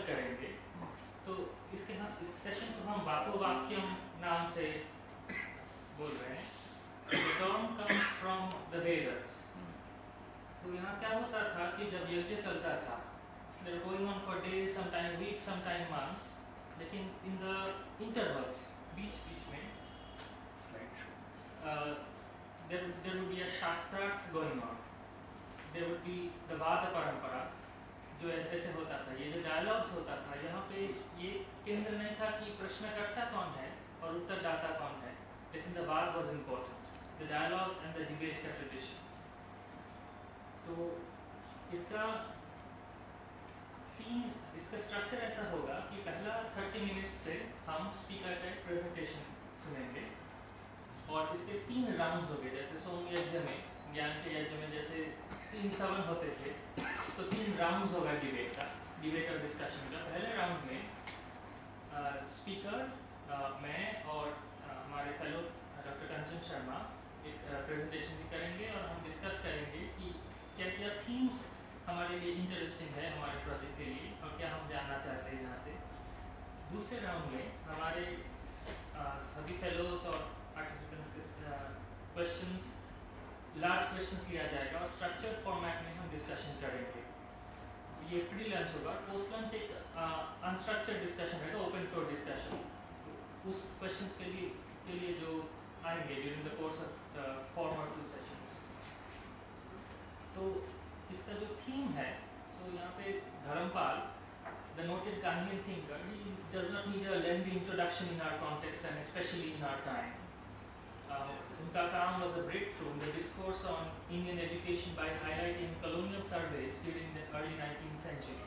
करेंगे। तो इस सेशन को हम वाकोवाक्यम नाम से बोल रहे हैं। The term comes from the Vedas. तो यहाँ क्या होता था कि जब यज्ञ चलता था, they were going on for days, sometime weeks, sometime months. लेकिन in the intervals, बीच में, there would be a शास्त्रार्थ going on. There would be the वाद परंपरा, जो ऐसे होता था। ये जो डायलॉग्स होता था, यहाँ पे ये केंद्र नहीं था कि प्रश्नकर्ता कौन है और उत्तरदाता कौन है, लेकिन the वाद was important, the dialogue and the debate का tradition. तो इसका स्ट्रक्चर ऐसा होगा कि पहला 30 मिनट्स से हम स्पीकर का एक प्रेजेंटेशन सुनेंगे और इसके 3 राउंड्स हो गए। जैसे सोम यज्ञ में, ज्ञान के यज्ञ में जैसे 3 सवन होते थे, तो 3 राउंड्स होगा डिबेट और डिस्कशन का। पहले राउंड में स्पीकर, मैं और हमारे फेलो डॉक्टर कंचन शर्मा एक प्रेजेंटेशन भी करेंगे और हम डिस्कस करेंगे कि क्या क्या थीम्स हमारे लिए इंटरेस्टिंग है हमारे प्रोजेक्ट के लिए और क्या हम जानना चाहते हैं यहाँ से। दूसरे राउंड में हमारे सभी फेलोज और पार्टिसिपेंट्स के क्वेश्चंस, लार्ज क्वेश्चंस लिया जाएगा और स्ट्रक्चर फॉर्मेट में हम डिस्कशन करेंगे। ये प्री लंच होगा। पोस्ट लंच एक अनस्ट्रक्चर्ड डिस्कशन रहेगा, ओपन फ्लोर डिस्कशन। उस क्वेश्चंस के लिए जो आएंगे during the course of the former 2 sessions. तो इसका जो थीम है, तो यहाँ पे Dharmpal, the noted Gandhian thinker, he does not need a lengthy introduction in our context and especially in our time. उनका काम was a breakthrough in the discourse on Indian education by highlighting colonial surveys during the early 19th century.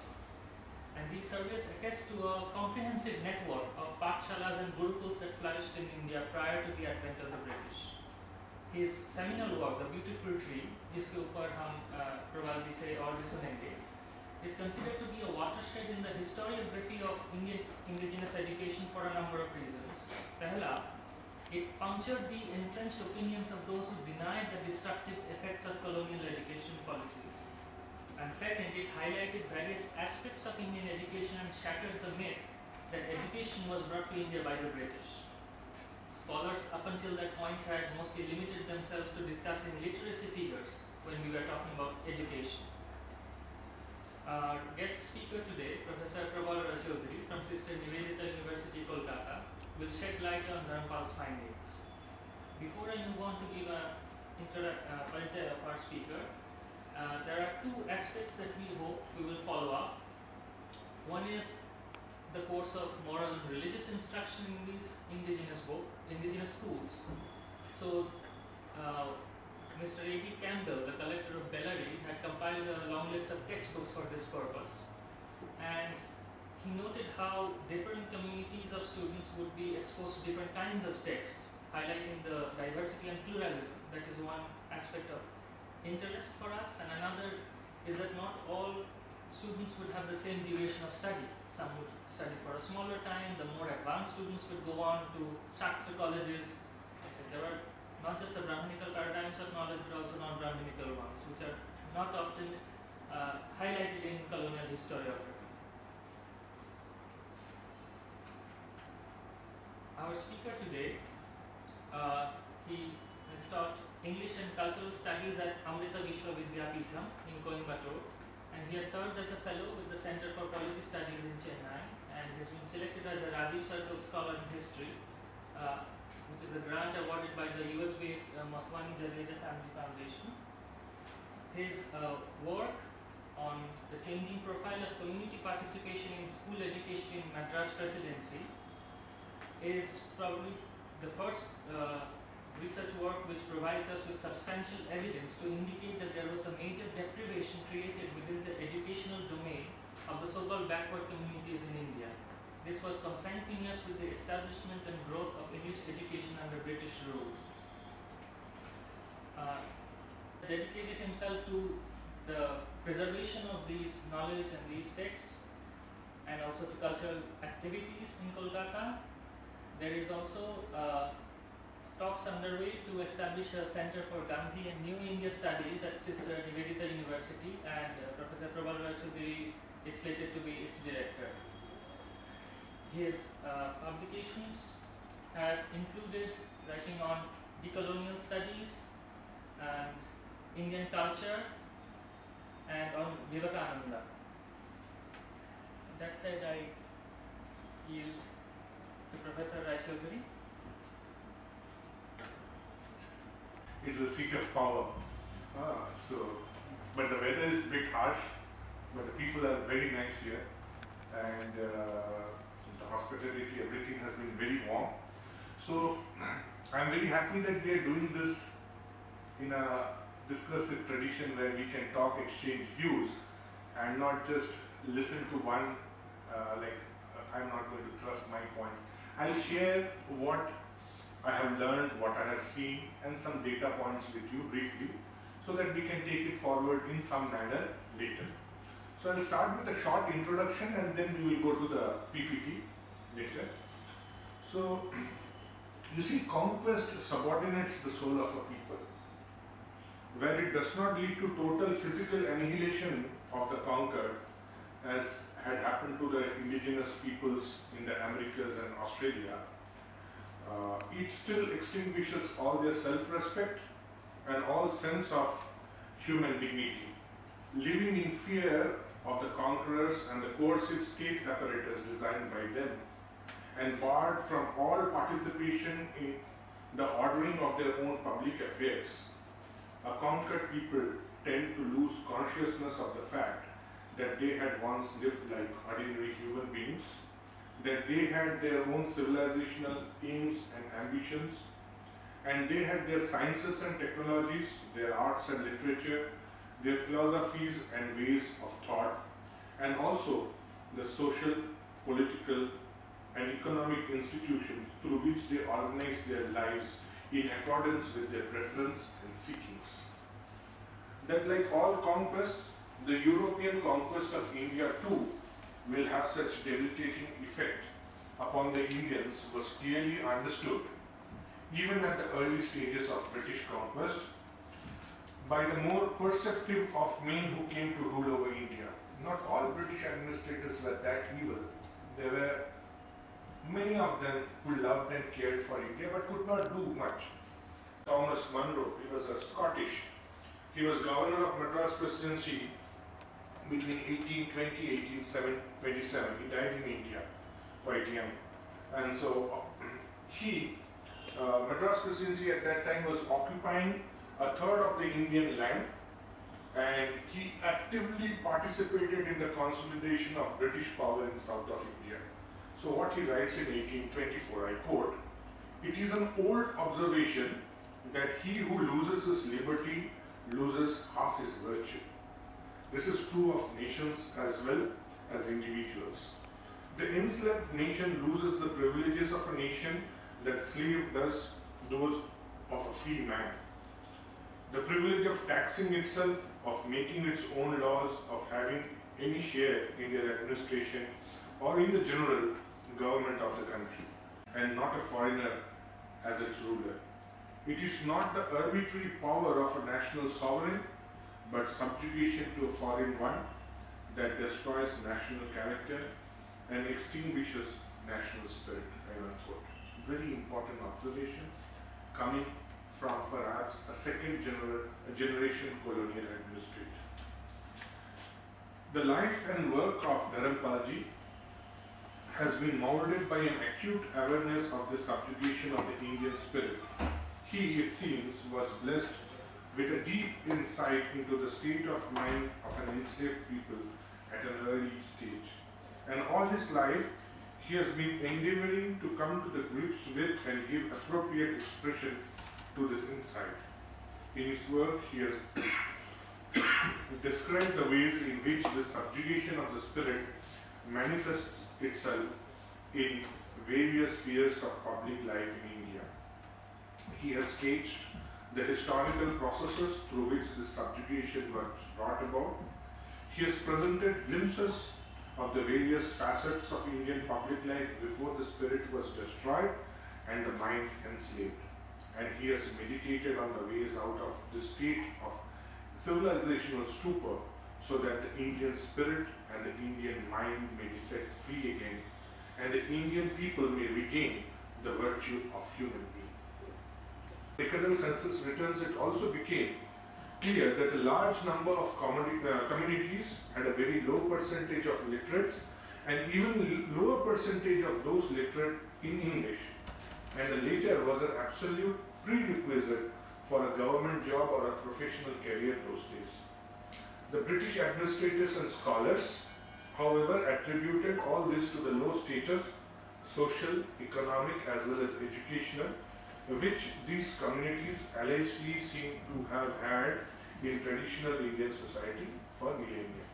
And these surveys attest to a comprehensive network of pathshalas and gurukuls that flourished in India prior to the advent of the British. His seminal work, The Beautiful Tree, जिसके ऊपर हम प्रभाल जी से और भी सुनेंगे, is considered to be a watershed in the historiography of Indian indigenous education for a number of reasons. पहला, it punctured the entrenched opinions of those who denied the destructive effects of colonial education policies. And second, it highlighted various aspects of Indian education and shattered the myth that education was brought to India by the British. Scholars up until that point had mostly limited themselves to discussing literacy figures when we were talking about education. Our guest speaker today, Professor Probal Chowdhury from Sister Nivedita University, Kolkata, will shed light on Dharampal's findings. Before I move on to give an parichay of our speaker, there are 2 aspects that we hope we will follow up. One is the course of moral and religious instruction in these indigenous schools. So, Mr. A.D. Campbell, the collector of Bellary, had compiled a long list of textbooks for this purpose, and he noted how different communities of students would be exposed to different kinds of texts, highlighting the diversity and pluralism. That is one aspect of interest for us, and another is that not all students would have the same duration of study. Some would study for a smaller time, the more advanced students would go on to Shastra colleges. I said there were not just the Brahminical paradigms of knowledge, but also non-Brahminical ones, which are not often highlighted in colonial historiography. Our speaker today, he has taught English and Cultural Studies at Amrita Vishwa Vidyapitham in Coimbatore, and he has served as a fellow with the Center for Policy Studies in Chennai, and he has been selected as a Rajiv Circle Scholar in History, which is a grant awarded by the US-based Mathwani Jadeja Family Foundation. His work on the changing profile of community participation in school education in Madras Presidency is probably the first research work which provides us with substantial evidence to indicate that there was a major deprivation created within the educational domain of the so-called backward communities in India. This was consanguineous with the establishment and growth of English education under British rule. Dedicated himself to the preservation of these knowledge and these texts, and also to cultural activities in Kolkata. There is also talks underway to establish a Center for Gandhi and New India Studies at Sister Nivedita University, and Professor Probal Chowdhury is slated to be its director. His publications have included writing on decolonial studies and Indian culture and on Vivekananda. That said, I yield to Professor Chowdhury. It's a seat of power. But the weather is a bit harsh, but the people are very nice here, and the hospitality, everything has been very warm. So I'm very happy that we are doing this in a discursive tradition where we can talk, exchange views, and not just listen to one, I'm not going to thrust my points. I'll share what I have learned, what I have seen, and some data points with you briefly, so that we can take it forward in some manner later. So I'll start with a short introduction and then we will go to the PPT later. So you see, conquest subordinates the soul of a people. Where it does not lead to total physical annihilation of the conquered, as had happened to the indigenous peoples in the Americas and Australia, it still extinguishes all their self-respect and all sense of human dignity, living in fear of the conquerors and the coercive state apparatus designed by them, and barred from all participation in the ordering of their own public affairs. A conquered people tend to lose consciousness of the fact that they had once lived like ordinary human beings, that they had their own civilizational aims and ambitions, and they had their sciences and technologies, their arts and literature, their philosophies and ways of thought, and also the social, political, and economic institutions through which they organize their lives in accordance with their preference and seekings. That like all conquests, the European conquest of India too will have such debilitating effect upon the Indians was clearly understood, even at the early stages of British conquest, by the more perceptive of men who came to rule over India. Not all British administrators were that evil. There were many of them who loved and cared for India but could not do much. Thomas Munro, he was a Scottish. He was governor of Madras Presidency between 1820 and 1827. He died in India, quite young. And so Madras Presidency at that time was occupying a third of the Indian land, and he actively participated in the consolidation of British power in south of India. So what he writes in 1824, I quote, "It is an old observation that he who loses his liberty loses half his virtue. This is true of nations as well as individuals. The enslaved nation loses the privileges of a nation that slave does those of a free man. The privilege of taxing itself, of making its own laws, of having any share in their administration or in the general government of the country, and not a foreigner as its ruler. It is not the arbitrary power of a national sovereign, but subjugation to a foreign one that destroys national character and extinguishes national spirit." Unquote. Very important observation coming from perhaps a second generation colonial administrator. The life and work of Dharampalji has been molded by an acute awareness of the subjugation of the Indian spirit. He, it seems, was blessed with a deep insight into the state of mind of an enslaved people at an early stage. And all his life, he has been endeavoring to come to the grips with and give appropriate expression to this insight. In his work, he has described the ways in which the subjugation of the spirit manifests itself in various spheres of public life in India. He has sketched the historical processes through which this subjugation was brought about. He has presented glimpses of the various facets of Indian public life before the spirit was destroyed and the mind enslaved. And he has meditated on the ways out of the state of civilizational stupor so that the Indian spirit and the Indian mind may be set free again and the Indian people may regain the virtue of human being. Decadal census returns, it also became clear that a large number of communities had a very low percentage of literates and even lower percentage of those literate in English. And the latter was an absolute prerequisite for a government job or a professional career those days. The British administrators and scholars, however, attributed all this to the low status, social, economic as well as educational, which these communities allegedly seem to have had in traditional Indian society for millennia.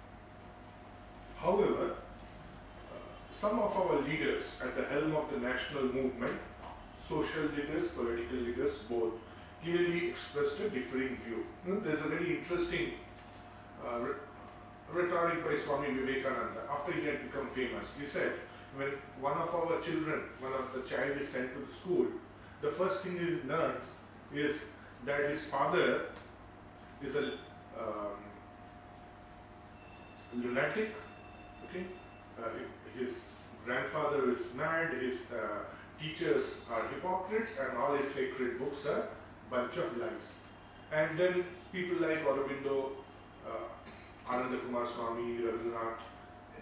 However, some of our leaders at the helm of the national movement, social leaders, political leaders, both, clearly expressed a differing view. There's a very interesting rhetoric by Swami Vivekananda after he had become famous. He said, when one of our children, one of the child is sent to the school, the first thing he learns is that his father is a lunatic, okay? His grandfather is mad, his teachers are hypocrites, and all his sacred books are bunch of lies. And then people like Aurobindo, Ananda Kumar Swami, Rabindranath,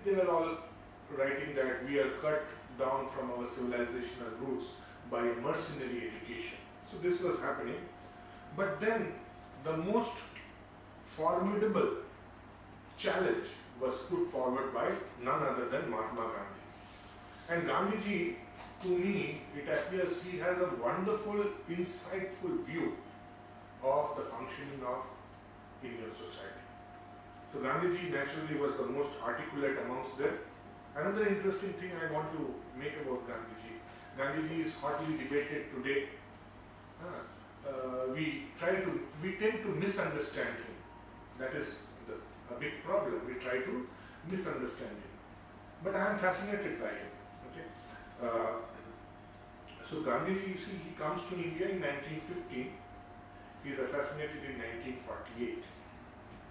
they were all writing that we are cut down from our civilizational roots by a mercenary education. So this was happening. But then the most formidable challenge was put forward by none other than Mahatma Gandhi. And Gandhiji, to me, it appears he has a wonderful, insightful view of the functioning of Indian society. So Gandhiji naturally was the most articulate amongst them. Another interesting thing I want to make about Gandhiji. Gandhiji is hotly debated today. We tend to misunderstand him. That is a big problem. We try to misunderstand him. But I am fascinated by him. Okay. So Gandhiji, you see, he comes to India in 1915. He is assassinated in 1948.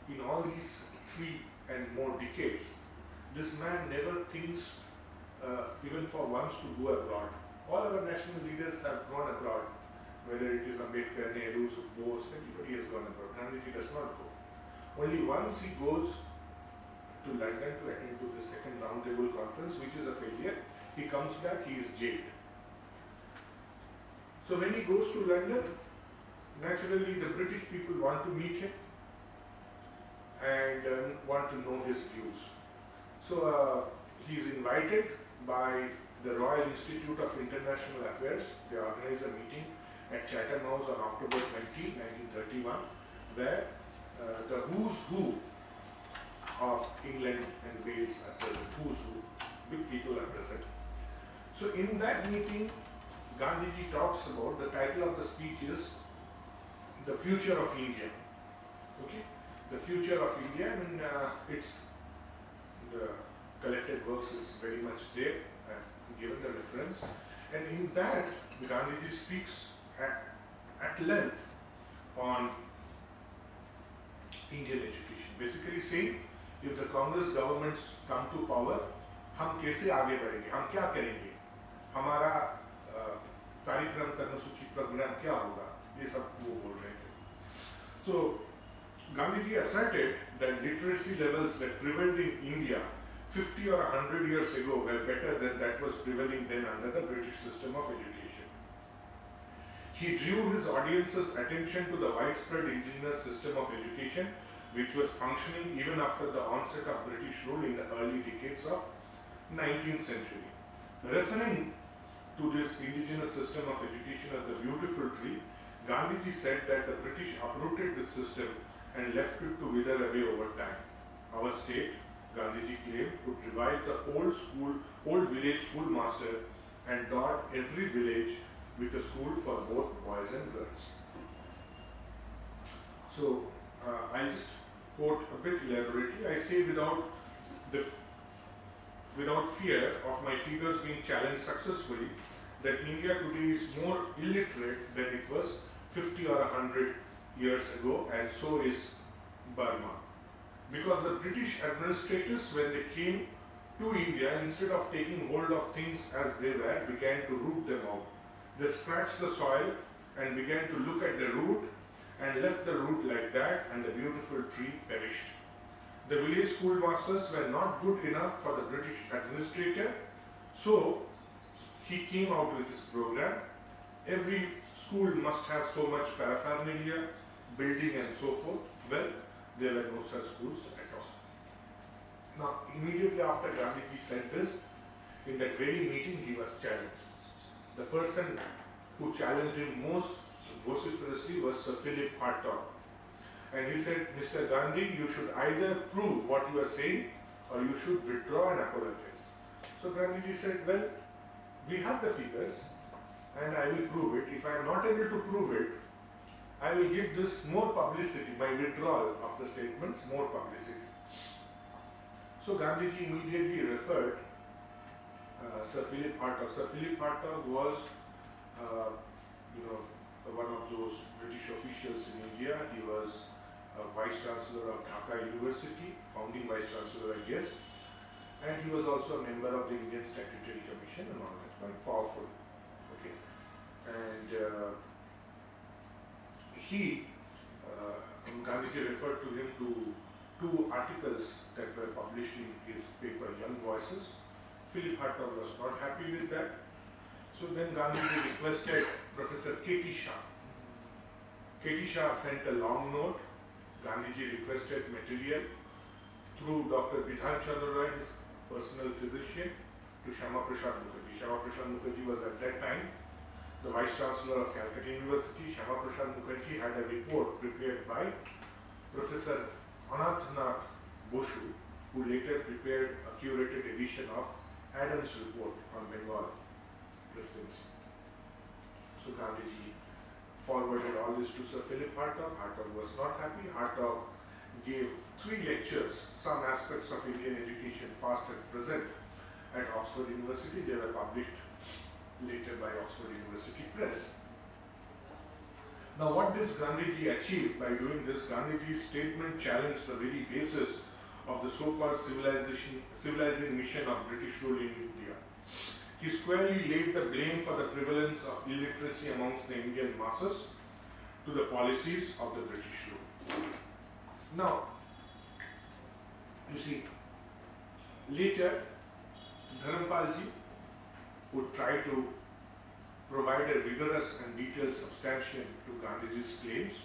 In all these 3 and more decades, this man never thinks even for once to go abroad. All our national leaders have gone abroad, whether it is Ambedkar, Nehru, Bose, everybody has gone abroad. Gandhiji does not go. Only once he goes to London to attend to the second round table conference, which is a failure. He comes back, he is jailed. So when he goes to London, naturally the British people want to meet him and want to know his views. So he is invited by the Royal Institute of International Affairs. They organize a meeting at Chatham House on October 20, 1931, where the who's who of England and Wales are present. Who's who, big people are present. So in that meeting, Gandhiji talks about, the title of the speech is The Future of India. Okay, the future of India, and it's the collected works is very much there, given the reference. And in that, Gandhiji speaks at length on Indian education. Basically saying, if the Congress governments come to power, हम कैसे आगे बढ़ेंगे, हम क्या करेंगे, हमारा कार्यक्रम कर्मसूची programme क्या होगा, ये सब वो बोल रहे थे. So Gandhiji asserted that literacy levels that prevailed in India 50 or 100 years ago were better than that was prevailing then under the British system of education. He drew his audience's attention to the widespread indigenous system of education which was functioning even after the onset of British rule in the early decades of 19th century. Referring to this indigenous system of education as the beautiful tree, Gandhiji said that the British uprooted this system and left it to wither away over time. Our state, Gandhiji claimed, would revive the old village schoolmaster and dot every village with a school for both boys and girls. So, I'll just quote a bit elaborately. I say without fear of my figures being challenged successfully, that India today is more illiterate than it was 50 or 100 years ago, and so is Burma. Because the British administrators, when they came to India, instead of taking hold of things as they were, began to root them out. They scratched the soil and began to look at the root and left the root like that, and the beautiful tree perished. The village schoolmasters were not good enough for the British administrator, so he came out with his program. Every school must have so much paraphernalia, building and so forth. Well, there were no such schools at all. Now, immediately after Gandhiji said this, in that very meeting he was challenged. The person who challenged him most vociferously was Sir Philip Hartog. And he said, Mr. Gandhi, you should either prove what you are saying or you should withdraw and apologize. So Gandhiji said, well, we have the figures and I will prove it. If I am not able to prove it, I will give this more publicity, my withdrawal of the statements, more publicity. So Gandhiji immediately referred Sir Philip Hartog. Sir Philip Hartog was, one of those British officials in India. He was Vice Chancellor of Dhaka University, founding Vice Chancellor, I guess. And he was also a member of the Indian Statutory Commission and all that. Quite powerful. Okay. And Gandhiji referred to him to two articles that were published in his paper Young Voices. Philip Hartog was not happy with that. So then Gandhiji requested Professor K.T. Shah. K.T. Shah sent a long note. Gandhiji requested material through Dr. Bidhan Chandra Roy, his personal physician, to Shyama Prasad Mukherjee. Shyama Prasad Mukherjee was at that time the Vice Chancellor of Calcutta University. Shyama Prasad Mukherjee had a report prepared by Professor Anantnath Boshu, who later prepared a curated edition of Adams' report on Bengal presidency. So Gandhiji forwarded all this to Sir Philip Hartog. Hartog was not happy. Hartog gave 3 lectures, some aspects of Indian education, past and present, at Oxford University. They were published later by Oxford University Press. Now, what this Gandhiji achieved by doing this? Gandhiji's statement challenged the very basis of the so-called civilizing mission of British rule in India. He squarely laid the blame for the prevalence of illiteracy amongst the Indian masses to the policies of the British rule. Now, you see, later Dharampalji would try to provide a rigorous and detailed substantiation to Gandhiji's claims,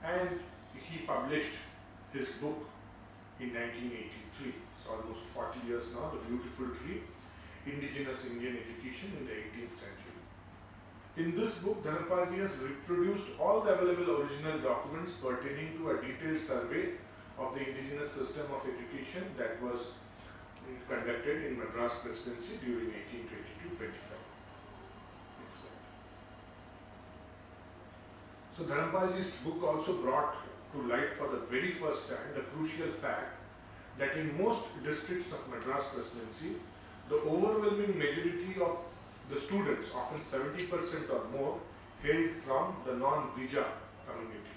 and he published his book in 1983. It's almost 40 years now, The Beautiful Tree, Indigenous Indian Education in the 18th century. In this book, Dharampalji has reproduced all the available original documents pertaining to a detailed survey of the indigenous system of education that was conducted in Madras Presidency during 1822-25. So Dharampalji's book also brought to light for the very first time the crucial fact that in most districts of Madras Presidency, the overwhelming majority of the students, often 70% or more, hailed from the non-Bija community.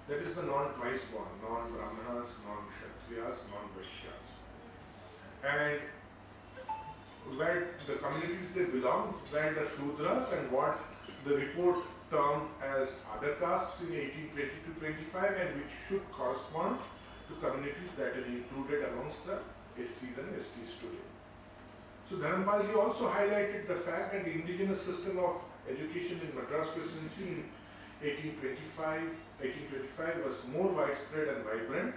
That is the non-twice born, non-Brahmanas, non-Kshatriyas, non-Vaishyas. And where the communities they belong were the Shudras and what the report termed as other castes in 1820-25, and which should correspond to communities that are included amongst the SCs and STs today. So Dharampalji also highlighted the fact that the indigenous system of education in Madras Presidency in 1825 was more widespread and vibrant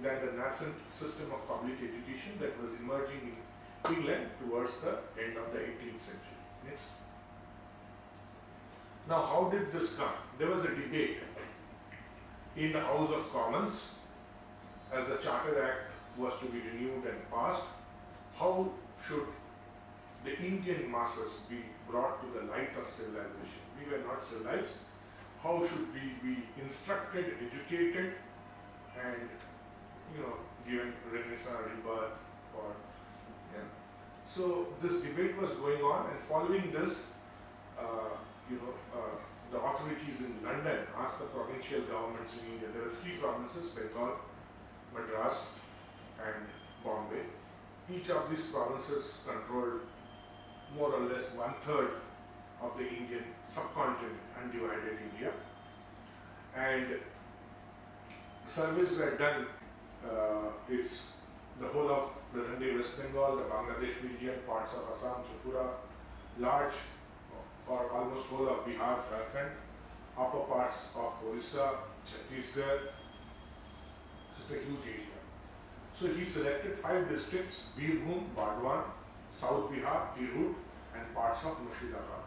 than the nascent system of public education that was emerging in England towards the end of the 18th century. Next. Now, how did this come? There was a debate in the House of Commons as the Charter Act was to be renewed and passed. How should the Indian masses be brought to the light of civilization? We were not civilized. How should we be instructed, educated, and given Renaissance, rebirth, or So this debate was going on, and following this, the authorities in London asked the provincial governments in India. There were 3 provinces: Bengal, Madras, and Bombay. each of these provinces controlled more or less 1/3 of the Indian subcontinent, undivided India. And surveys were done, it's the whole of present-day West Bengal, the Bangladesh region, parts of Assam, Tripura, large or almost whole of Bihar, Jharkhand, upper parts of Orissa, Chhattisgarh. It's a huge area. So he selected 5 districts: Birbhum, Bardwan, South Bihar, Tirur, and parts of Murshidabad.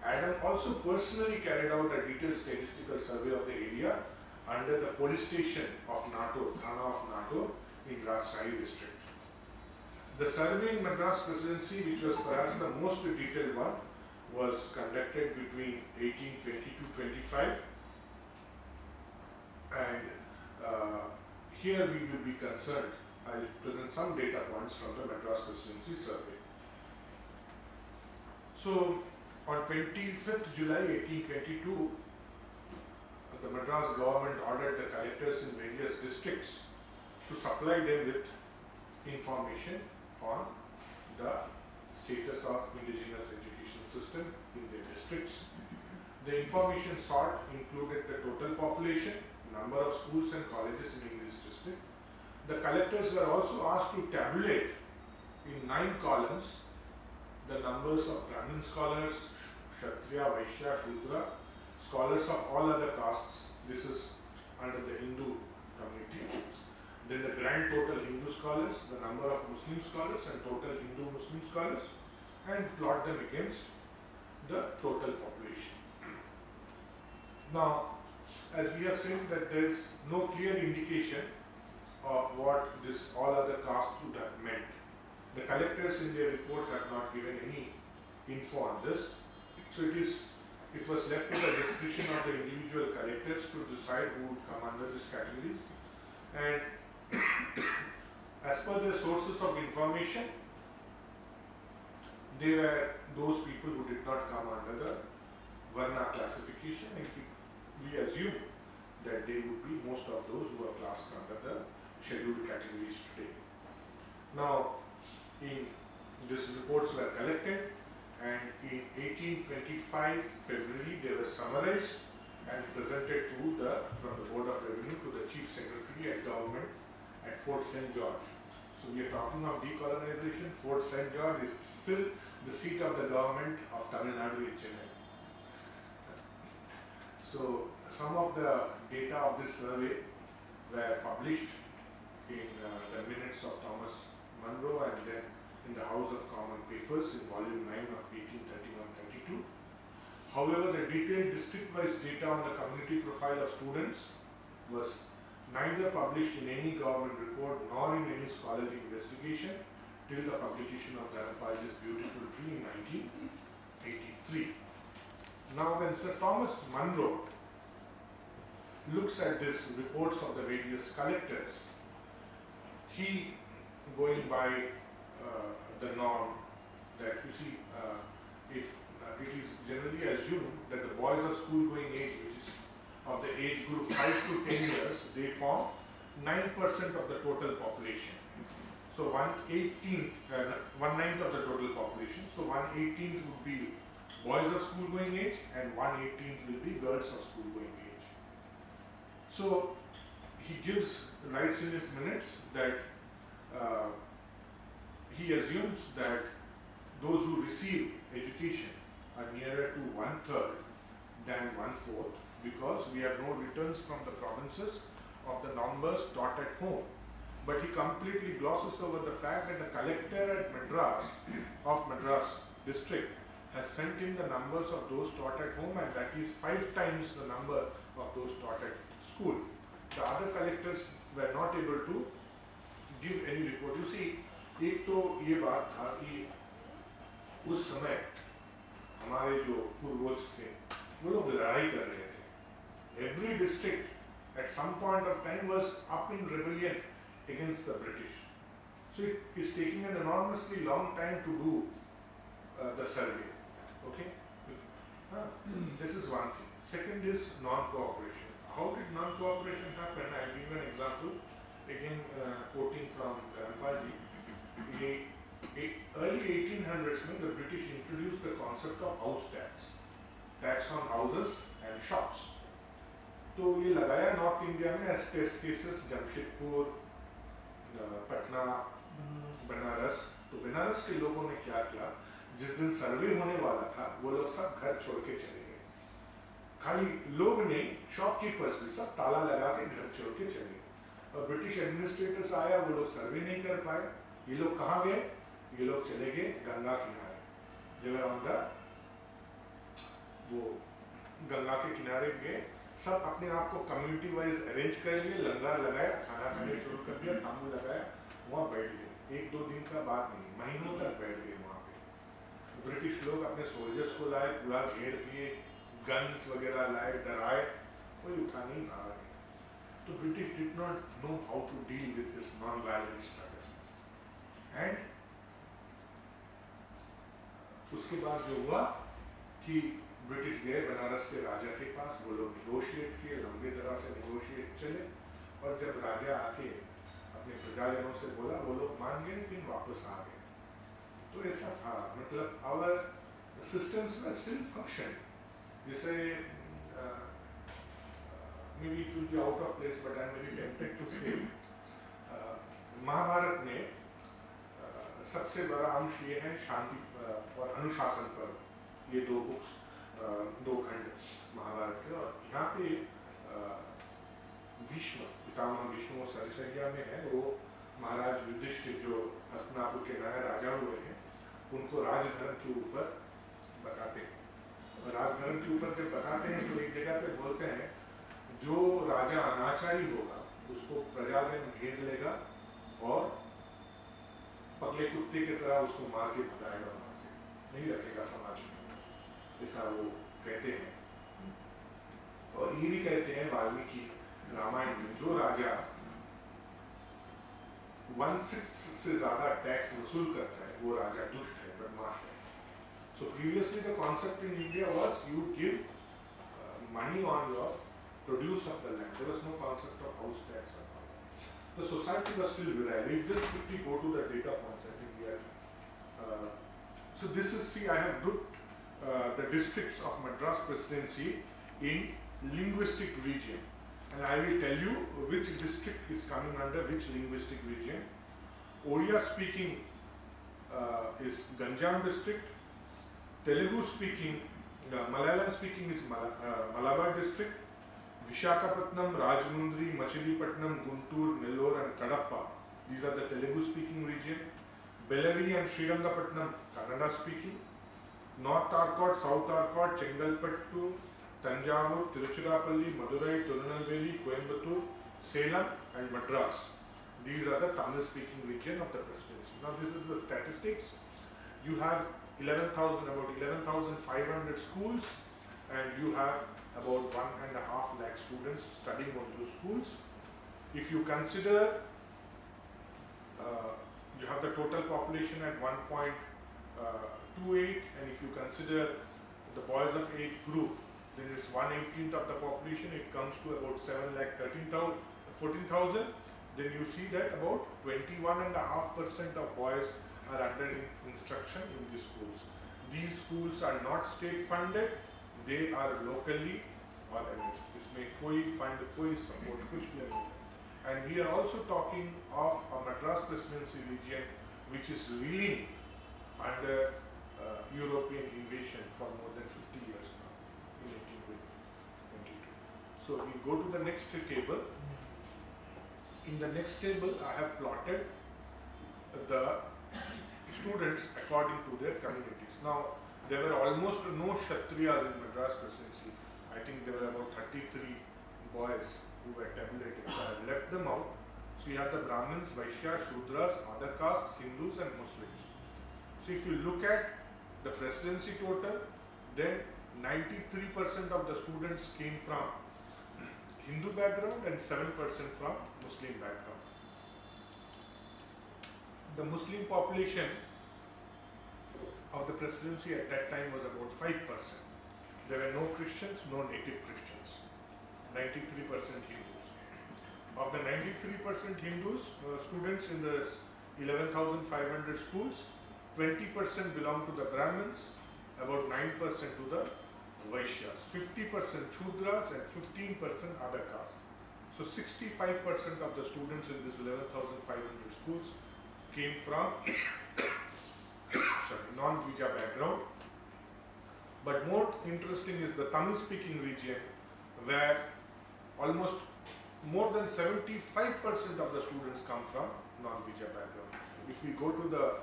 Adam also personally carried out a detailed statistical survey of the area under the police station of Nato, Thana of Nato in Rajshahi district. The survey in Madras Presidency, which was perhaps the most detailed one, was conducted between 1820 to 25, and here we will be concerned. I will present some data points from the Madras Presidency survey. So, on 25th July 1822, the Madras government ordered the collectors in various districts to supply them with information on the status of indigenous education system in their districts. The information sought included the total population, number of schools and colleges in English district. The collectors were also asked to tabulate in 9 columns the numbers of Brahmin scholars, Kshatriya, Vaishya, Shudra, scholars of all other castes. This is under the Hindu community. Then the grand total Hindu scholars, the number of Muslim scholars and total Hindu Muslim scholars, and plot them against the total population. Now, as we have seen that there is no clear indication of what this all other castes would have meant. The collectors in their report have not given any info on this. So it was left to the discretion of the individual collectors to decide who would come under these categories. And as per the sources of information, they were those people who did not come under the Varna classification, and we assume that they would be most of those who are classed under the scheduled categories today. Now, these reports were collected, and in 1825 February they were summarized and presented from the Board of Revenue to the Chief Secretary at Government at Fort St. George. So we are talking of decolonization. Fort St. George is still the seat of the government of Tamil Nadu in Chennai. So some of the data of this survey were published in the minutes of Thomas Munro and then in the House of Common Papers in volume 9 of 1831-32. However, the detailed district-wise data on the community profile of students was neither published in any government report nor in any scholarly investigation till the publication of Dharapalji's Beautiful Tree in 1983. Now, when Sir Thomas Munro looks at these reports of the various collectors, he, going by the norm that you see, if it is generally assumed that the boys of school-going age, which is of the age group 5 to 10 years, they form 9% of the total population. So 1/9 of the total population. So 1/18 would be boys of school-going age, and 1/18 will be girls of school-going age. So he writes in his minutes that he assumes that those who receive education are nearer to 1/3 than 1/4, because we have no returns from the provinces of the numbers taught at home. But he completely glosses over the fact that the collector at Madras district has sent in the numbers of those taught at home, and that is 5 times the number of those taught at school. The other collectors were not able to give any report. You see, एक तो ये बात था कि उस समय हमारे जो पूर्वज थे वो लोग लड़ाई कर रहे थे. Every district at some point of time was up in rebellion against the British. So it is taking an enormously long time to do the survey. Okay, this is one thing. Second is non-cooperation. How did non-cooperation happen? I will give you an example. Again, quoting from Dharapalji. early 1800s में the British introduced the concept of house tax on houses and shops. तो ये लगाया north India में as test cases Jamshedpur, Patna, Banaras. तो बनारस के लोगों ने क्या किया, जिस दिन सर्वे होने वाला था वो लोग सब घर छोड़ के चले गए। खाली लोग नहीं, शॉपकीपर्स भी सब ताला लगा के घर छोड़ के चले गए। और ब्रिटिश एडमिनिस्ट्रेटर्स आया, वो लोग सर्वे नहीं कर पाए। ये लोग कहाँ गए? ये लोग चले गए गंगा किनारे। They were on the वो गंगा के किनारे गए, सब अपने आप को कम्युनिटी वाइज अरेंज कर लिए, लंगर लगाया, खाना खाने शुरू कर दिया, तंबू लगाया, वहाँ बैठ गए। 1-2 दिन का बात नहीं, महीनों तक बैठ गए वहाँ पे। ब्रिटिश लोग अपने सोल्जर्स को लाए, पूरा घेर दिए, गन्स वगैरह लाए, डराए, कोई उठा नहीं रहा। तो British did not know how to deal with this non violent struggle. And उसके बाद जो हुआ कि ब्रिटिश गए बनारस के राजा के पास, वो लोग निगोशिएट किए, लंबे तरह से निगोशिएट चले, और जब राजा आके अपने प्रजाजनों से बोला, वो लोग मान गए, फिर वापस आ गए। तो ऐसा था, मतलब आवर सिस्टम्स में स्टिल फंक्शन। जैसे maybe it will be out of place, but I am very tempted to say, Mahabharat में सबसे बड़ा अंश ये है शांति और अनुशासन पर, ये 2 बुक्स, 2 खंड महाभारत के। और यहाँ पे भीष्म, पितामह भीष्म सरिसैया में है, वो महाराज युधिष्ठिर जो हस्तिनापुर के नए राजा हुए हैं, उनको राजधर्म के ऊपर बताते हैं। और राजधर्म के ऊपर जब बताते हैं तो एक जगह पे बोलते हैं, जो राजा अनाचारी होगा उसको प्रजाजन घेर लेगा और पगले कुत्ते की तरह उसको मार के भगाएगा, वहां से नहीं रखेगा समाज में, ऐसा वो कहते हैं। और ये भी कहते हैं वाल्मीकि रामायण में, जो राजा 1/6 से ज्यादा टैक्स वसूल करता है वो राजा दुष्ट है, बदमाश है। So previously the concept in India was you give money on your produce of the land. There was no concept of house tax at all. The society was still virile. We just quickly go to the data points. I think we are. So this is, see, I have grouped the districts of Madras Presidency in linguistic region, and I will tell you which district is coming under which linguistic region. Oriya speaking is Ganjam district. Telugu speaking, Malayalam speaking is Malabar district. Visakhapatnam, Rajmundry, Machilipatnam, Guntur, Nellore and Kadapa, these are the Telugu speaking region. Bellary and Srirangapatnam, Kannada speaking. North Arcot, South Arcot, Chengalpattu, Tanjavur, Tiruchirappalli, Madurai, Tirunelveli, Coimbatore, Salem and Madras. These are the Tamil speaking region of the presidency. Now this is the statistics. You have about 11,500 schools, and you have about 1.5 lakh students studying on those schools. If you consider, you have the total population at 1.28, and if you consider the boys of age group, then it's 1/18th of the population. It comes to about 7,14,000. Then you see that about 21.5% of boys are under instruction in these schools. These schools are not state funded, they are locally organized. इसमें कोई fund, कोई support, कुछ भी नहीं है. And we are also talking of a Madras Presidency region which is reeling under European invasion for more than 50 years now, in 1822. So we go to the next table. In the next table, I have plotted the students according to their communities. Now, there were almost no Kshatriyas in Madras Presidency. I think there were about 33 boys who were tabulated. So I have left them out. So you have the Brahmins, Vaishyas, Shudras, other caste, Hindus and Muslims. So if you look at the presidency total, then 93% of the students came from Hindu background and 7% from Muslim background. The Muslim population of the presidency at that time was about 5%. There were no Christians, no native Christians. 93% Hindus. Of the 93% Hindus, students in the 11,500 schools, 20% belong to the Brahmins, about 9% to the Vaishyas, 50% Shudras and 15% other castes. So 65% of the students in this 11,500 schools came from non-Dvija background. But more interesting is the Tamil speaking region, where almost more than 75% of the students come from non-Dvija background. If we go to the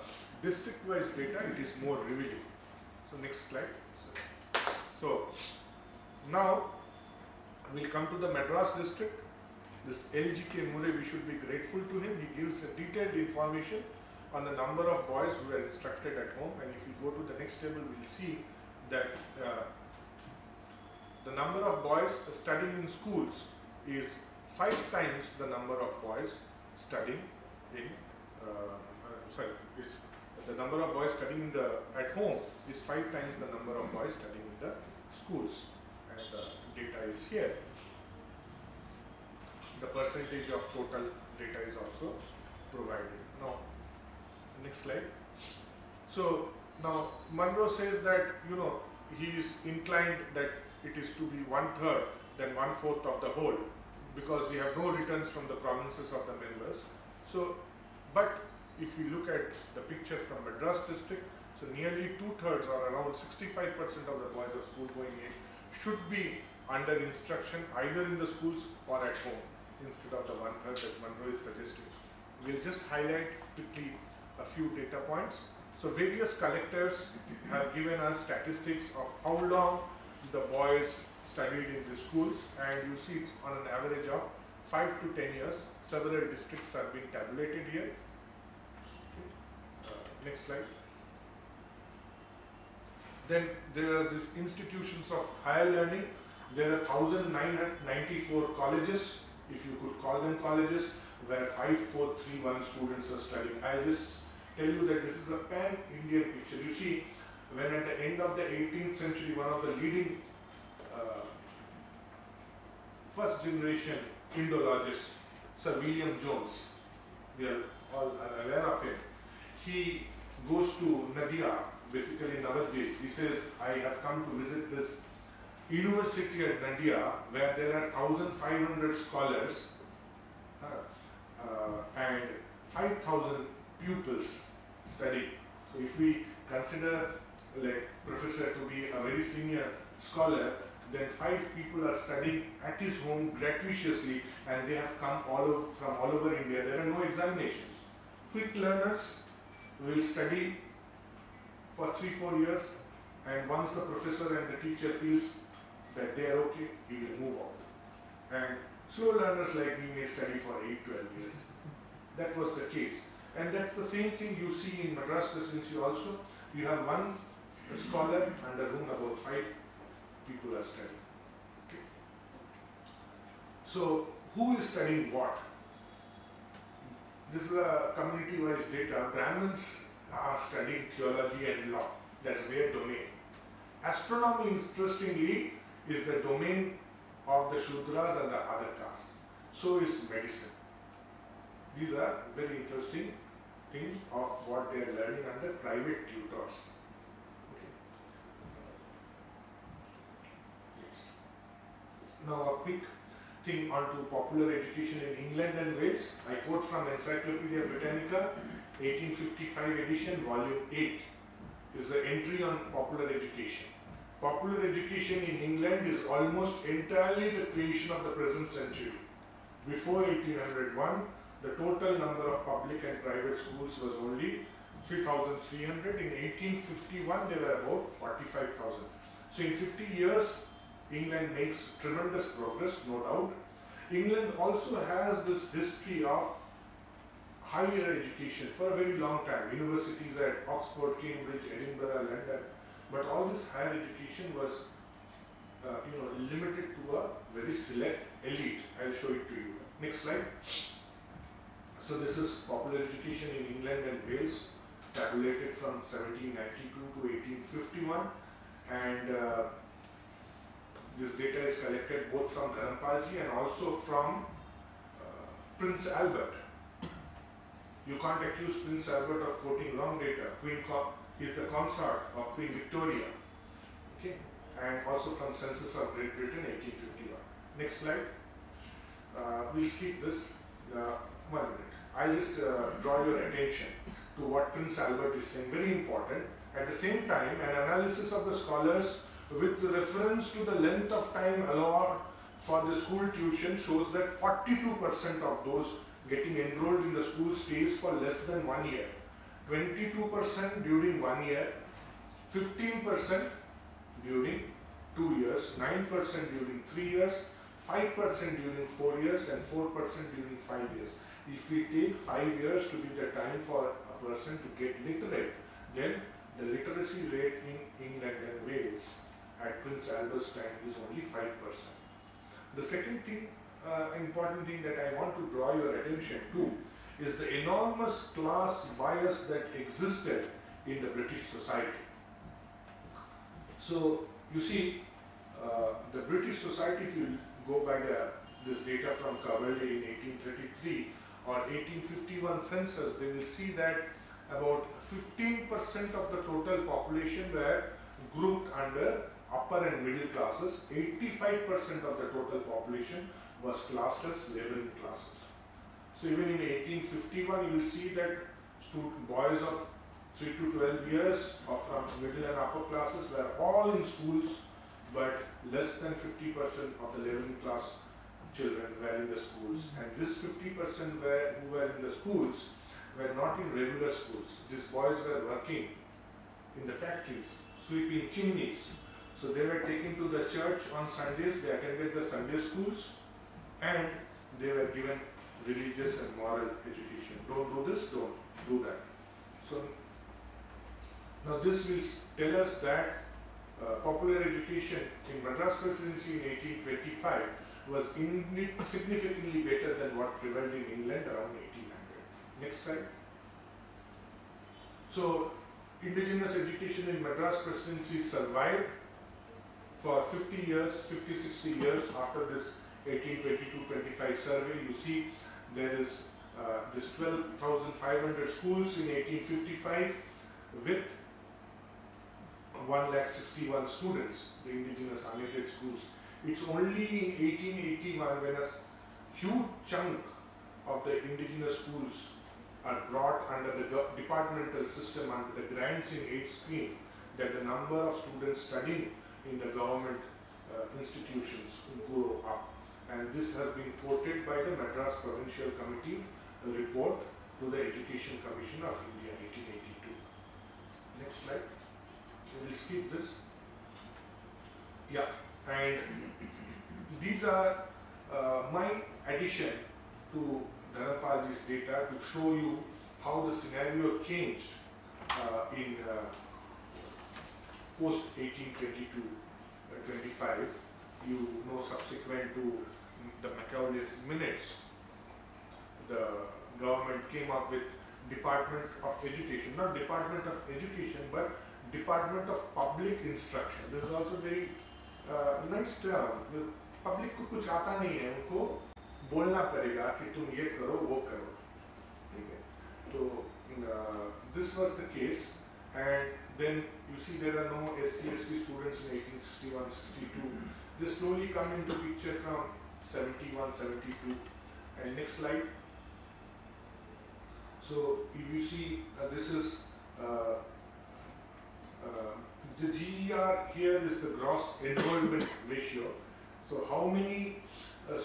district-wise data, it is more revealing. So next slide. So now we'll come to the Madras district. This LGK Murray, we should be grateful to him. He gives a detailed information on the number of boys who are instructed at home, and if we go to the next table, we'll see that the number of boys studying in schools is 5 times the number of boys studying in the number of boys studying at home is 5 times the number of boys studying in the schools, and the data is here. The percentage of total data is also provided. Now, next slide. So now Monroe says that he is inclined that it is to be 1/3 than 1/4 of the whole, because we have no returns from the provinces of the members. So, but if we look at the picture from Madras district, so nearly 2/3 or around 65% of the boys of school going age should be under instruction either in the schools or at home, instead of the 1/3 that Monroe is suggesting. We'll just highlight quickly a few data points. So various collectors have given us statistics of how long the boys studied in the schools, and you see it's on an average of 5 to 10 years. Several districts are being tabulated here. Next slide. Then there are these institutions of higher learning. There are 1,994 colleges, if you could call them colleges, where 5,431 students are studying. I just tell you that this is a pan-Indian picture. You see, when at the end of the 18th century, one of the leading first generation Indologists, Sir William Jones, we are all aware of him, he goes to Nadia, basically Navadvip. He says, I have come to visit this university at Nadia, where there are 1,500 scholars and 5,000 pupils studying. So if we consider like professor to be a very senior scholar, then 5 people are studying at his home gratuitously, and they have come from all over India. There are no examinations. Quick learners will study for 3-4 years, and once the professor and the teacher feels that they are okay, he will move out. And slow learners like me may study for 8-12 years. That was the case. And that's the same thing you see in Madras Presidency also. You have one scholar under whom about 5 people are studying. Okay. So, who is studying what? This is a community-wise data. Brahmins are studying theology and law. That's their domain. Astronomy, interestingly, is the domain of the Shudras and the other castes. So is medicine. These are very interesting things of what they are learning under private tutors. Okay. Next. Now a quick thing on to popular education in England and Wales. I quote from Encyclopedia Britannica, 1855 edition, volume 8, is the entry on popular education. Popular education in England is almost entirely the creation of the present century. Before 1801, the total number of public and private schools was only 3,300. In 1851, there were about 45,000. So in 50 years, England makes tremendous progress, no doubt. England also has this history of higher education for a very long time. Universities at Oxford, Cambridge, Edinburgh, London. But all this higher education was limited to a very select elite. I'll show it to you. Next slide. So this is popular education in England and Wales, tabulated from 1792 to 1851, and this data is collected both from Dharampalji and also from Prince Albert. You can't accuse Prince Albert of quoting wrong data. Queen is the consort of Queen Victoria. Okay, and also from Census of Great Britain, 1851. Next slide. We'll skip this. 1 minute. I'll just draw your attention to what Prince Albert is saying. Very important. At the same time, an analysis of the scholars with reference to the length of time allowed for the school tuition shows that 42% of those getting enrolled in the school stays for less than 1 year, 22% during 1 year, 15% during 2 years, 9% during 3 years, 5% during 4 years, and 4% during 5 years. If we take 5 years to be the time for a person to get literate, then the literacy rate in England and Wales at Prince Albert's time is only 5%. The second thing, important thing that I want to draw your attention to is the enormous class bias that existed in the British society. So you see, the British society, if you go by this data from Probal in 1833 or 1851 census, they will see that about 15% of the total population were grouped under upper and middle classes. 85% of the total population was classed as laboring classes. So even in 1851, you will see that boys of 3 to 12 years or from middle and upper classes were all in schools, but less than 50% of the laboring class children were in the schools. And this 50% who were in the schools were not in regular schools. These boys were working in the factories, sweeping chimneys. So they were taken to the church on Sundays, they attended the Sunday schools, and they were given religious and moral education. Don't do this, don't do that. So now this will tell us that popular education in Madras Presidency in 1825 was significantly better than what prevailed in England around 1800. Next slide. So indigenous education in Madras Presidency survived for 50 years, 50-60 years after this 1822-25 survey. You see there is this 12,500 schools in 1855 with 1,61,000 students, the indigenous unaided schools. It's only in 1881 when a huge chunk of the indigenous schools are brought under the departmental system, under the grants in aid scheme, that the number of students studying in the government institutions go up. And this has been quoted by the Madras Provincial Committee report to the Education Commission of India, 1882. Next slide. We will skip this. Yeah, and these are my addition to Dhanapalji's data to show you how the scenario changed in post 1822-25. You know, subsequent to the Macaulay's minutes, the government came up with Department of Education, not Department of Education, but Department of Public Instruction. This is also very nice term. Public को कुछ आता नहीं है, उनको बोलना पड़ेगा कि तुम ये करो वो करो, ठीक है? तो this was the case, and then you see there are no SC/ST students in 1861-62. They slowly come into picture from 71-72. And next slide. So if you see this is the GER here is the gross enrollment ratio. So how many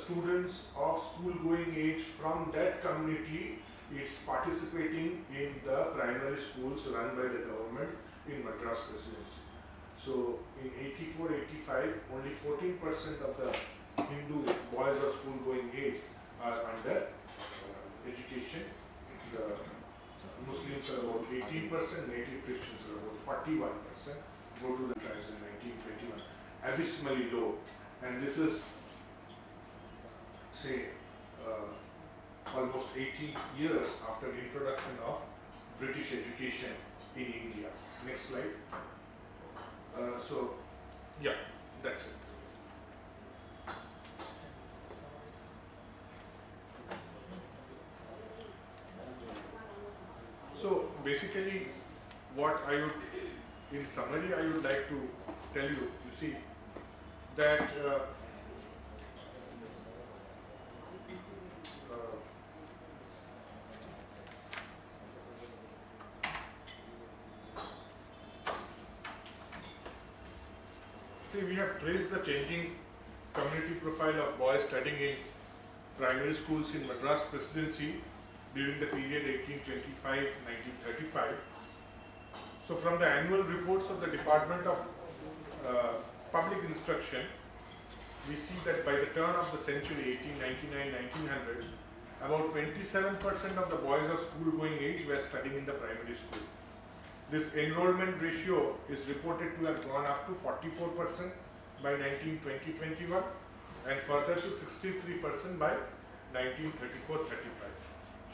students of school-going age from that community is participating in the primary schools run by the government in Madras Presidency. So in 84-85, only 14% of the Hindu boys of school-going age are under education. The Muslims are about 18%, native Christians are about 41%. Go to the tribes in 1921, abysmally low. And this is, say, almost 80 years after the introduction of British education in India. Next slide. So, yeah, that's it. basically what I would, in summary, I would like to tell you, you see, that see, we have traced the changing community profile of boys studying in primary schools in Madras Presidency during the period 1825-1935. So from the annual reports of the Department of Public Instruction, we see that by the turn of the century, 1899-1900, about 27% of the boys of school-going age were studying in the primary school. This enrollment ratio is reported to have gone up to 44% by 1920-21 and further to 63% by 1934-35.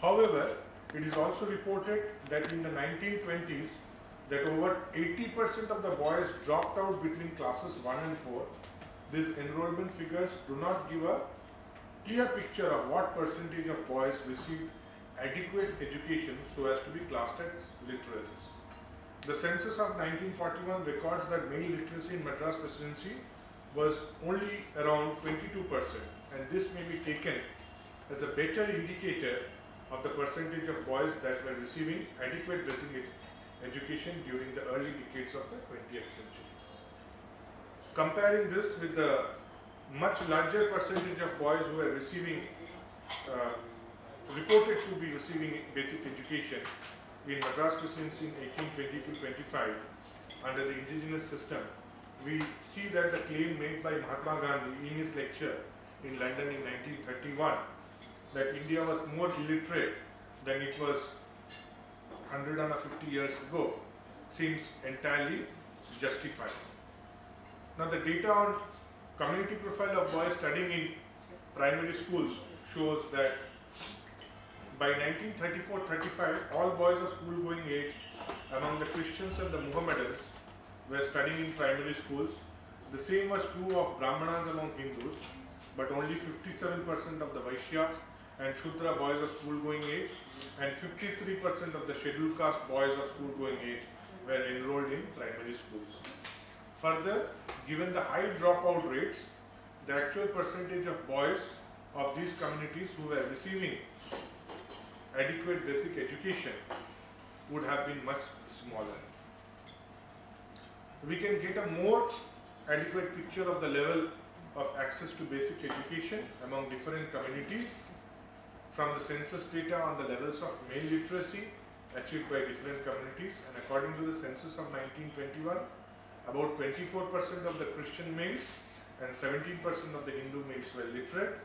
However, it is also reported that in the 1920s that over 80% of the boys dropped out between classes 1 and 4. These enrollment figures do not give a clear picture of what percentage of boys received adequate education so as to be classed as literates. The census of 1941 records that male literacy in Madras Presidency was only around 22%, and this may be taken as a better indicator of the percentage of boys that were receiving adequate basic education during the early decades of the 20th century. Comparing this with the much larger percentage of boys who were receiving, reported to be receiving basic education in Madras Presidency in 1820-25 under the indigenous system, we see that the claim made by Mahatma Gandhi in his lecture in London in 1931 that India was more illiterate than it was 150 years ago seems entirely justified. Now the data on community profile of boys studying in primary schools shows that by 1934-35 all boys of school-going age among the Christians and the Mohammedans were studying in primary schools. The same was true of Brahmanas among Hindus, but only 57% of the Vaishyas and Shudra boys of school-going age and 53% of the scheduled caste boys of school-going age were enrolled in primary schools. Further, given the high dropout rates, the actual percentage of boys of these communities who were receiving adequate basic education would have been much smaller. We can get a more adequate picture of the level of access to basic education among different communities from the census data on the levels of male literacy achieved by different communities, and according to the census of 1921, about 24% of the Christian males and 17% of the Hindu males were literate.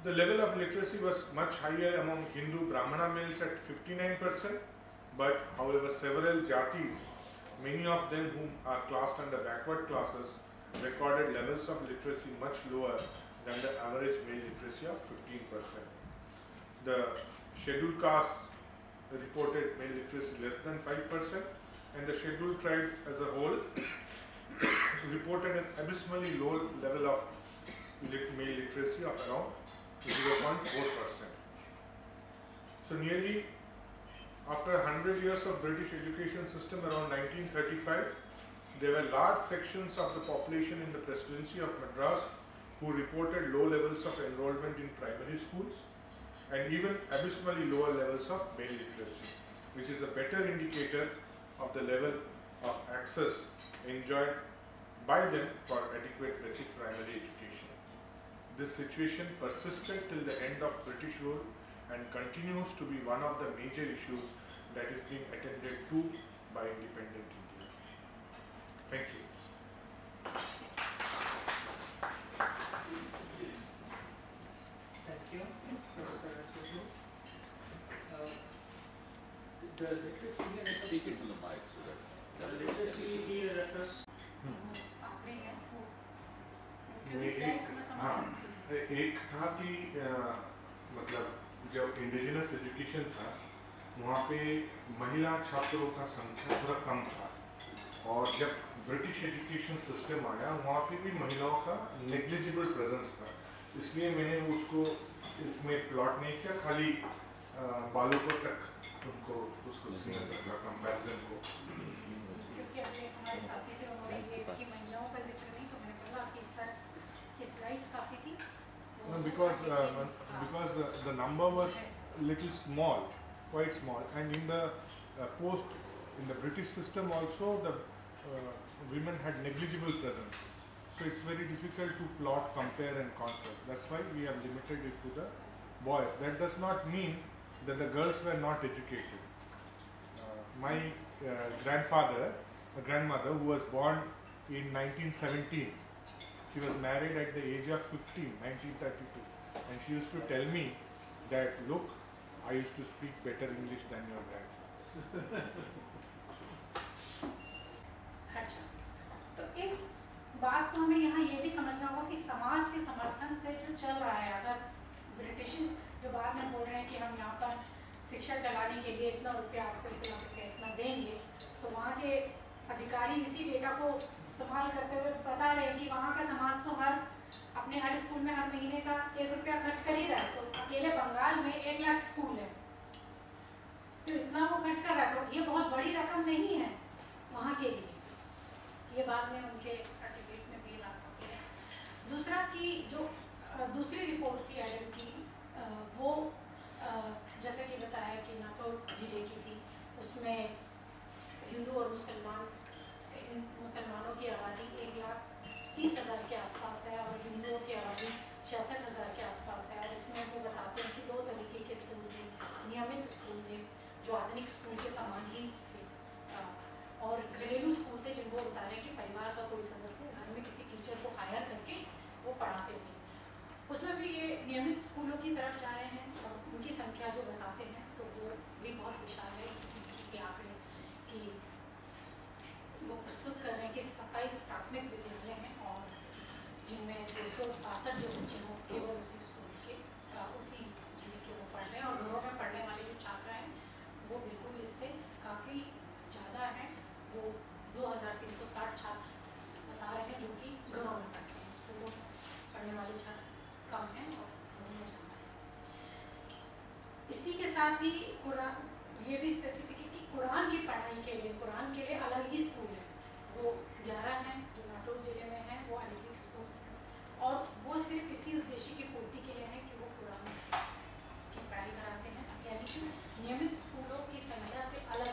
The level of literacy was much higher among Hindu Brahmana males at 59%, but however several jatis, many of them whom are classed under backward classes, recorded levels of literacy much lower than the average male literacy of 15%. The scheduled caste reported male literacy less than 5%, and the scheduled tribes as a whole reported an abysmally low level of male literacy of around 0.4%. So nearly after 100 years of British education system around 1935, there were large sections of the population in the Presidency of Madras who reported low levels of enrollment in primary schools and even abysmally lower levels of male literacy, which is a better indicator of the level of access enjoyed by them for adequate basic primary education. This situation persisted till the end of British rule and continues to be one of the major issues that is being attended to by independent India. Thank you. Thank you, Professor Sahishnu. The literacy here is Speak it to the mic so that the literacy here refers. एक था कि मतलब जब indigenous education था वहाँ पे महिला छात्रों का संख्या थोड़ा कम था, और जब ब्रिटिश एजुकेशन सिस्टम आया वहाँ पे भी महिलाओं का नेग्लिजिबल प्रेजेंस था, इसलिए मैंने उसको इसमें प्लॉट नहीं किया, खाली बालों को तक उनको उसको कंपैरिजन को। क्योंकि अभी हमारे साथी थे, उन्होंने ये कि महिलाओं का जिक्र नहीं, तो मैंने बोला कि इस साल की स्लाइड्स काफ़ी थी। No, because the number was little small, quite small, and in the in the British system also the women had negligible presence. So it's very difficult to plot, compare and contrast. That's why we have limited it to the boys. That does not mean that the girls were not educated. My grandmother, who was born in 1917, she was married at the age of 15, 1932, and she used to tell me that, look, I used to speak better English than your grandfather. अच्छा, तो इस बात को हमें यहाँ ये भी समझना होगा कि समाज के समर्थन से जो चल रहा है, अगर ब्रिटिश जो बाद में बोल रहे हैं कि हम यहाँ पर शिक्षा चलाने के लिए इतना रुपया आपको इतना देंगे, तो वहाँ के अधिकारी इसी डेटा को इस्तेमाल करते हुए बता रहे हैं कि वहाँ का समाज तो अपने हर स्कूल में हर महीने का 1 रुपया खर्च कर ही रहा है। तो अकेले बंगाल में 1 लाख स्कूल है, तो इतना वो खर्च कर रहा है, तो ये बहुत बड़ी रकम नहीं है वहाँ के लिए। ये बाद में उनके सर्टिफिकेट में भी बात होती है। दूसरा कि जो दूसरी रिपोर्ट थी एडम की, वो जैसे कि बताया कि नागौर जिले की थी, उसमें हिंदू और मुसलमानों की आबादी 1,30,000 के आसपास है और हिंदुओं की आबादी 66,000 के आसपास है। और इसमें वो बताते हैं कि 2 तरीके के स्कूल थे, नियमित स्कूल थे जो आधुनिक स्कूल के समान ही थे, और घरेलू स्कूल थे जिनको बता रहे हैं कि परिवार का कोई सदस्य घर में किसी टीचर को हायर करके वो पढ़ाते थे। उसमें भी ये नियमित स्कूलों की तरफ जा रहे हैं और उनकी संख्या जो बताते हैं तो वो भी बहुत विशाल है। के आंकड़े कि वो प्रस्तुत कर रहे हैं कि 27 प्राथमिक विद्यालय हैं और जिनमें 262 जो बच्चे हों केवल उसी स्कूल के उसी जिले के वो पढ़ रहे हैं, और घरों में पढ़ने वाले जो छात्र हैं वो बिल्कुल इससे काफ़ी ज़्यादा हैं। वो 2,360 छात्र बता रहे हैं जो कि घरों में पढ़ते हैं, स्कूलों में पढ़ने वाले छात्र कम हैं और घरों में ज़्यादा है। इसी के साथ ही ये भी स्पेसिफिक है कि कुरान की पढ़ाई के लिए अलग ही स्कूल है। वो 11 हैं जो नागौर जिले में हैं, वो अरबिक स्कूल्स हैं, और वो सिर्फ इसी उद्देश्य की पूर्ति के लिए हैं कि वो कुरान की पढ़ाई कराते हैं। यानी कि नियमित स्कूलों की संख्या से अलग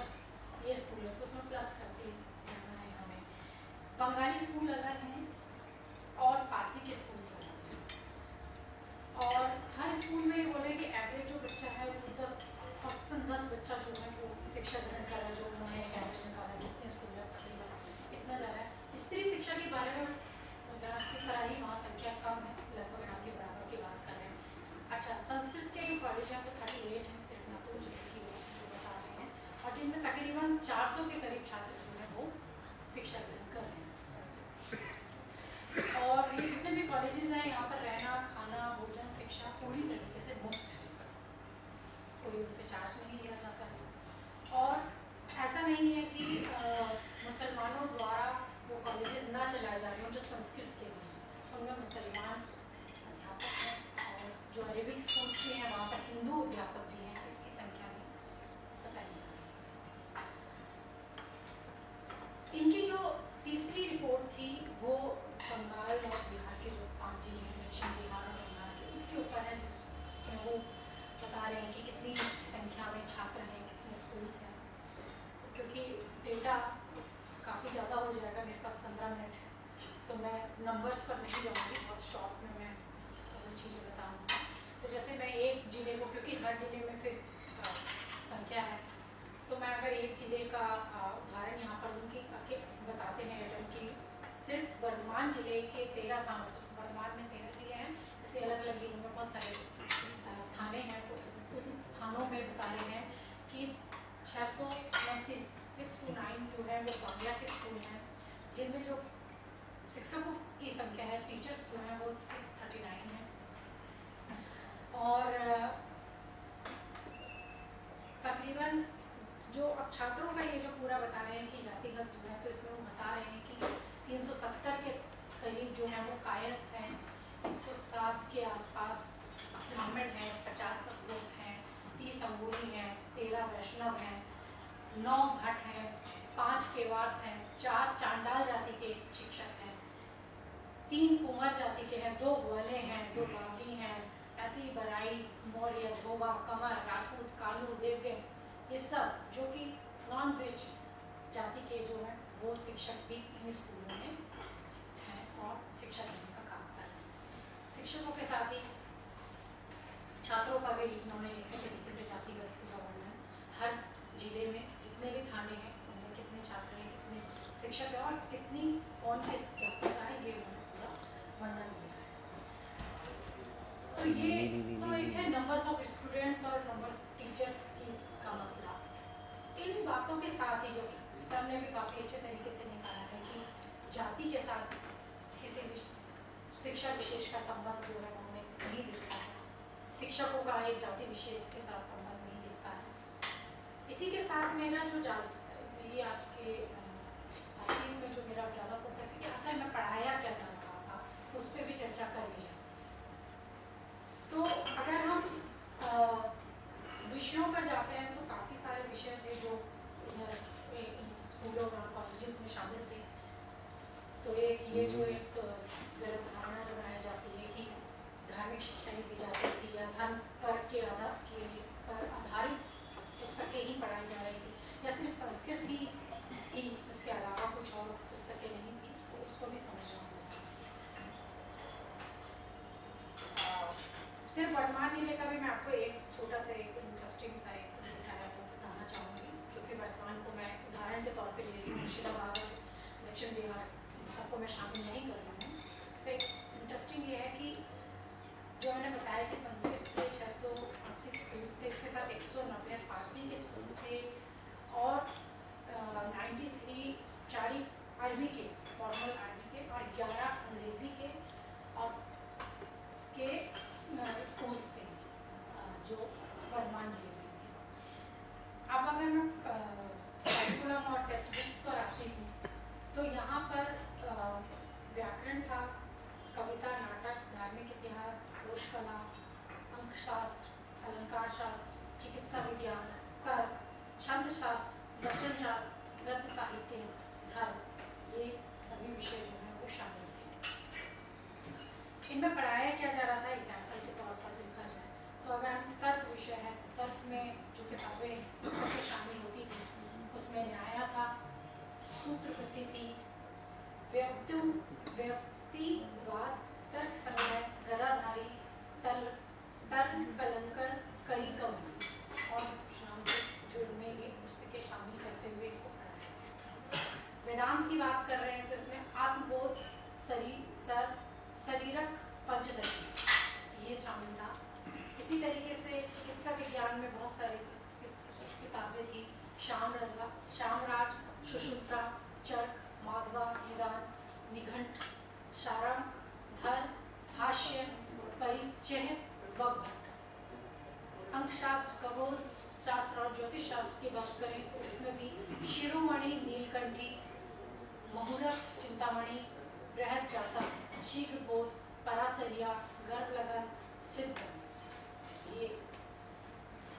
ये स्कूल है, तो उसमें प्लस करते रहना है हमें। बंगाली स्कूल अलग हैं और फारसी के स्कूल अलग हैं, और हर स्कूल में बोल रहे हैं कि एवरेज जो बच्चा है वो 10 बच्चा जो है वो शिक्षा ग्रहण कर रहा है, जो उन्होंने एक एवरेज निकाला कितने स्कूल है तकरीबन इतना ज़्यादा है। स्त्री शिक्षा के बारे में की तरह ही वहाँ संख्या कम है, लगभग ना के बराबर की बात कर रहे हैं। अच्छा, संस्कृत के जो कॉलेज हैं वो 38 हैं सिर्फ नागौर जिले की वो बता रहे हैं, और जिनमें तकरीबन 400 के करीब छात्र जो है वो शिक्षा ग्रहण कर रहे हैं। और ये जितने भी कॉलेजेस हैं यहाँ पर रहना, खाना, भोजन, शिक्षा पूरी तरीके से मुफ्त है, कोई उनसे चार्ज नहीं लिया जाता है। और ऐसा नहीं है कि मुसलमानों द्वारा वो कॉलेजेस ना चलाए जा रहे हों जो संस्कृत के हैं, उनमें मुसलमान अध्यापक हैं, और जो अरेबिक स्कूल के हैं वहाँ पर हिंदू अध्यापक भी हैं, इसकी संख्या भी बताई जा रही है। इनकी जो तीसरी रिपोर्ट थी वो बंगाल और बिहार के जो 5 जिले हैं, बिहार और बंगाल के, उसके ऊपर है, जिसमें वो बता रहे हैं कि कितनी संख्या में छात्र हैं, कितने स्कूल्स हैं। क्योंकि डेटा काफ़ी ज़्यादा हो जाएगा, मेरे पास 15 मिनट है, तो मैं नंबर्स पर नहीं जाऊँगी, बहुत शॉर्ट में मैं वो चीज़ें बताऊँगी। तो जैसे मैं एक ज़िले को, क्योंकि हर ज़िले में फिर संख्या है, तो मैं अगर एक ज़िले का उदाहरण यहाँ पर उनकी बताते हैं एडम की, सिर्फ वर्धमान ज़िले के 13 थानों, वर्धमान में 13 ज़िले हैं, जैसे अलग अलग ज़िलों में बहुत सारे थाने हैं, तो उन थानों में बता रहे हैं कि 629 जो है वो बांग्ला के स्कूल हैं, जिनमें जो शिक्षकों की संख्या है, टीचर्स जो हैं वो 639 हैं। और तकरीबन जो अब छात्रों का ये जो पूरा बता रहे हैं कि जातिगत जो है, तो इसमें वो बता रहे हैं कि 370 के करीब जो है वो कायस्थ हैं, 107 के आसपास ब्राह्मण हैं, 50 सतलोक हैं, 30 अंगूरी हैं, 13 13 वैष्णव हैं, 9 भट्ट हैं, 5 केवाड़ हैं, 4 चांडाल जाति के शिक्षक हैं, 3 कुंवर जाति के हैं, 2 ग्वाले हैं, 2 बावली हैं, ऐसी बराई, मौर्य, धोबा, कमर, राजपूत, कालू, देव्य, ये सब जो कि नॉन वेज जाति के जो हैं वो शिक्षक भी इन स्कूलों में हैं और शिक्षा देने का काम कर रहे हैं। शिक्षकों के साथ ही छात्रों का भी इन्होंने इसी तरीके से जातिगत पूरा वर्णन, हर जिले में जितने भी थाने हैं उनमें कितने छात्र हैं, कितने शिक्षक हैं और कितनी कौन किस जाति का है, ये उन्होंने पूरा वर्णन दिया है। तो ये तो एक है नंबर्स ऑफ स्टूडेंट्स और नंबर टीचर्स की का मसला। इन बातों के साथ ही जो सर ने भी काफ़ी अच्छे तरीके से निकाला है कि जाति के साथ किसी भी शिक्षा विशेष का संबंध जो है उन्होंने नहीं दिखा है, शिक्षकों का एक जाति विशेष के साथ संबंध नहीं दिखता है। इसी के साथ मेरा जो मेरी आज के में जो मेरा ज़्यादा फोकस है कि असल में पढ़ाया क्या जा रहा था उस पर भी चर्चा कर ली जाए। तो अगर हम विषयों पर जाते हैं तो काफ़ी सारे विषय थे जो इधर स्कूलों और कॉलेजेस में शामिल थे। तो एक ये जो एक गलत धारणा जो बनाई जाती है कि धार्मिक शिक्षा ही दी जाती थी या धर्म तर्क के आधार के पर आधारित पुस्तकें ही पढ़ाई जा रही थी या सिर्फ संस्कृत ही थी, उसके अलावा कुछ और पुस्तकें नहीं थी, तो उसको भी समझना होगा। सिर्फ वर्तमान जिले का भी मैं आपको एक छोटा सा एक इंटरेस्टिंग सा एक उठाया वो बताना चाहूँगी, क्योंकि वर्तमान को मैं उदाहरण के तौर पे ले रही हूँ, मुर्शिदाबाद और दक्षिण बिहार सबको मैं शामिल नहीं कर रही हूँ। तो एक इंटरेस्टिंग ये है कि जो मैंने बताया कि संस्कृत के 638 स्कूल थे, इसके साथ 190 फारसी के स्कूल थे और 93 4 आर्मी के फॉर्मल आर्मी के और 11 अंग्रेज़ी के और के स्कूल्स थे जो वर्तमान जिले में थे। अब अगर मैं करिकुलम और टेक्स्ट बुक्स पर आती हूँ तो यहाँ पर व्याकरण था, कविता, नाटक, धार्मिक इतिहास, कोश कला, अंकशास्त्र, अलंकार शास्त्र, चिकित्सा विज्ञान, तर्क, छंद शास्त्र, दर्शन शास्त्र, गद्य साहित्य, धर्म, ये सभी विषय जो हैं वो शामिल थे। इनमें पढ़ाया क्या जा रहा था एग्जाम्पल के तौर पर देखा जाए तो अगर हम तर्क विषय है, तर्क में जो किताबें पुस्तकें शामिल होती थी उसमें न्याय था, सूत्रकृति थी, व्यक्तिवाद, तर्क संग्रह, गदाधारी, तर्क कलंकर, करी कवि और शाम को जो इनमें ये पुस्तकें शामिल करते हुए इनको पढ़ा। वेदांत की बात कर रहे हैं तो इसमें आत्मबोध, शरीरक पंचदशी ये शामिल था। इसी तरीके से चिकित्सा विज्ञान में बहुत सारी किताबें थी, श्यामराज, सुश्रुता, चर्क, माधवा, निदान, निघंट, सारांक, धर्म, भाष्य, परिचय, वक्भट्ट। अंकशास्त्र, खगोल शास्त्र और ज्योतिष शास्त्र की बात करें तो इसमें भी शिरोमणि, नीलकंठी, मुहूर्त, चिंतामणि, बृहद जातक, शीघ्र बोध, परासरिया, गर्भ लगन, सिद्ध, ये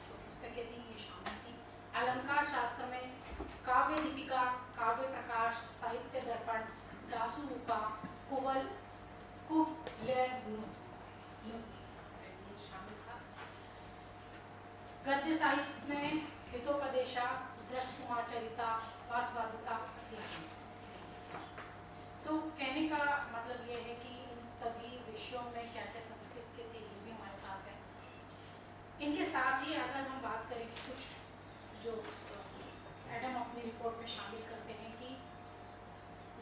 पुस्तकें थी, ये शामिल थी। अलंकार शास्त्र में काव्य दीपिका, काव्य प्रकाश, साहित्य दर्पण, दासु रूपा, कुवल, शामिल था। गद्य साहित्य में हितोपदेशा, दशकुमारचरिता, वासवादिता इत्यादि। तो कहने का मतलब ये है कि इन सभी विषयों में क्या क्या संस्कृत के थे ये भी हमारे पास है। इनके साथ ही अगर हम बात करें कि कुछ जो एडम अपनी रिपोर्ट में शामिल करते हैं कि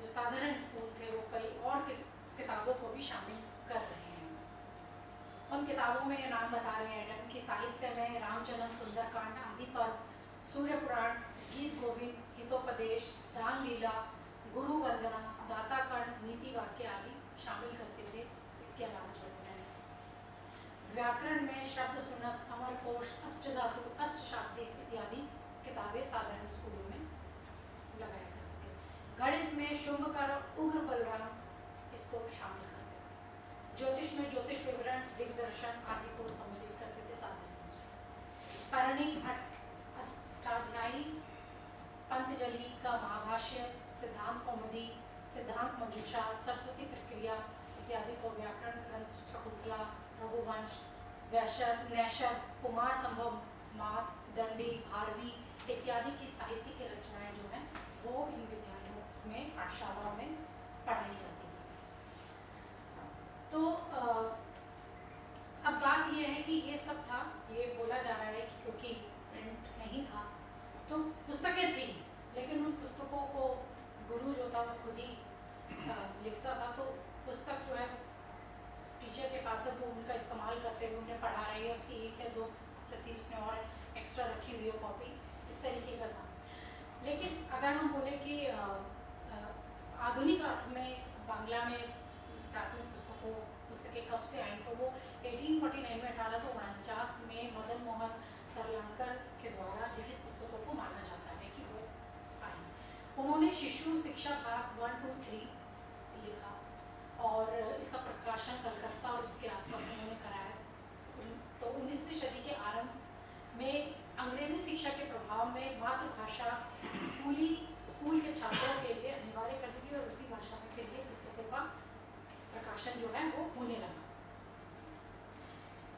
जो साधारण स्कूल थे वो कई और किताबों को भी शामिल कर रहे हैं। उन किताबों में ये नाम बता रहे हैं एडम की साहित्य में रामचंद्र, सुंदरकांड आदि पर, सूर्य पुराण, गीत गोविंद, हितोपदेश, दान लीला, गुरु वंदना, दाताकर्ण, नीति वाक्य आदि शामिल करते थे। इसके अलावा जो व्याकरण में शब्द सुनत, अमरकोश, अष्टधातु, अष्टशाब्दिक इत्यादि किताबें साधारण स्कूलों में लगाया करते थे। गणित में शुंभकर, उग्र बलराम इसको शामिल करते थे। ज्योतिष में ज्योतिष विवरण, दिग्दर्शन आदि को सम्मिलित करते थे साधारण। परणी, अष्टाध्यायी, पंतजलि का महाभाष्य, सिद्धांत कौमुदी, सिद्धांत मंजूषा, सरस्वती प्रक्रिया इत्यादि को, व्याकरण ग्रंथ, शकुंतला, रघुवंश, वैशद, नैषद, कुमार संभव, मात, दंडी, भारवी इत्यादि की साहित्य की रचनाएं जो हैं वो इन विद्यालयों में, पाठशालाओं में पढ़ाई जाती है। तो अब बात ये है कि ये सब था, ये बोला जा रहा है कि क्योंकि प्रिंट नहीं था तो पुस्तकें थी, लेकिन उन पुस्तकों को गुरु जो था वो खुद ही लिखता था, तो पुस्तक जो है टीचर के पास है वो उनका इस्तेमाल करते हुए उन्हें पढ़ा रही है, उसकी एक या दो प्रति उसने और एक्स्ट्रा रखी हुई है कॉपी, इस तरीके का था। लेकिन अगर हम बोले कि आधुनिक अर्थ में बांग्ला में प्राथमिक पुस्तकें कब से आई, तो वो 1849 में 1849 में मदन मोहन तरलांकर के द्वारा लिखित पुस्तकों को माना जाता है कि वो आई। उन्होंने शिशु शिक्षा भाग 1, 2, 3 लिखा और इसका प्रकाशन कलकत्ता और उसके आसपास उन्होंने कराया। तो 19वीं सदी के आरंभ में अंग्रेजी शिक्षा के प्रभाव में मातृभाषा स्कूल के छात्रों के लिए अनिवार्य कर दी गई और उसी भाषा के लिए पुस्तकों का प्रकाशन जो है वो होने लगा।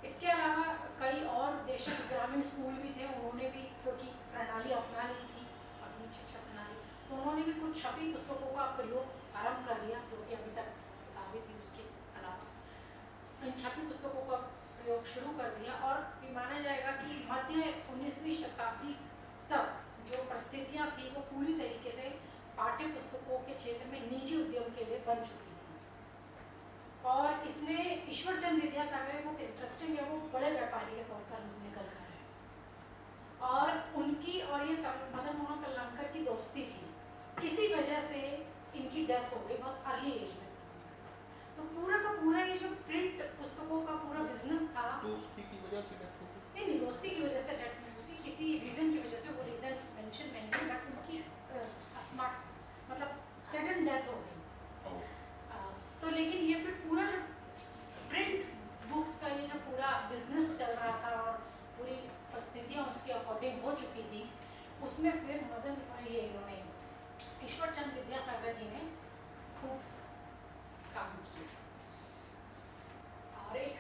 इसके अलावा कई और देशज ग्रामीण स्कूल भी थे, उन्होंने भी क्योंकि प्रणाली अपना ली थी, आधुनिक शिक्षा प्रणाली, तो उन्होंने भी कुछ छपी पुस्तकों का प्रयोग आरंभ कर दिया, जो कि अभी तक किताबें थी उसके अलावा इन छपी पुस्तकों का प्रयोग शुरू कर दिया। और ये माना जाएगा कि मध्य 19वीं शताब्दी तक जो परिस्थितियाँ थी वो पूरी तरीके से पाठ्य पुस्तकों के क्षेत्र में निजी उद्यम के लिए बन चुकी थी। और इसमें ईश्वरचंद विद्यासागर बहुत इंटरेस्टिंग है, वो बड़े व्यापारी के तौर पर निकल कर है और उनकी और ये मदन मोहन तरलांकर की दोस्ती थी, इसी वजह से इनकी डेथ हो गई बहुत अर्ली एज में। तो पूरा का पूरा ये जो प्रिंट पुस्तकों का पूरा बिजनेस था, दोस्ती की वजह से डेथ हो गई? नहीं, दोस्ती की वजह से डेथ नहीं होती, किसी रीजन की वजह से, वो रीजन मेंशन नहीं है, बट उनकी अस्मार्ट मतलब सडन डेथ हो गई। तो लेकिन ये फिर पूरा जो प्रिंट बुक्स का ये जो पूरा बिजनेस चल रहा था और पूरी परिस्थितियाँ उसके अकॉर्डिंग हो चुकी थी, उसमें फिर इन्होंने ईश्वरचंद विद्यासागर जी ने खूब काम किया और एक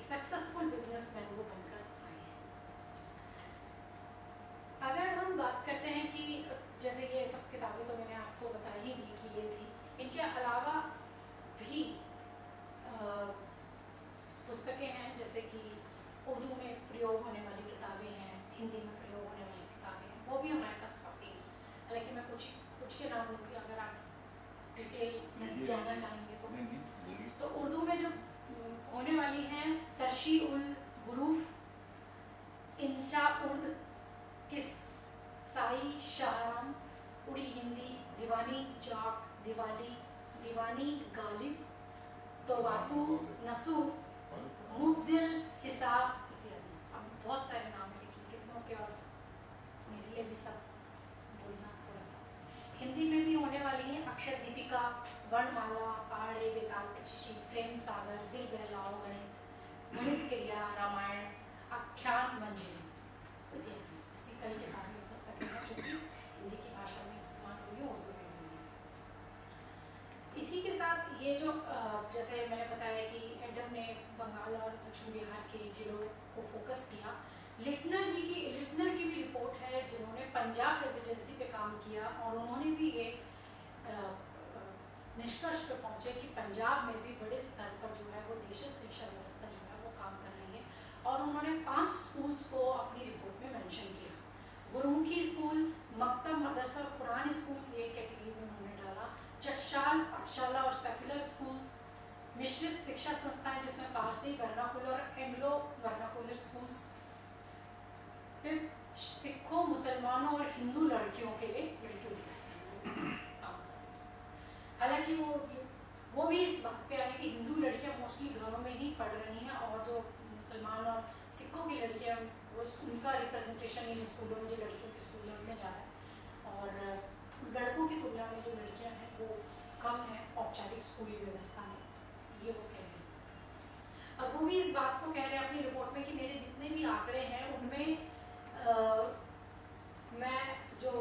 सक्सेसफुल बिजनेसमैन वो बनकर आए हैं। अगर हम बात करते हैं कि जैसे ये सब किताबें तो मैंने आपको बता ही दी कि ये थी, इनके अलावा भी पुस्तकें हैं, जैसे कि उर्दू में प्रयोग होने वाली किताबें हैं, हिंदी में प्रयोग होने वाली किताबें हैं, वो भी हमारे पास काफ़ी है। हालांकि मैं कुछ के नाम लूँगी, अगर आप डिटेल में जानना चाहेंगे तो उर्दू में जो होने वाली हैं तरशी उल हुरूफ, इंशा उर्द, किस्साई शाहरान, उड़ी हिंदी, दीवानी जाक, दिवाली, दीवानी गालिब, तोबातू, नसूर, मुब्दिल, हिसाब इत्यादि। अब बहुत सारे नाम हैं, लेकिन कितनों के और मेरे लिए भी सब बोलना थोड़ा सा। हिंदी में भी होने वाली हैं अक्षर दीपिका, वर्णमाला, पहाड़े, बेताल पचीसी, प्रेम सागर, दिल बहलाओ, गणित क्रिया, रामायण, आख्यान मंजरी इत्यादि। ऐसी कई किताबें पुस्तकें हैं जो कि हिंदी की भाषा में इस्तेमाल हुई है, उर्दू में हुई है। इसी के साथ ये जो जैसे मैंने बताया कि एडम ने बंगाल और दक्षिण बिहार के जिलों को फोकस किया, लिटनर की भी रिपोर्ट है जिन्होंने पंजाब प्रेसिडेंसी पे काम किया और उन्होंने भी ये निष्कर्ष पे पहुंचे कि पंजाब में भी बड़े स्तर पर जो है वो देशज शिक्षा व्यवस्था जो है वो काम कर रही है। और उन्होंने 5 स्कूल्स को अपनी रिपोर्ट में मेंशन किया। गुरुमुखी स्कूल, मकतब, मदरसा और कुरान स्कूल ये कैटेगरी में उन्होंने डाला। चटशाल पाठशाला और सेकुलर स्कूल्स, मिश्रित शिक्षा संस्थाएं जिसमें फारसी, वर्नाकुलर और एंग्लो वर्नाकुलर स्कूल्स, फिर सिखों, मुसलमानों और हिंदू लड़कियों के लिए लड़कियों की स्कूल काम कर। हालांकि वो भी इस बात पे आए कि हिंदू लड़कियां मोस्टली घरों में ही पढ़ रही हैं और जो मुसलमान और सिखों की लड़कियां वो उनका रिप्रेजेंटेशन इन स्कूलों में जो लड़कियों के स्कूलों में जा रहा है और लड़कों की तुलना में जो लड़कियां हैं वो कम है औपचारिक स्कूली व्यवस्था में, ये वो कह रहे हैं। अब वो भी इस बात को कह रहे हैं अपनी रिपोर्ट में कि मेरे जितने भी आंकड़े हैं उनमें मैं जो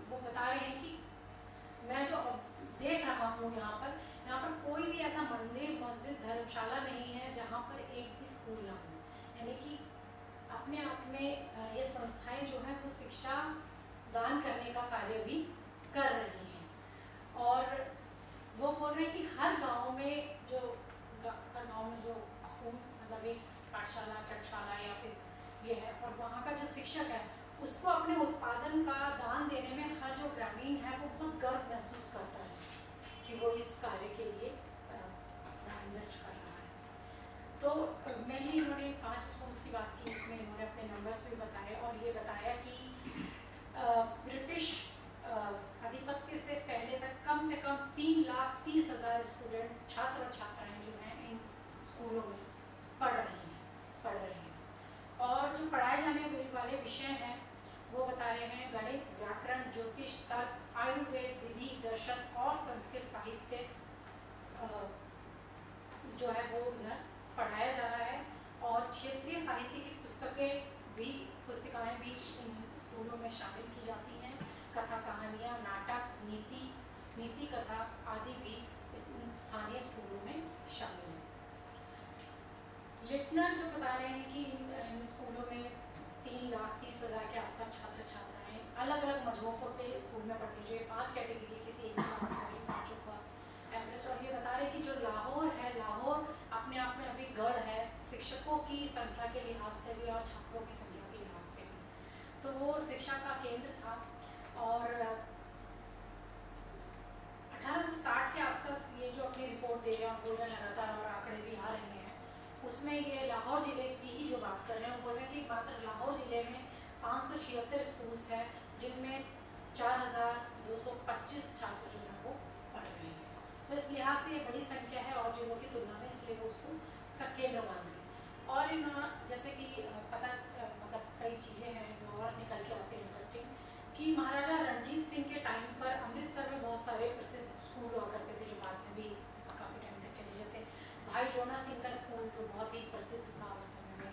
वो बता रहे हैं कि मैं जो देख रहा हूँ यहाँ पर कोई भी ऐसा मंदिर मस्जिद धर्मशाला नहीं है जहाँ पर एक भी स्कूल ना हो। यानी कि अपने आप में ये संस्थाएं जो हैं वो शिक्षा दान करने का कार्य भी कर रही हैं। और वो बोल रहे हैं कि हर गांव में जो स्कूल मतलब एक पाठशाला चटशाला या फिर ये है, और वहाँ का जो शिक्षक है उसको अपने उत्पादन का दान देने में हर जो ग्रामीण है वो बहुत गर्व महसूस करता है कि वो इस कार्य के लिए इन्वेस्ट कर रहा है। तो मेनली इन्होंने 5 स्कूल्स की बात की, इसमें इन्होंने अपने नंबर्स भी बताए और ये बताया कि ब्रिटिश आधिपत्य से पहले तक कम से कम 3,30,000 स्टूडेंट छात्र और छात्राएं जो हैं इन स्कूलों में पढ़ रहे हैं। और जो पढ़ाए जाने वाले विषय हैं वो बता रहे हैं गणित, व्याकरण, ज्योतिष, तर्क, आयुर्वेद, विधि, दर्शन और संस्कृत साहित्य जो है वो इधर पढ़ाया जा रहा है। और क्षेत्रीय साहित्य की पुस्तिकाएं भी इन स्कूलों में शामिल की जाती हैं। कथा, कहानियाँ, नाटक, नीति कथा आदि भी इस स्थानीय स्कूलों में शामिल है। लिटनर जो बता रहे हैं कि इन स्कूलों में 3,30,000 के आसपास छात्र छात्राएं अलग अलग मजहबों पे स्कूल में पढ़ती, जो ये 5 कैटेगरी किसी एक पाँचों का एवरेज। और ये बता रहे कि जो लाहौर है, लाहौर अपने आप में अभी गढ़ है शिक्षकों की संख्या के लिहाज से भी और छात्रों की संख्या के लिहाज से भी, तो वो शिक्षा का केंद्र था। और 1860 के आसपास ये जो अपनी रिपोर्ट दे रहे हैं बोल रहे हैं लगातार और आंकड़े भी आ रहे हैं, उसमें ये लाहौर ज़िले की ही जो बात कर रहे हैं वो बोल रहे हैं कि मात्र लाहौर ज़िले में 576 स्कूल्स हैं जिनमें 4,225 छात्र जो है वो पढ़ रहे हैं। तो इस लिहाज से ये बड़ी संख्या है और जिलों की तुलना में, इसलिए वो उसको इसका केंद्र मान रहे हैं। और इन जैसे कि मतलब कई चीज़ें हैं जो और निकल के आते हैं इंटरेस्टिंग, कि महाराजा रणजीत सिंह के टाइम पर अमृतसर में बहुत सारे प्रसिद्ध स्कूल हुआ करते थे जो बाद में भी काफ़ी टाइम तक चले, जैसे भाई जोना सिंह का स्कूल जो बहुत ही प्रसिद्ध था उस समय में।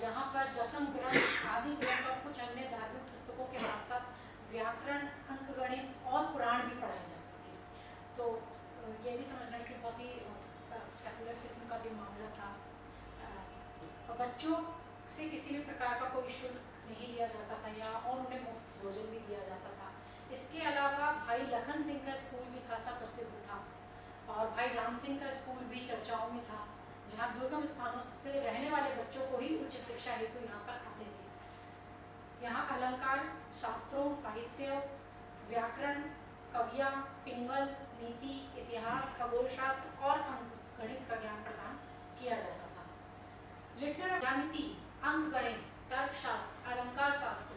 यहाँ पर दसम ग्रंथ, आदि ग्रंथ और कुछ अन्य धार्मिक पुस्तकों के साथ साथ व्याकरण, अंकगणित और पुराण भी पढ़ाए जाते थे। तो ये भी समझना है कि बहुत ही सेकुलर किस्म का भी मामला था। और बच्चों से किसी भी प्रकार का कोई शुल्क नहीं लिया जाता था या और उन्हें मुफ्त भोजन भी दिया जाता था। इसके अलावा भाई लखन सिंह का स्कूल भी खासा प्रसिद्ध था और भाई राम सिंह का स्कूल भी चर्चाओं में था, जहाँ दुर्गम स्थानों से रहने वाले बच्चों को ही उच्च शिक्षा हेतु यहाँ पर आते थे। यहाँ अलंकार, शास्त्रों, साहित्य, व्याकरण, कवियाँ, पिंगल, नीति, इतिहास, खगोल शास्त्र और अंकगणित का ज्ञान प्रदान किया जाता था। लिटनर ज्यामिति, अंकगणित, तर्कशास्त्र, अलंकार शास्त्र,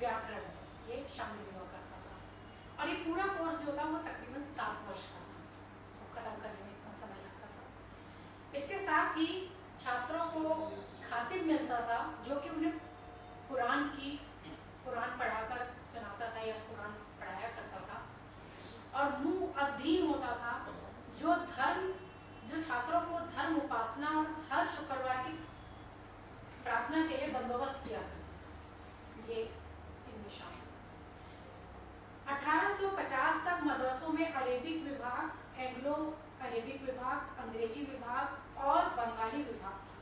व्याकरण ये शामिल हुआ करता था। और ये पूरा कोर्स जो था वो तकरीबन 7 वर्ष का था, इसको खत्म करने में इतना समय लगता था। इसके साथ ही छात्रों को खातिब मिलता था जो कि उन्हें कुरान पढ़ाकर सुनाता था या कुरान पढ़ाया करता था। और मुअद्दीन होता था जो छात्रों को धर्म उपासना और हर शुक्रवार की प्रार्थना के लिए बंदोबस्त किया करते, ये इनमें शामिल। 1850 तक मदरसों में अरेबिक विभाग, एंग्लो अरेबिक विभाग, अंग्रेजी विभाग और बंगाली विभाग था।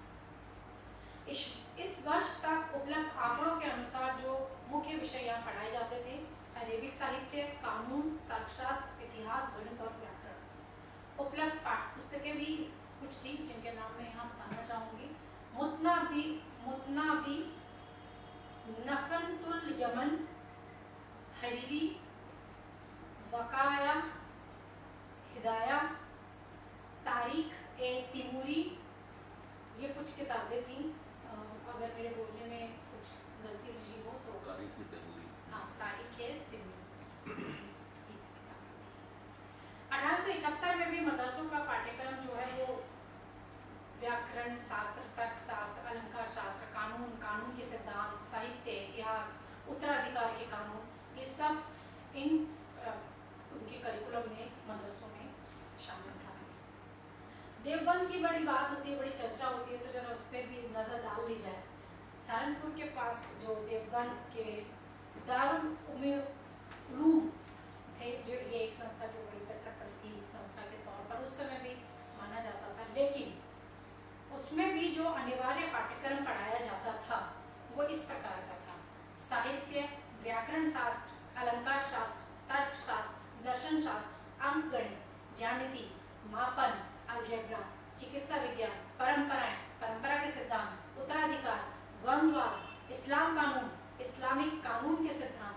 इस वर्ष तक उपलब्ध आंकड़ों के अनुसार जो मुख्य विषय यहाँ पढ़ाए जाते थे, अरेबिक साहित्य, कानून, तर्कशास्त्र, इतिहास, गणित और व्याकरण। उपलब्ध पाठ्य पुस्तकें भी कुछ थी जिनके नाम मैं यहाँ बताना चाहूँगी। मुतनाबी, नफनतुल यमन, हरीरी, वकाया, हिदाया, तारीख ए तिमूरी, ये कुछ किताबें थी। अगर मेरे बोलने में कुछ गलती रही हो तो तारीख ए तिमूरी। 1871 में भी मदरसों का पाठ्यक्रम जो है वो व्याकरण शास्त्र, तर्क शास्त्र, अलंकार शास्त्र, कानून के सिद्धांत, साहित्य, इतिहास, उत्तराधिकार के कानून, ये सब इन उनके करिकुलम में मदरसों में शामिल था। देवबंद की बड़ी बात होती है, बड़ी चर्चा होती है, तो जरा उस पर भी नज़र डाल ली जाए। सहारनपुर के पास जो देवबंद के दारुल उलूम थे, जो ये एक संस्था जो बड़ी कट्टरपंथी संस्था के तौर पर उस समय भी माना जाता था, लेकिन उसमें भी जो अनिवार्य पाठ्यक्रम पढ़ाया जाता था वो इस प्रकार का था: साहित्य, व्याकरण शास्त्र, अलंकार शास्त्र, तर्क शास्त्र, दर्शन शास्त्र, अंक गणित, ज्यामिति, मापन, अलजेब्रा, चिकित्सा विज्ञान, परंपराएं, परंपरा के सिद्धांत, उत्तराधिकार, द्वंद्ववाद, इस्लाम कानून, इस्लामिक कानून के सिद्धांत,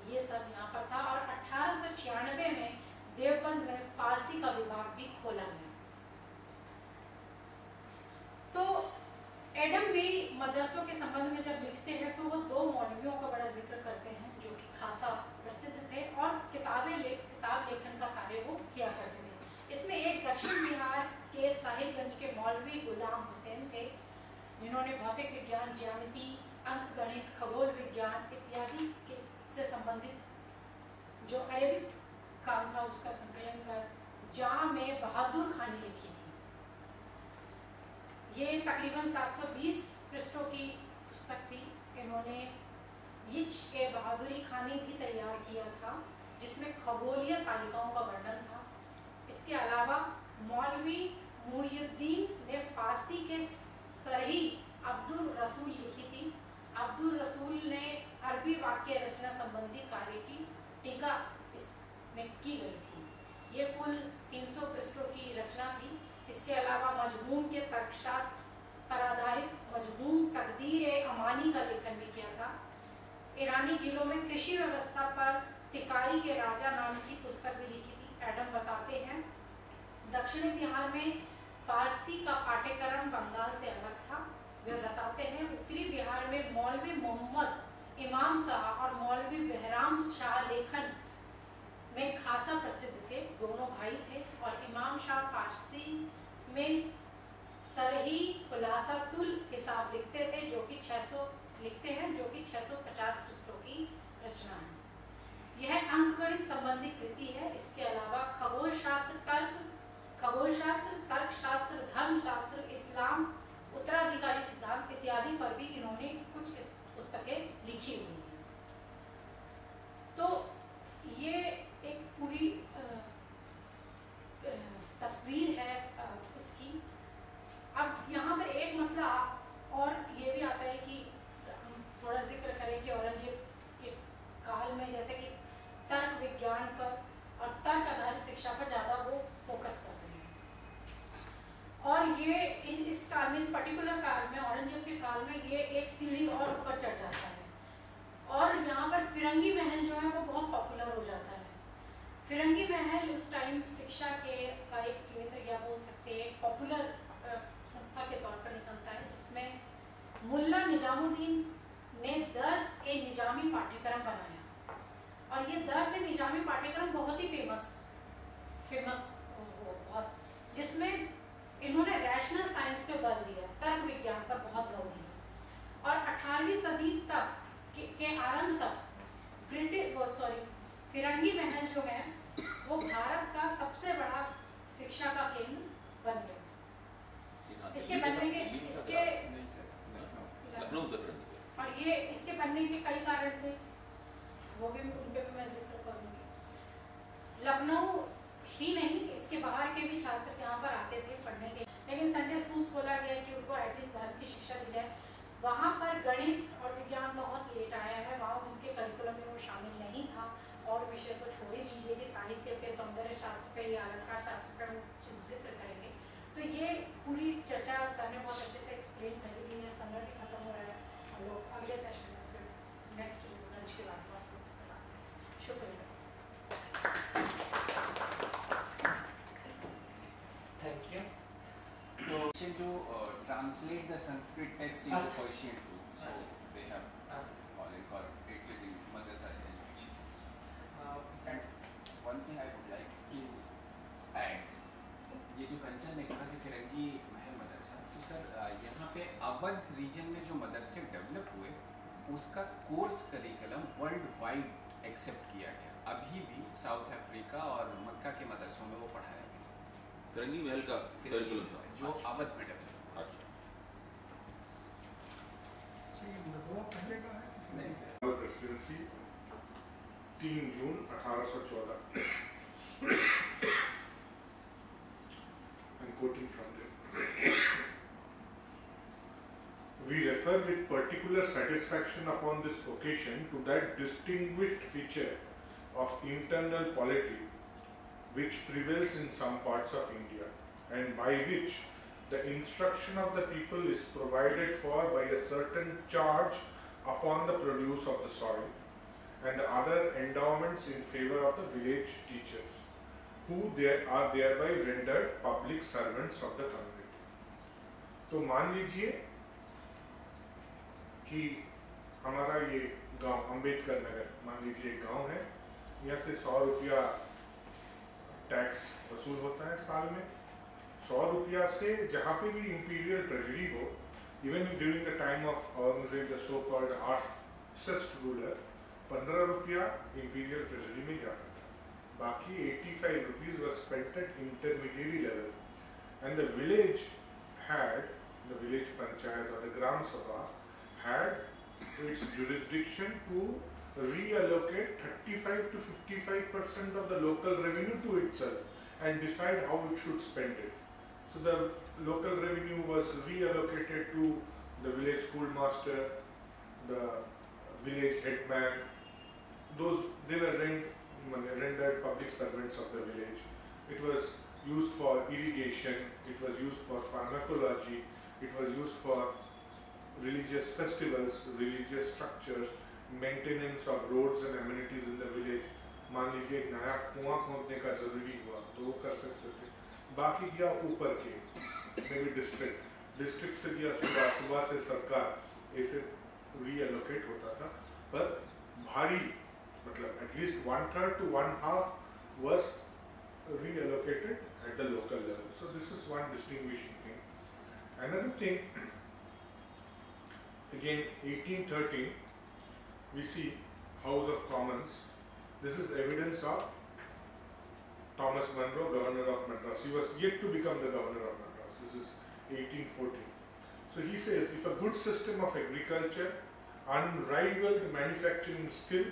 ये सब यहाँ पर था। और 1896 में देवबंद में फारसी का विभाग भी खोला गया। तो एडम भी मदरसों के संबंध में जब लिखते हैं तो वो दो मौलवियों का बड़ा जिक्र करते हैं जो कि खासा प्रसिद्ध थे और किताब लेखन का कार्य वो किया करते थे। इसमें एक दक्षिण बिहार के साहिबगंज के मौलवी गुलाम हुसैन थे, जिन्होंने भौतिक विज्ञान, ज्यामिति, अंक गणित, खगोल विज्ञान इत्यादि से संबंधित जो अरेबिक काम था उसका संकलन कर जहाँ में बहादुर खानी लिखी थी। ये तकरीबन 720 पृष्ठों की पुस्तक थी। इन्होंने यिच के बहादुरी खानी भी तैयार किया था जिसमें खगोलीय तालिकाओं का वर्णन था। इसके अलावा मौलवी मुहियुद्दीन ने फारसी के सरही अब्दुल रसूल लिखी थी। अब्दुल रसूल ने अरबी वाक्य रचना संबंधी कार्य की टीका इसमें की गई थी। ये कुल 300 पृष्ठों की रचना थी। इसके अलावा मजमूम के तर्कशास्त्र पर आधारित मजमूम तकदीर अमानी का लेखन भी किया था। ईरानी जिलों में कृषि व्यवस्था पर तिकारी के राजा नाम की पुस्तक भी लिखी थी। एडम बताते हैं दक्षिणी बिहार में फारसी का पाठ्यक्रम बंगाल से अलग था। वे बताते हैं उत्तरी बिहार में मौलवी मोहम्मद इमाम शाह और मौलवी बहराम शाह लेखन में खासा प्रसिद्ध थे। दोनों भाई थे और इमाम शाह फारसी में सरही खुलासातुल हिसाब लिखते थे जो कि 650 पृष्ठों की रचना है। यह अंकगणित संबंधी कृति है। इसके अलावा खगोल शास्त्र, तर्कशास्त्र, धर्मशास्त्र, इस्लाम, उत्तराधिकारी सिद्धांत इत्यादि पर भी इन्होंने कुछ पुस्तकें लिखी हुई हैं। तो ये एक पूरी तस्वीर है उसकी। अब यहाँ पर एक मसला और ये भी आता है कि हम थोड़ा जिक्र करें कि औरंगजेब के काल में जैसे कि तर्क विज्ञान पर और तर्क आधारित शिक्षा पर ज़्यादा वो फोकस करते हैं। और ये इस काल में, इस पर्टिकुलर काल में, औरंगजेब के काल में ये एक सीढ़ी और ऊपर चढ़ जाता है और यहाँ पर फिरंगी महल जो है वो बहुत पॉपुलर हो जाता है। फिरंगी महल उस टाइम शिक्षा का एक केंद्र या बोल सकते हैं एक पॉपुलर संस्था के तौर पर निकलता है, जिसमें मुल्ला निजामुद्दीन ने 10 निजामी पाठ्यक्रम बनाया और ये 10 निजामी पाठ्यक्रम बहुत ही फेमस बहुत, जिसमें इन्होंने रैशनल साइंस पे बल दिया, तर्क विज्ञान पर बहुत बल दिया। और 18वीं सदी तक के आरंभ तक फिरंगी महल जो है वो भारत का सबसे बड़ा शिक्षा का केंद्र बन गया। इसके बनने के कई कारण थे, वो भी उन पे मैं जिक्र करूँगी। लखनऊ ही नहीं, इसके बाहर के भी छात्र यहाँ पर आते थे पढ़ने के, लेकिन संडे स्कूल्स खोला गया कि उनको एटलीस्ट धर्म की शिक्षा दी जाए। वहाँ पर गणित और विज्ञान बहुत लेट आया है, वहाँ उसके करिकुलम में वो शामिल नहीं था। और विषय को छोड़ ही दीजिए कि साहित्य पे, सौंदर्य शास्त्र पे या अलंकार शास्त्र पे हम जिक्र करेंगे। तो ये पूरी चर्चा सर ने बहुत अच्छे से एक्सप्लेन कर दी है। समय भी खत्म हो रहा है, हम लोग अगले सेशन में फिर नेक्स्ट लंच के बाद बात करेंगे। शुक्रिया। Thank you. तो जो translate the Sanskrit text into Persian too, so they have incorporated in madrasa education system. And one thing I would like to add, ये जो कंचन ने कहा कि फिरंगी महल मदरसा, तो सर यहाँ पे अवध रीजन में जो मदरसे डेवलप हुए उसका course curriculum worldwide accept किया गया। अभी भी साउथ अफ्रीका और मक्का के मदरसों में वो पढ़ाया गया। फिरंगी महल का करिकुलम था जो अवध में डेवलप। अच्छा। Presidency 3 June 1814. I'm quoting from them. We refer with particular satisfaction upon this occasion to that distinguished feature of internal polity which prevails in some parts of India, and by which the instruction of the people is provided for by a certain charge upon the produce of the soil, and the other endowments in favor of the village teachers, who are thereby rendered public servants of the community. तो मान लीजिए कि हमारा ये गांव अम्बेडकर नगर, मान लीजिए एक गांव है, यहाँ से 100 रुपया टैक्स वसूल होता है साल में. 100 रुपया से जहाँ पे भी इंपीरियल ट्रेजरी हो, even during the time of Aurangzeb the so called artist ruler, 15 रुपया इंपीरियल ट्रेजरी में जाता था. बाकी 85 rupees was spent at intermediary level, and the village had, the village panchayat or the gram sabha had its jurisdiction to reallocate 35 to 55% of the local revenue to itself and decide how it should spend it. So the local revenue was reallocated to the village schoolmaster, the village headman. Those, they were rendered public servants of the village. It was used for irrigation, it was used for pharmacology, it was used for religious festivals, religious structures, maintenance of roads and amenities in the village. मान लीजिए एक नया कुआं खोदने का जरूरी हुआ तो वो कर सकते थे. बाकी गया ऊपर के maybe डिस्ट्रिक्ट से गया सुबह से सरकार ऐसे रीअलोकेट होता था, पर भारी मतलब at least 1/3 to 1/2 was reallocated at the local level. So this is one distinguishing thing. Another thing, again 1813, we see House of Commons. This is evidence of Thomas Munro, Governor of Madras. He was yet to become the Governor of Madras. This is 1814. So he says, if a good system of agriculture, unrivaled manufacturing skill,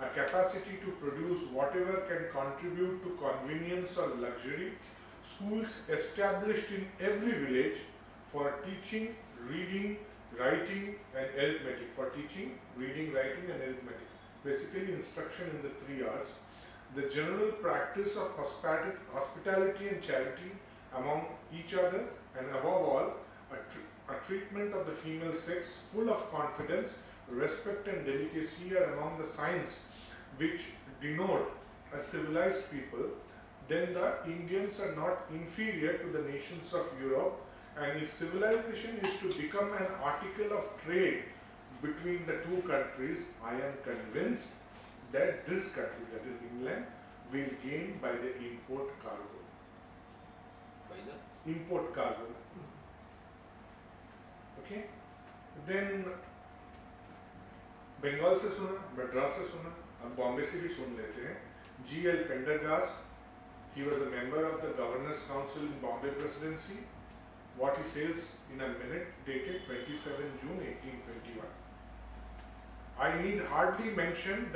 a capacity to produce whatever can contribute to convenience or luxury, schools established in every village for teaching, reading, writing and arithmetic, for teaching, reading, writing and arithmetic. Basically instruction in the 3 R's. The general practice of hospitality and charity among each other, and above all, a treatment of the female sex full of confidence, respect and delicacy are among the signs which denote a civilized people. Then the Indians are not inferior to the nations of Europe, and if civilization is to become an article of trade between the two countries, I am convinced that this country, that is England, will gain by the import cargo. By the import cargo. Okay? Then Bengal से सुना, मद्रास से सुना, अब बॉम्बे से भी सुन लेते हैं. G.L. Pendergast, he was a member of the Governors Council in Bombay Presidency. What he says in a minute, dated 27 June 1821. I need hardly mention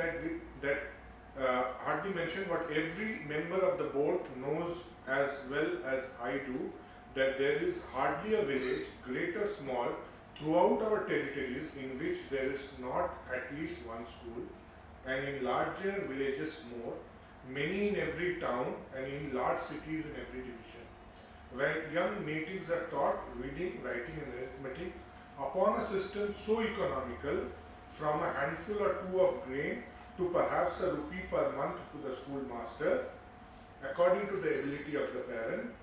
what every member of the board knows as well as I do, that there is hardly a village, great or small, throughout our territories in which there is not at least one school, and in larger villages more, many in every town and in large cities in every division, where young natives are taught reading, writing and arithmetic upon a system so economical, from a handful or two of grain to perhaps a rupee per month to the schoolmaster, according to the ability of the parents,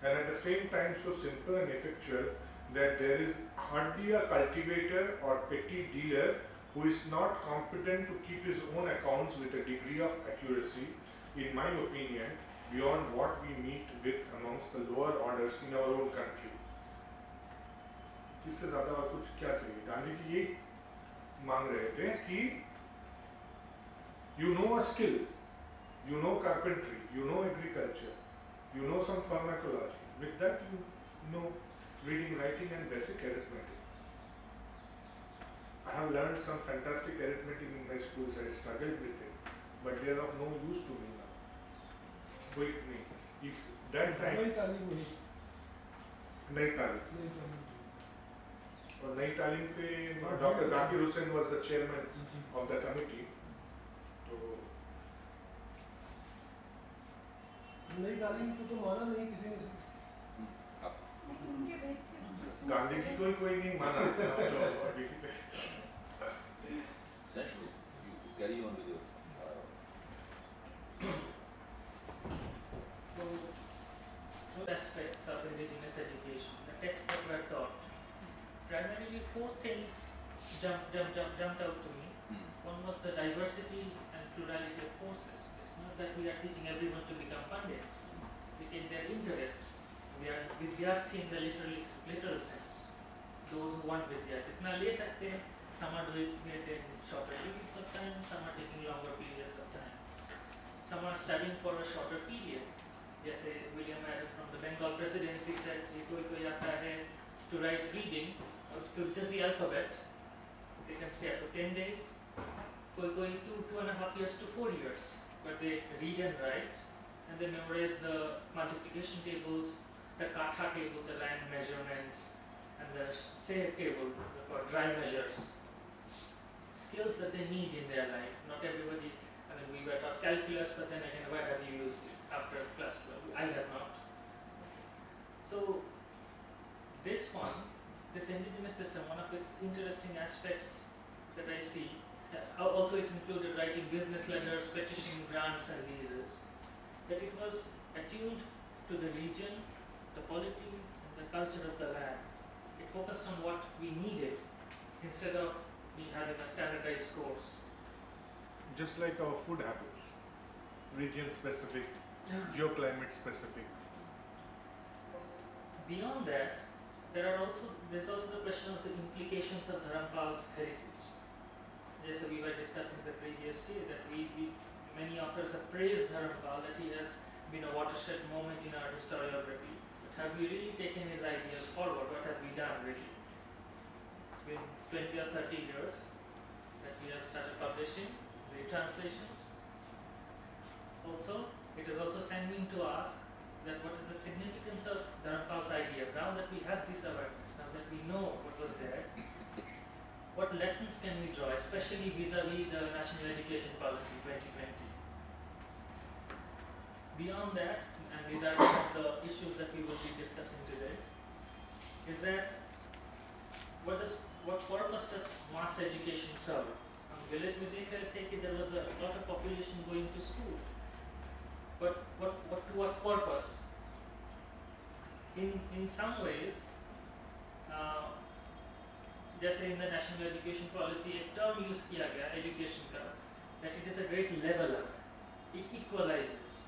and at the same time so simple and effectual that there is hardly a cultivator or petty dealer who is not competent to keep his own accounts with a degree of accuracy, in my opinion, beyond what we meet with amongst the lower orders in our own country. इससे ज़्यादा और कुछ क्या चाहिए? गांधी जी ये मांग रहे थे कि you know a skill, you know carpentry, you know agriculture, you know some pharmacology. With that you know reading, writing and basic arithmetic. I have learned some fantastic arithmetic in my schools. I struggled with it, but they are of no use to me now. Wait, if that time नई तालीम हुई नई तालीम नई तालीम और नई तालीम पे Dr. Zakir Hussain was the chairman of the committee. तो नई तालीम को तो माना नहीं किसी ने उनके बेस पे गांधी जी को ही कोई नहीं माना Sahishnu, you carry on with your. Aspects of indigenous education, the texts that were taught, primarily four things jumped out to me. One was the diversity and plurality of courses. It's not that we are teaching everyone to become pundits. We take their interest. We are vidyarthi in the literal sense. Those who want vidyarthi. Itna le sakte hain. Some are doing it in shorter periods of time, some are taking longer periods of time. Some are studying for a shorter period. जैसे William Adam from the Bengal presidency said, कोई आता है to write reading, to just the alphabet, they can stay up to 10 days. कोई 2.5 years to 4 years, but they read and write, and they memorize the multiplication tables, the katha table, the land measurements, and the say table for dry measures. Skills that they need in their life. Not everybody, I mean, we were taught calculus, but then again, where have you used it after class 12? I have not. So, this indigenous system, one of its interesting aspects that I see, also it included writing business letters, petitioning grants and visas, that it was attuned to the region, the polity, and the culture of the land. It focused on what we needed instead of having a standardized course. just like our food habits, region specific, geoclimate specific. Beyond that, there's also the question of the implications of Dharampal's heritage. Yes, we were discussing the previous day that many authors have praised Dharampal, that he has been a watershed moment in our historiography. But have we really taken his ideas forward? What have we done really? It's been 20 or 30 years that we have started publishing retranslations. Also, it is also sanguine to ask that what is the significance of Dharampal's ideas. Now that we have this awareness, now that we know what was there, what lessons can we draw, especially vis-a-vis the National Education Policy 2020? Beyond that, and these are some of the issues that we will be discussing today, is that what purpose does mass education serve? On village Nivedita, there was a lot of population going to school. But to what purpose? In some ways, जैसे in the National Education Policy एक term use किया गया education का, that it is a great leveler, it equalizes.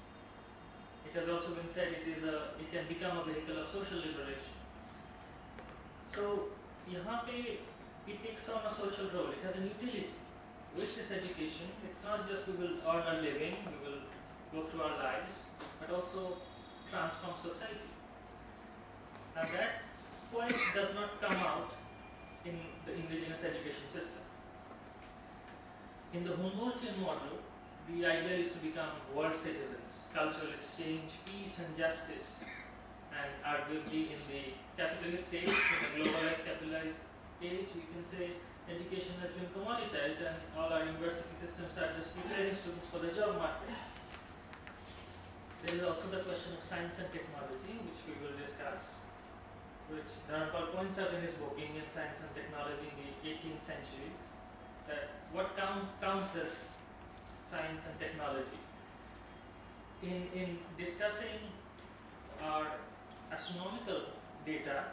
It has also been said it can become a vehicle of social liberation. So यहाँ पे it takes on a social role, it has an utility. With this education, it's not just we will earn a living, we will go through our lives, but also transform society. And that quite does not come out in the indigenous education system. In the Humboldtian model, the ideal is to become world citizens, cultural exchange, peace and justice. And arguably in the capitalist age, in the globalized capitalized age, we can say education has been commoditized and all our university systems are just preparing students for the job market. There is also the question of science and technology, which we will discuss, which Dharampal points out in his book, Indian Science and Technology in the 18th Century, that what counts as science and technology. In discussing our astronomical data,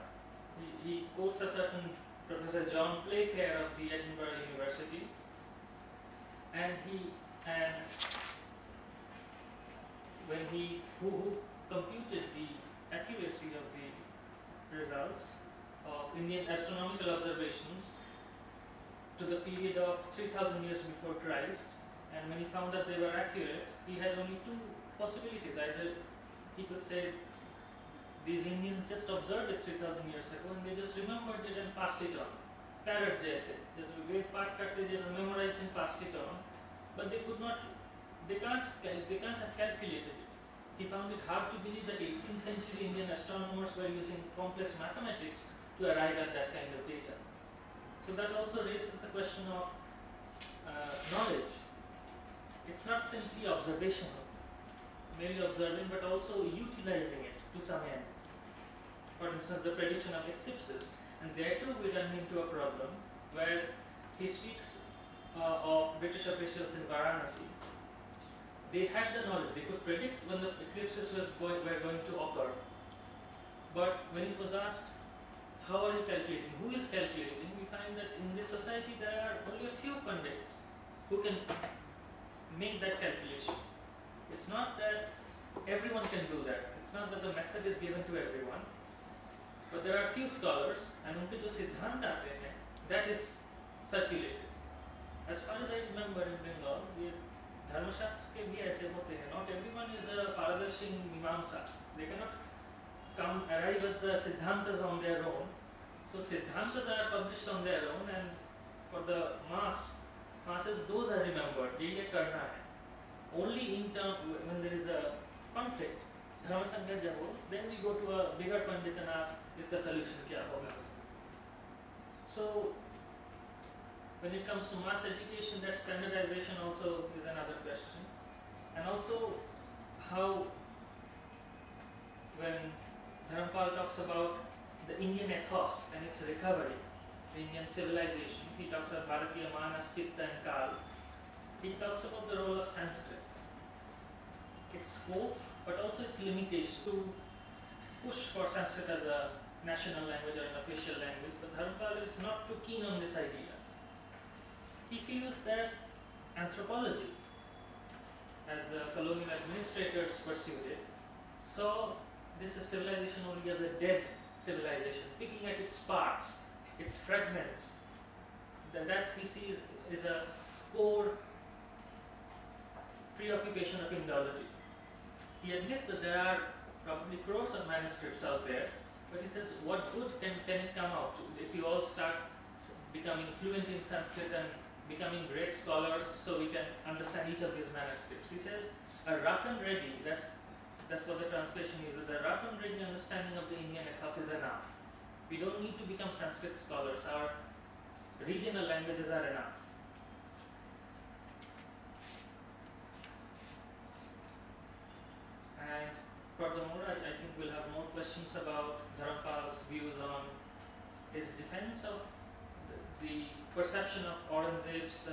he quotes a certain Professor John Playfair of the Edinburgh University, and when who computed the accuracy of the results of Indian astronomical observations to the period of 3000 years before Christ, and when he found that they were accurate, he had only two possibilities. Either he could say these Indians just observed it 3000 years ago and they just remembered it and passed it on. parrot जैसे वेद पाठ करते जैसे memorized and passed it on, but they can't have calculated it. He found it hard to believe that 18th century Indian astronomers were using complex mathematics to arrive at that kind of data. So that also raises the question of knowledge. It's not simply observational, merely observing, but also utilizing it to some end. For instance, the prediction of eclipses, and there too we run into a problem where he speaks of British officials in Varanasi. They had the knowledge, they could predict when the eclipses were going to occur, but when it was asked, how are you calculating, who is calculating, we find that in this society there are only a few pundits who can make that calculation. It's not that everyone can do that, it's not that the method is given to everyone, but there are few scholars and उनके जो सिद्धांत आते हैं, that is circulated. As far as I remember in Bengal, ये धर्मशास्त्र के भी ऐसे होते हैं. Not everyone is a पारदर्शी मीमांसा. They cannot arrive at the siddhantas on their own. So siddhantas are published on their own, and for the masses, those are remembered. ये करना है. Only in term when there is a conflict, धर्म संकट जब हो, then we go to a bigger pandit and ask, इसका solution क्या होगा? So when it comes to mass education, that standardization also is another question, and also how when Dharampal talks about the Indian ethos and its recovery, the Indian civilization, he talks about Bharatiya Manas, Chitta and Kal. He talks about the role of Sanskrit, its scope, but also its limitation to push for Sanskrit as a national language or an official language. But Dharampal is not too keen on this idea. He feels that anthropology, as the colonial administrators pursued it, saw this civilization only as a dead civilization, picking at its parts, its fragments. That he sees is a core preoccupation of Indology. He admits that there are probably crores of manuscripts out there, but he says, what good can it come out to if you all start becoming fluent in Sanskrit and becoming great scholars so we can understand each of these manuscripts? He says, a rough and ready, that's what the translation uses, a rough and ready understanding of the Indian ethos is enough. We don't need to become Sanskrit scholars, our regional languages are enough. And furthermore, I think we'll have more questions about Dharampal's views on his defense of the perception of Aurangzeb's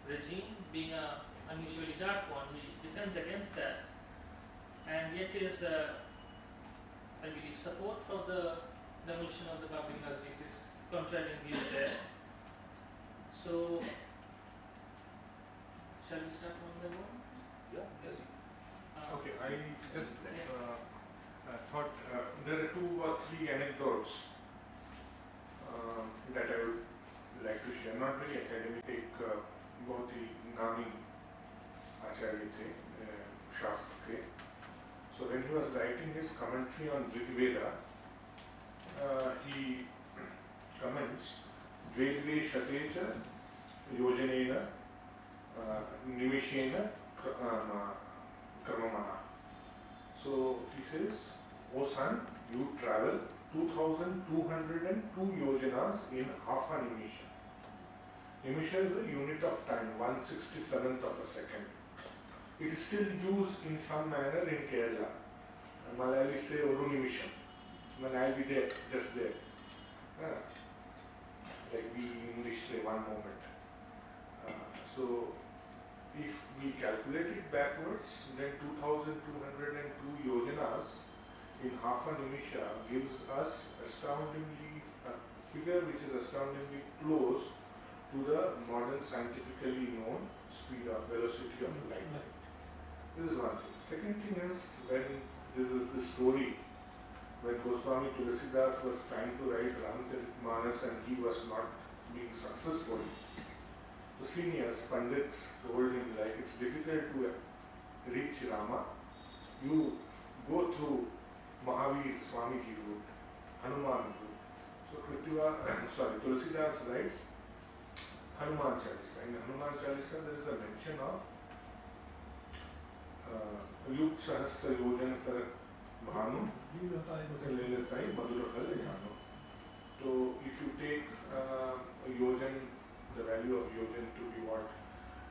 regime being an unusually dark one. He defends against that, and yet his, I believe, support for the demolition of the Babri Masjid is contrary view there. So, shall we start one by one? Yeah, yes. Okay, I just thought there are 2 or 3 anecdotes that I would like to share. Not very academic. एक बहुत ही नामी आचार्य थे शास्त्र के. So when he was writing his commentary on Nivedita, he comments Dvedve Shatecha Yojanena Nimishena Karmamana. So he says, O son, you travel 2202 yojanas in half a nimisha. Nimisha is a unit of time, 1/67th of a second. It is still used in some manner in Kerala. Malayalis say Oru Nimisham. When I'll be there, just there. Like we English say one moment. So if we calculate it backwards, then 2202 yojanas in half a nimisha gives us astoundingly a figure which is astoundingly close to the modern scientifically known speed of velocity of light. This is one thing. Second thing is, when this is the story when Goswami Tulsidas was trying to write Ramcharitmanas and he was not being successful. The seniors, Pandits, told him like it's difficult to reach Rama. You go through Mahavir Swamiji route, Hanuman route. So So Tulsidas writes Hanuman Chalisa. In Hanuman Chalisa there is a mention of Yuk Sahastra Yojan Sar Bhanu Lilatai Madhurafal Jano. So if you take Yojan, the value of Yojan to be what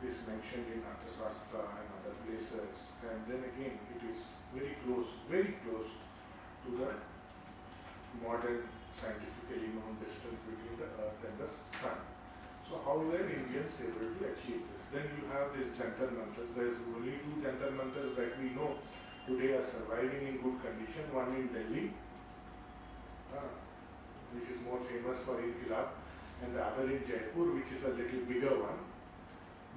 is mentioned in Arthashastra and other places, and then again it is very close to the modern scientifically known distance between the Earth and the Sun. So how were Indians able to achieve this? Then you have these Jantar Mantras. There is only 2 Jantar Mantras that we know today are surviving in good condition. One in Delhi, which is more famous for Inqilab, and the other in Jaipur, which is a little bigger one.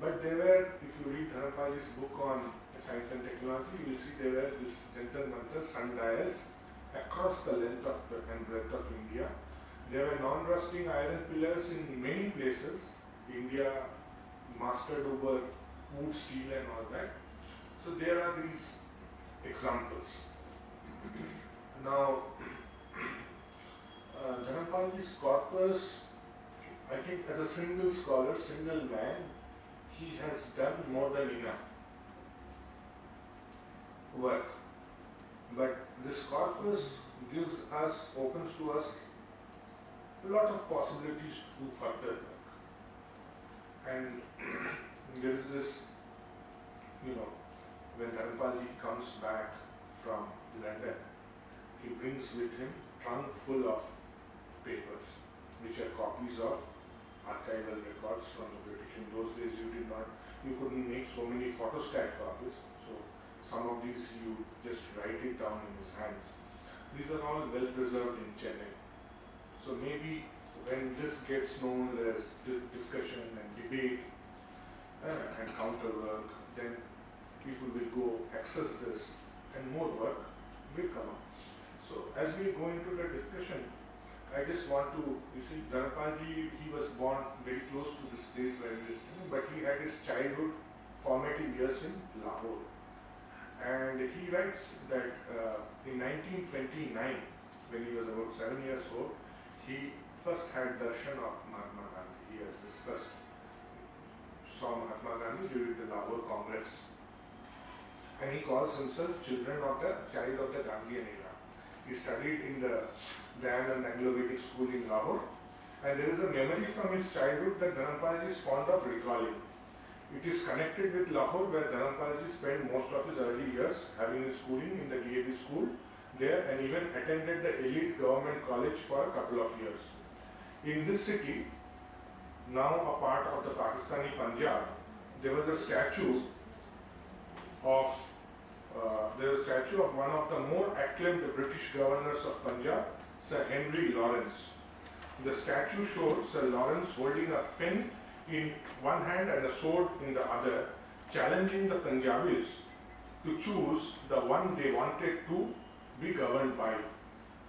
But there were, if you read Dhanapal's book on science and technology, you will see there were these Jantar Mantras, sundials, across the length of and breadth of India. There were non-rusting iron pillars in many places. India mastered over wood, steel and all that. So there are these examples. Now, Dhanapal's corpus, I think as a single scholar, single man, he has done more than enough work. But this corpus opens to us a lot of possibilities to do further work. And there is this, when Dhanapalji comes back from London, he brings with him a trunk full of papers, which are copies of archival records from the British. In those days you couldn't make so many photostat copies, so some of these you just write it down in his hands. These are all well preserved in Chennai. So maybe when this gets known, there is discussion and debate and counter work, then people will go access this and more work will come up. So as we go into the discussion, I just want to, Dhanapalji, he was born very close to this place where he is living, but he had his childhood formative years in Lahore. And he writes that in 1929, when he was about 7 years old, he first had darshan of Mahatma Gandhi. He has his first saw Mahatma Gandhi during the Lahore Congress. And he calls himself child of the Gandhian era. He studied in the Dayanand Anglo-Vedic School in Lahore. And there is a memory from his childhood that Dhanapalji is fond of recalling. It is connected with Lahore, where Dhanapalji spent most of his early years having his schooling in the DAV school there, and even attended the elite government college for a couple of years. In this city, now a part of the Pakistani Punjab, there was a statue of one of the more acclaimed British governors of Punjab, Sir Henry Lawrence. The statue shows Sir Lawrence holding a pen in one hand and a sword in the other, challenging the Punjabis to choose the one they wanted to be governed by.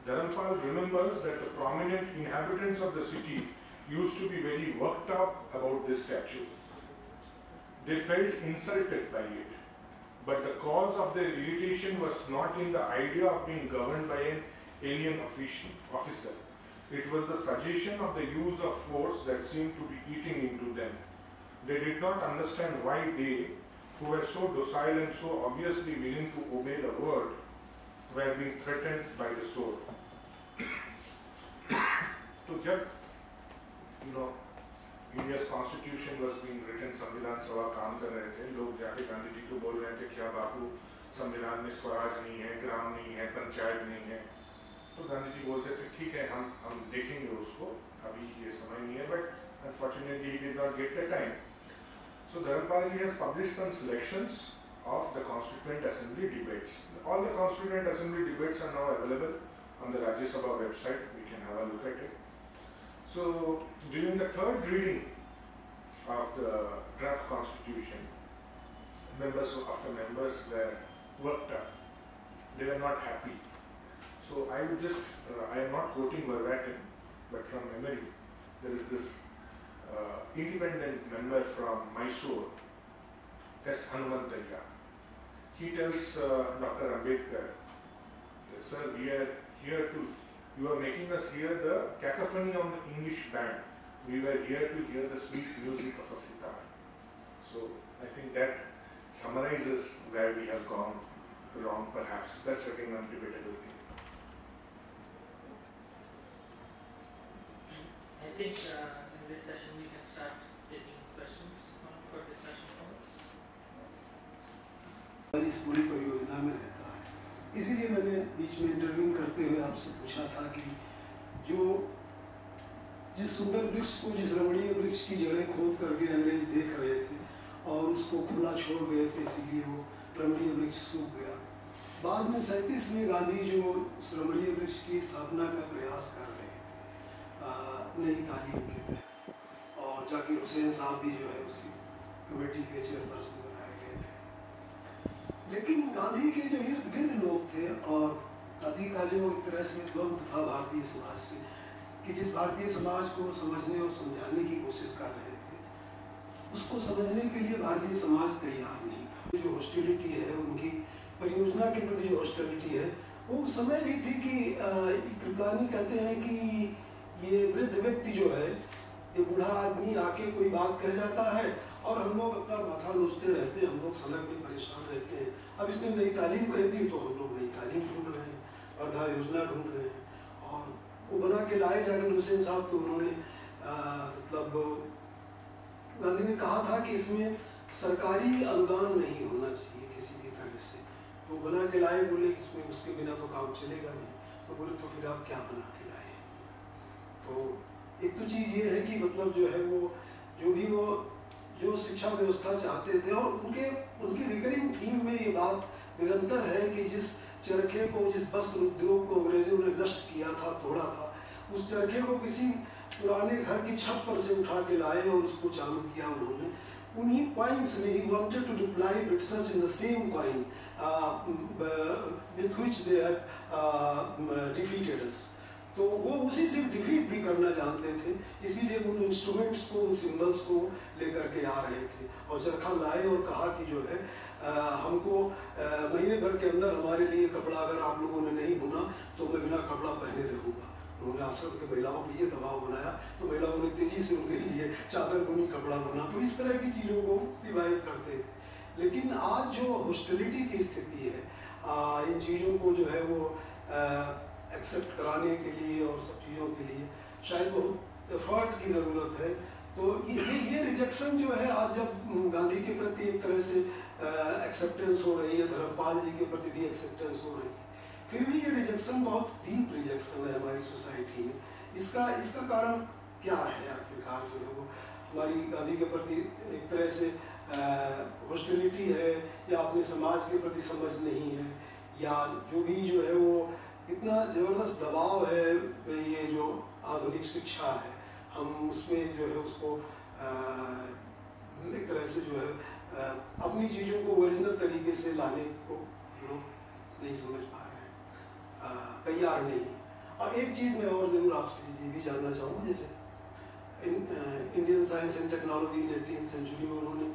Dhanapal remembers that the prominent inhabitants of the city used to be very worked up about this statue. They felt insulted by it, but the cause of their irritation was not in the idea of being governed by an alien officer. It was the suggestion of the use of force that seemed to be eating into them. They did not understand why they, who were so docile and so obviously willing to obey the word, were being threatened by the sword. So, जब India's constitution was being written, संविधान सभा काम कर रहे थे, लोग जाके गांधी जी को बोल रहे थे क्या बापू संविधान में स्वराज नहीं है, ग्राम नहीं है, पंचायत नहीं है. तो गांधी जी बोलते थे ठीक है हम देखेंगे उसको, अभी ये समय नहीं है, but unfortunately he did not get the time. So Dhanapal ji has published some selections of the Constituent Assembly debates. All the Constituent Assembly debates are now available on the Rajya Sabha website. We can have a look at it. So during the third reading of the draft constitution, members were worked up. They were not happy. So I would just, I am not quoting verbatim, but from memory, there is this independent member from Mysore, S. Hanumanthayya. He tells Dr. Ambedkar, sir, we are here to You are making us hear the cacophony on the English band. We were here to hear the sweet music of a sitar. So I think that summarizes where we have gone wrong, perhaps. That's again an undebatable thing. I think in this session we can start taking questions for discussion points. इस पूरी परियोजना में रहता है, इसीलिए मैंने बीच में interview करते हुए आपसे पूछा था कि जो जिस सुंदर वृक्ष को, जिस रमणीय वृक्ष की जड़ें खोद करके अंग्रेज देख रहे थे और उसको खुला छोड़ गए थे, इसीलिए वो रमणीय वृक्ष सूख गया। बाद में 37 में गांधी जो उस रमणीय वृक्ष की स्थापना का प्रयास कर रहे थे नई तालीम के तहत, और जाकिर हुसैन साहब भी जो है उसकी कमेटी के चेयरपर्सन बनाए गए थे। लेकिन गांधी के जो इर्द गिर्द लोग थे और गांधी का जो एक तरह से द्वंद्व था भारतीय समाज से, कि जिस भारतीय समाज को समझने और समझाने की कोशिश कर रहे थे, उसको समझने के लिए भारतीय समाज तैयार नहीं था। जो हॉस्टिलिटी है, उनकी परियोजना के प्रति जो हॉस्टिलिटी है, वो उस समय भी थी कि कृपलानी कहते हैं कि ये वृद्ध व्यक्ति जो है, ये बूढ़ा आदमी आके कोई बात कह जाता है और हम लोग अपना माथा नोचते रहते हैं, हम लोग सड़क में परेशान रहते हैं। अब इसने नई तालीम कह दी तो हम लोग नई तालीम ढूंढ रहे हैं, वर्धा योजना ढूंढ रहे हैं, और वो बना के लाए जाकिर हुसैन साहब। तो उन्होंने मतलब गांधी ने कहा था कि इसमें सरकारी अनुदान नहीं होना चाहिए किसी भी तरह से, तो बना के लाए। बोले इसमें उसके बिना तो काम चलेगा नहीं, तो बोले तो फिर आप क्या बना के लाए। तो एक तो चीज़ ये है कि मतलब जो है वो जो शिक्षा व्यवस्था चाहते थे, और उनकी रिकरिंग थीम में ये बात निरंतर है कि जिस चरखे को, जिस वस्त्र उद्योग को अंग्रेजों ने नष्ट किया था, तोड़ा था, उस चरखे को किसी पुराने घर की छत पर से उठा के लाए और उसको चालू किया उन्होंने। उन्हीं कॉइन्स में ही wanted to deploy Britishers in the same coin with which they had defeated us. तो वो उसी से डिफीट भी करना जानते थे, इसीलिए उन इंस्ट्रूमेंट्स को, उन सिंबल्स को लेकर के आ रहे थे। और चरखा लाए और कहा कि जो है हमको महीने भर के अंदर हमारे लिए कपड़ा अगर आप लोगों ने नहीं बुना तो मैं बिना कपड़ा पहने रहूँगा। उन्होंने आश्रम के महिलाओं के लिए दबाव बनाया, तो महिलाओं ने तेजी से उनके लिए चादर बुनी, कपड़ा बुना। तो इस तरह की चीज़ों को रिवाइव करते थे। लेकिन आज जो हॉस्टिलिटी की स्थिति है, इन चीज़ों को जो है वो एक्सेप्ट कराने के लिए और सब चीज़ों के लिए शायद बहुत एफर्ट की ज़रूरत है। तो ये रिजेक्शन जो है, आज जब गांधी के प्रति एक तरह से एक्सेप्टेंस हो रही है, धर्मपाल जी के प्रति भी एक्सेप्टेंस हो रही है, फिर भी ये रिजेक्शन बहुत डीप रिजेक्शन है हमारी सोसाइटी में। इसका कारण क्या है? आखिरकार जो है वो हमारी गांधी के प्रति एक तरह से हॉस्टिलिटी है, या अपने समाज के प्रति समझ नहीं है, या जो भी जो है वो इतना ज़बरदस्त दबाव है, ये जो आधुनिक शिक्षा है, हम उसमें जो है उसको एक तरह से जो है अपनी चीज़ों को ओरिजिनल तरीके से लाने को लोग नहीं समझ पा रहे हैं, तैयार नहीं। और एक चीज़ मैं और ज़रूर आपसे ये भी जानना चाहूँगा, जैसे Indian science and technology in 18th century में उन्होंने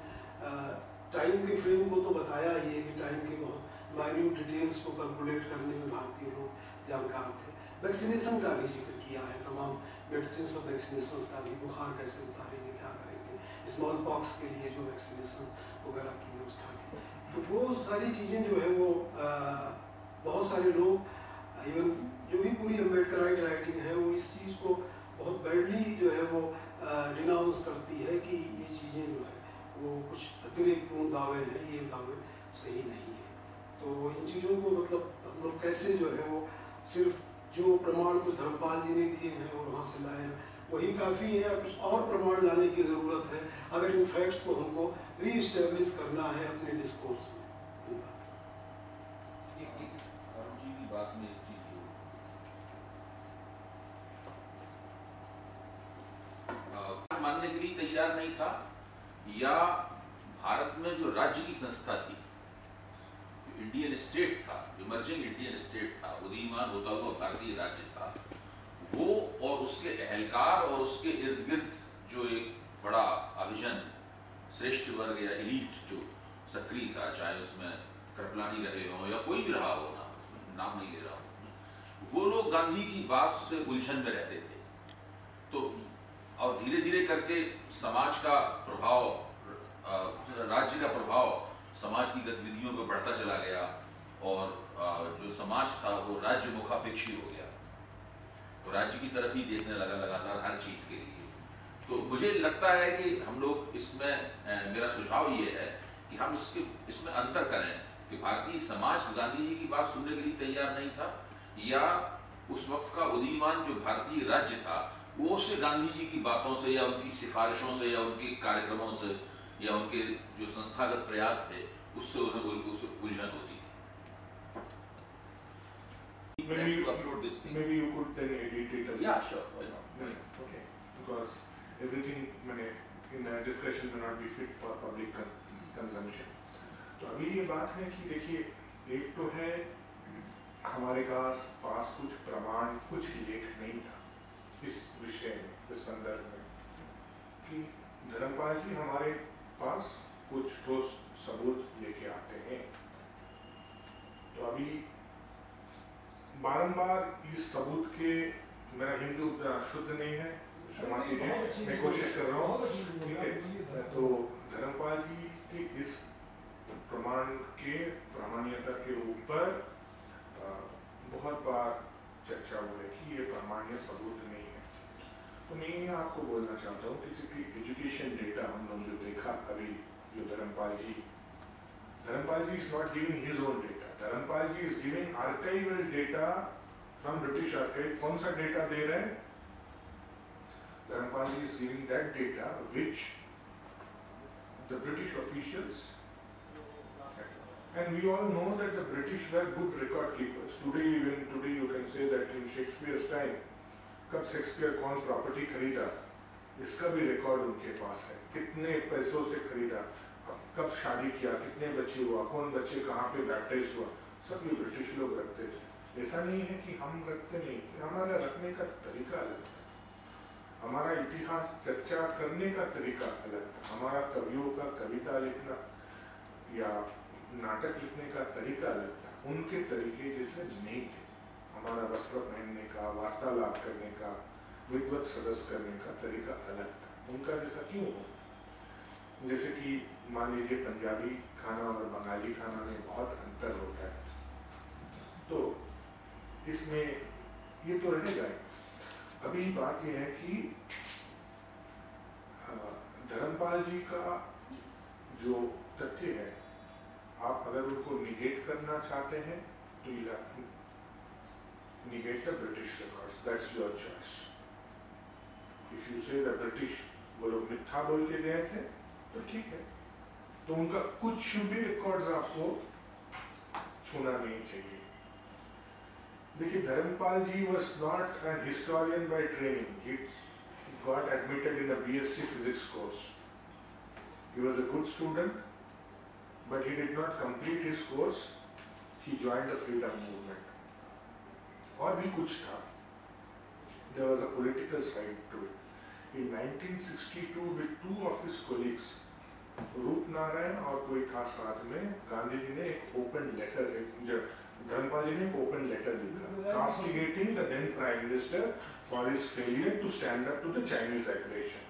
टाइम के फ्रेम को तो बताया ही है कि टाइम के बहुत माइन्यूट डिटेल्स को कैलकुलेट करने में भारतीय लोग जानकार थे। वैक्सीनेशन का भी जिक्र किया है, तमाम मेडिसिन और वैक्सीनेशन का भी, बुखार कैसे उतारेंगे, क्या करेंगे, स्मॉल पॉक्स के लिए जो वैक्सीनेशन वगैरह की व्यवस्था थी। तो वो सारी चीज़ें जो है वो बहुत सारे लोग, इवन जो भी पूरी अम्बेडकराइट राइटिंग है, वो इस चीज़ को बहुत बैडली जो है वो डिनाउंस करती है कि ये चीज़ें जो है वो कुछ अतिरिक्तपूर्ण दावे हैं, ये दावे सही नहीं है। तो इन चीज़ों को मतलब हम लोग कैसे जो है वो सिर्फ जो प्रमाण कुछ धर्मपाल जी ने दिए हैं और वहाँ से लाए हैं वही काफ़ी है, या कुछ और प्रमाण लाने की ज़रूरत है अगर इन फैक्ट्स को हमको रीइस्टेब्लिश करना है अपने डिस्कोर्स में। अरुण जी की बात में एक चीज जो मानने के लिए तैयार नहीं था, या भारत में जो राज्य की संस्था थी, इंडियन स्टेट था, इमर्जिंग इंडियन स्टेट था, उदीयमान होता हुआ भारतीय राज्य था, वो और उसके एहलकार और उसके इर्द गिर्द जो एक बड़ा अभिजन श्रेष्ठ वर्ग या एलीट जो सक्रिय था, चाहे उसमें कृपलानी रहे हो या कोई भी रहा हो, ना उसमें नाम नहीं ले रहा हूँ, वो लोग गांधी की बात से उलझन में रहते थे। तो और धीरे धीरे करके समाज का प्रभाव, राज्य का प्रभाव समाज की गतिविधियों पर बढ़ता चला गया और जो समाज था वो राज्य मुखापेक्षी हो गया, तो राज्य की तरफ ही देखने लगा लगातार हर चीज के लिए। तो मुझे लगता है कि हम लोग इसमें, मेरा सुझाव ये है कि हम इसमें अंतर करें कि भारतीय समाज गांधी जी की बात सुनने के लिए तैयार नहीं था, या उस वक्त का उदीयमान जो भारतीय राज्य था वो उससे गांधी जी की बातों से या उनकी सिफारिशों से या उनके कार्यक्रमों से या उनके जो संस्थागत प्रयास थे उससे उन्हें उलझन होती थी। Maybe you could then edit it. Yeah, sure. Why not? Okay. Because everything in a discussion may not be fit for public consumption. तो अभी ये बात है कि देखिए, एक तो है हमारे पास कुछ प्रमाण, कुछ लेख नहीं था इस विषय में, इस संदर्भ में, कि धर्मपाल जी हमारे पास कुछ ठोस सबूत लेके आते हैं। तो अभी बारंबार इस सबूत के, मेरा हिंदू शुद्ध नहीं है, क्षमा कीजिए, मैं कोशिश कर रहा हूँ, ठीक है। तो धर्मपाल जी के इस प्रमाण के प्रामाण्यता के ऊपर बहुत बार चर्चा हो रही कि ये प्रामाण्य सबूत नहीं है। तो मैं ये आपको बोलना चाहता हूँ कि क्योंकि एजुकेशन डेटा हम लोग जो देखा अभी, जो धर्मपाल जी is not giving his own data. Dharmpal ji is giving archival data from British archive. कौन सा डेटा दे रहे हैं? धर्मपाल जी is giving that data which the British officials, and we all know that the British were good record keepers. Today you can say that in Shakespeare's time, कब Shakespeare कौन property खरीदा इसका भी record उनके पास है, कितने पैसों से खरीदा, कब शादी किया, कितने बच्चे हुआ, कौन बच्चे कहाँ पे बैप्टाइज हुआ, सब ये ब्रिटिश लोग रखते थे। ऐसा नहीं है कि हम रखते नहीं, हमारा रखने का तरीका अलग था, हमारा इतिहास चर्चा करने का तरीका अलग था, हमारा कवियों का कविता लिखना या नाटक लिखने का तरीका अलग था, उनके तरीके जैसे नहीं थे। हमारा वस्त्र पहनने का, वार्तालाप करने का, विद्वत सदस्य करने का तरीका अलग था, उनका जैसा क्यों हो? जैसे कि मान लीजिए पंजाबी खाना और बंगाली खाना में बहुत अंतर होता है, तो इसमें ये तो रहेगा। अभी बात यह है कि धर्मपाल जी का जो तथ्य है, आप अगर उनको निगेट करना चाहते हैं तो you have to negate the British records. That's your choice. If you say the British वो लोग मिथ्या बोल के गए थे तो ठीक है, तो उनका कुछ भी रिकॉर्ड्स आपको छूना नहीं चाहिए। देखिए, धर्मपाल जी was not an historian by training. He got admitted in a BSc physics course. He was a good student, but he did not complete his course. He joined the freedom movement. और भी कुछ था, there was a political side to it. In 1962, with two of his colleagues, रूप नारायण और कोई था साथ में, गांधी जी ने एक ओपन लेटर, धर्मपाल जी ने एक ओपन लेटर लिखा, castigating the then Prime Minister for his failure to stand up to the Chinese aggression.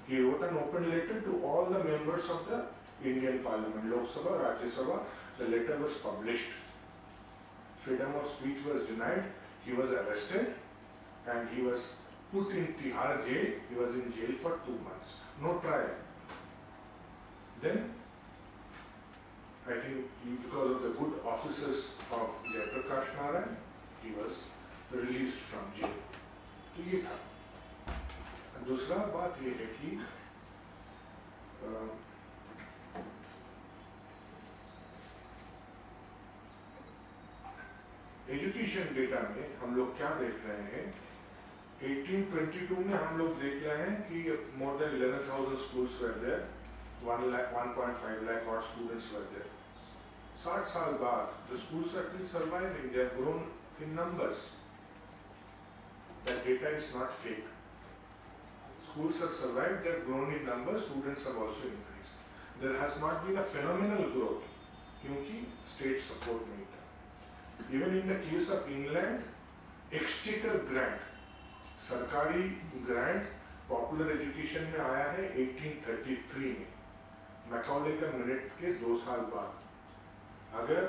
He wrote an open letter to all the members of the Indian Parliament, Lok Sabha, Rajya Sabha. The letter was published. Freedom of speech was denied. He was arrested and he was put in Tihar jail. He was in jail for 2 months. No trial. Then, I think because of the good offices of KASHMERE, he was released from jail. तो ये था। दूसरा बात ये है कि education data में हम लोग क्या देख रहे हैं, 1822 में हम लोग देख रहे हैं कि more than 11,000 schools were there, 1.5 lakh odd students were there. 60 साल बाद the schools are still surviving, they have grown in numbers. That data is not fake. Schools have survived, they have grown in numbers, students have also increased. There has not been a phenomenal growth क्योंकि state support नहीं था. Even in the case of England, exchequer grant, सरकारी grant popular education में आया है 1833 में, Macaulay का minute के 2 साल बाद। अगर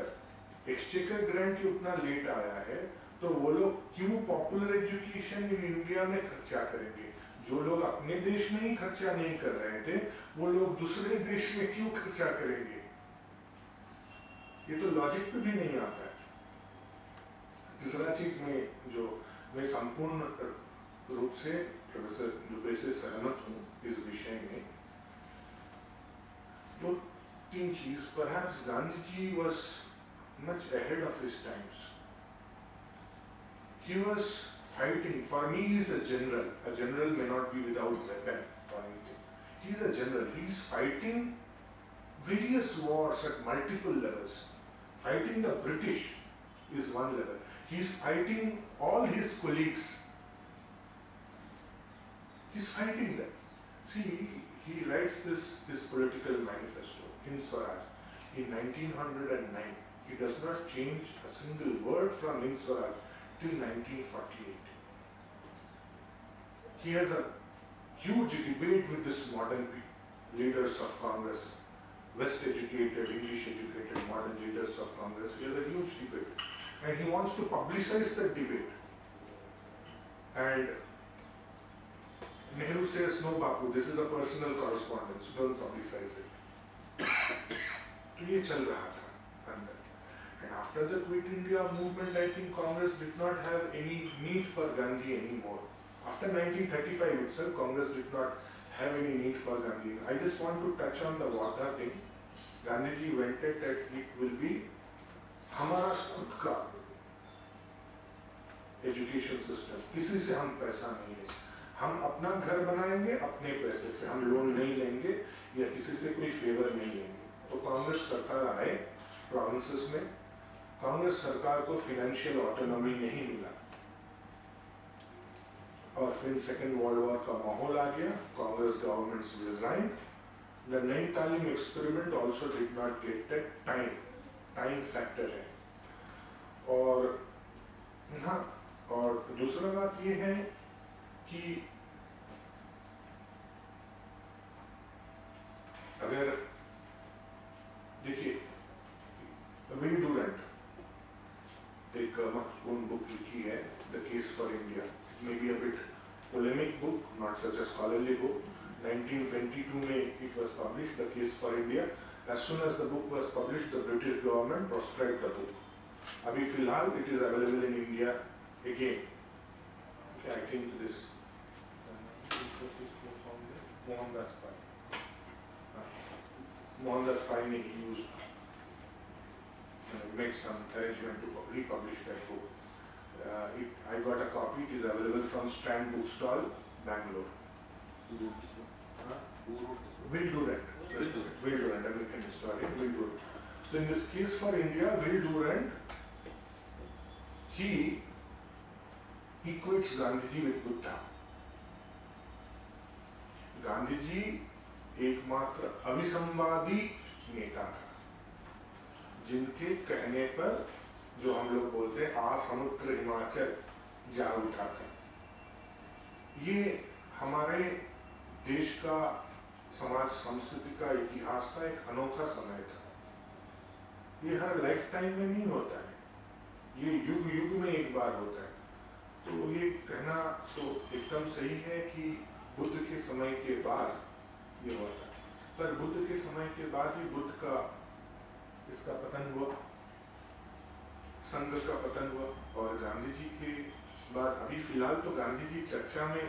एक्सचेकर ग्रांट ही उतना लेट आया है तो वो लोग क्यों पॉपुलर एजुकेशन इन इंडिया में खर्चा करेंगे? जो लोग अपने देश में ही खर्चा नहीं कर रहे थे वो लोग दूसरे देश में क्यों खर्चा करेंगे? ये तो लॉजिक पे भी नहीं आता है। तीसरा चीज में जो मैं संपूर्ण रूप से प्रोफेसर दुबे से सहमत हूँ इस विषय में, तो 3 चीज। Perhaps Gandhi ji was much ahead of his times. He was fighting. For me, he is a general. A general may not be without weapon or anything. He is a general. He is fighting various wars at multiple levels. Fighting the British is one level. He is fighting all his colleagues. He is fighting them. See, he writes this political manifesto in Swaraj in 1909. He does not change a single word from in Swaraj till 1948. He has a huge debate with this modern leaders of Congress, West educated, English educated, modern leaders of Congress. He has a huge debate and he wants to publicize that debate. And Nehru says, no Bapu, this is a personal correspondence, don't publicize it. तो ये चल रहा था अंदर। And after the Quit India movement, I think Congress did not have any need for Gandhi anymore. After 1935 itself, Congress did not have any need for Gandhi. I just want to touch on the Wardha thing. Gandhi ji wanted that it will be हमारा खुद का education system, किसी से हम पैसा नहीं लेंगे, हम अपना घर बनाएंगे अपने पैसे से, हम लोन नहीं लेंगे या किसी से कोई फेवर नहीं लेंगे। तो कांग्रेस सरकार आए प्रोविंसेस में, कांग्रेस सरकार को फाइनेंशियल ऑटोनॉमी नहीं मिला और फिर सेकेंड वर्ल्ड वॉर का माहौल आ गया, कांग्रेस गवर्नमेंट्स रिजाइन, द नई तालीम experiment also did not get that time factor है। और हाँ, और दूसरा बात ये है कि अगर देखिए विल डूरेंट एक महत्वपूर्ण बुक लिखी है, the case for India. It may be a bit polemic book, not such a scholarly book. 1922 में it was published, the case for India. As soon as the book was published, the British government proscribed the book. अभी फिलहाल it is available in India again. Okay, I think this Mohandas Pai ने used make some arrangement to republish that book. I got a copy. It is available from Strand Bookstall, Bangalore. Will Durant, American historian, Will Durant. So in this case for India, Will Durant, he equates Gandhiji with Buddha. Gandhiji एकमात्र अविसंवादी नेता था जिनके कहने पर जो हम लोग बोलते हैं आ समुद्र हिमाचल जा उठा था। ये हमारे देश का समाज संस्कृति का इतिहास का एक अनोखा समय था। ये हर लाइफ टाइम में नहीं होता है, ये युग युग में एक बार होता है। तो ये कहना तो एकदम सही है कि बुद्ध के समय के बाद ये हुआ था, पर बुद्ध के समय के बाद ही बुद्ध का इसका पतन हुआ, संघ का पतन हुआ। और गांधी जी के बाद अभी फिलहाल तो गांधी जी चर्चा में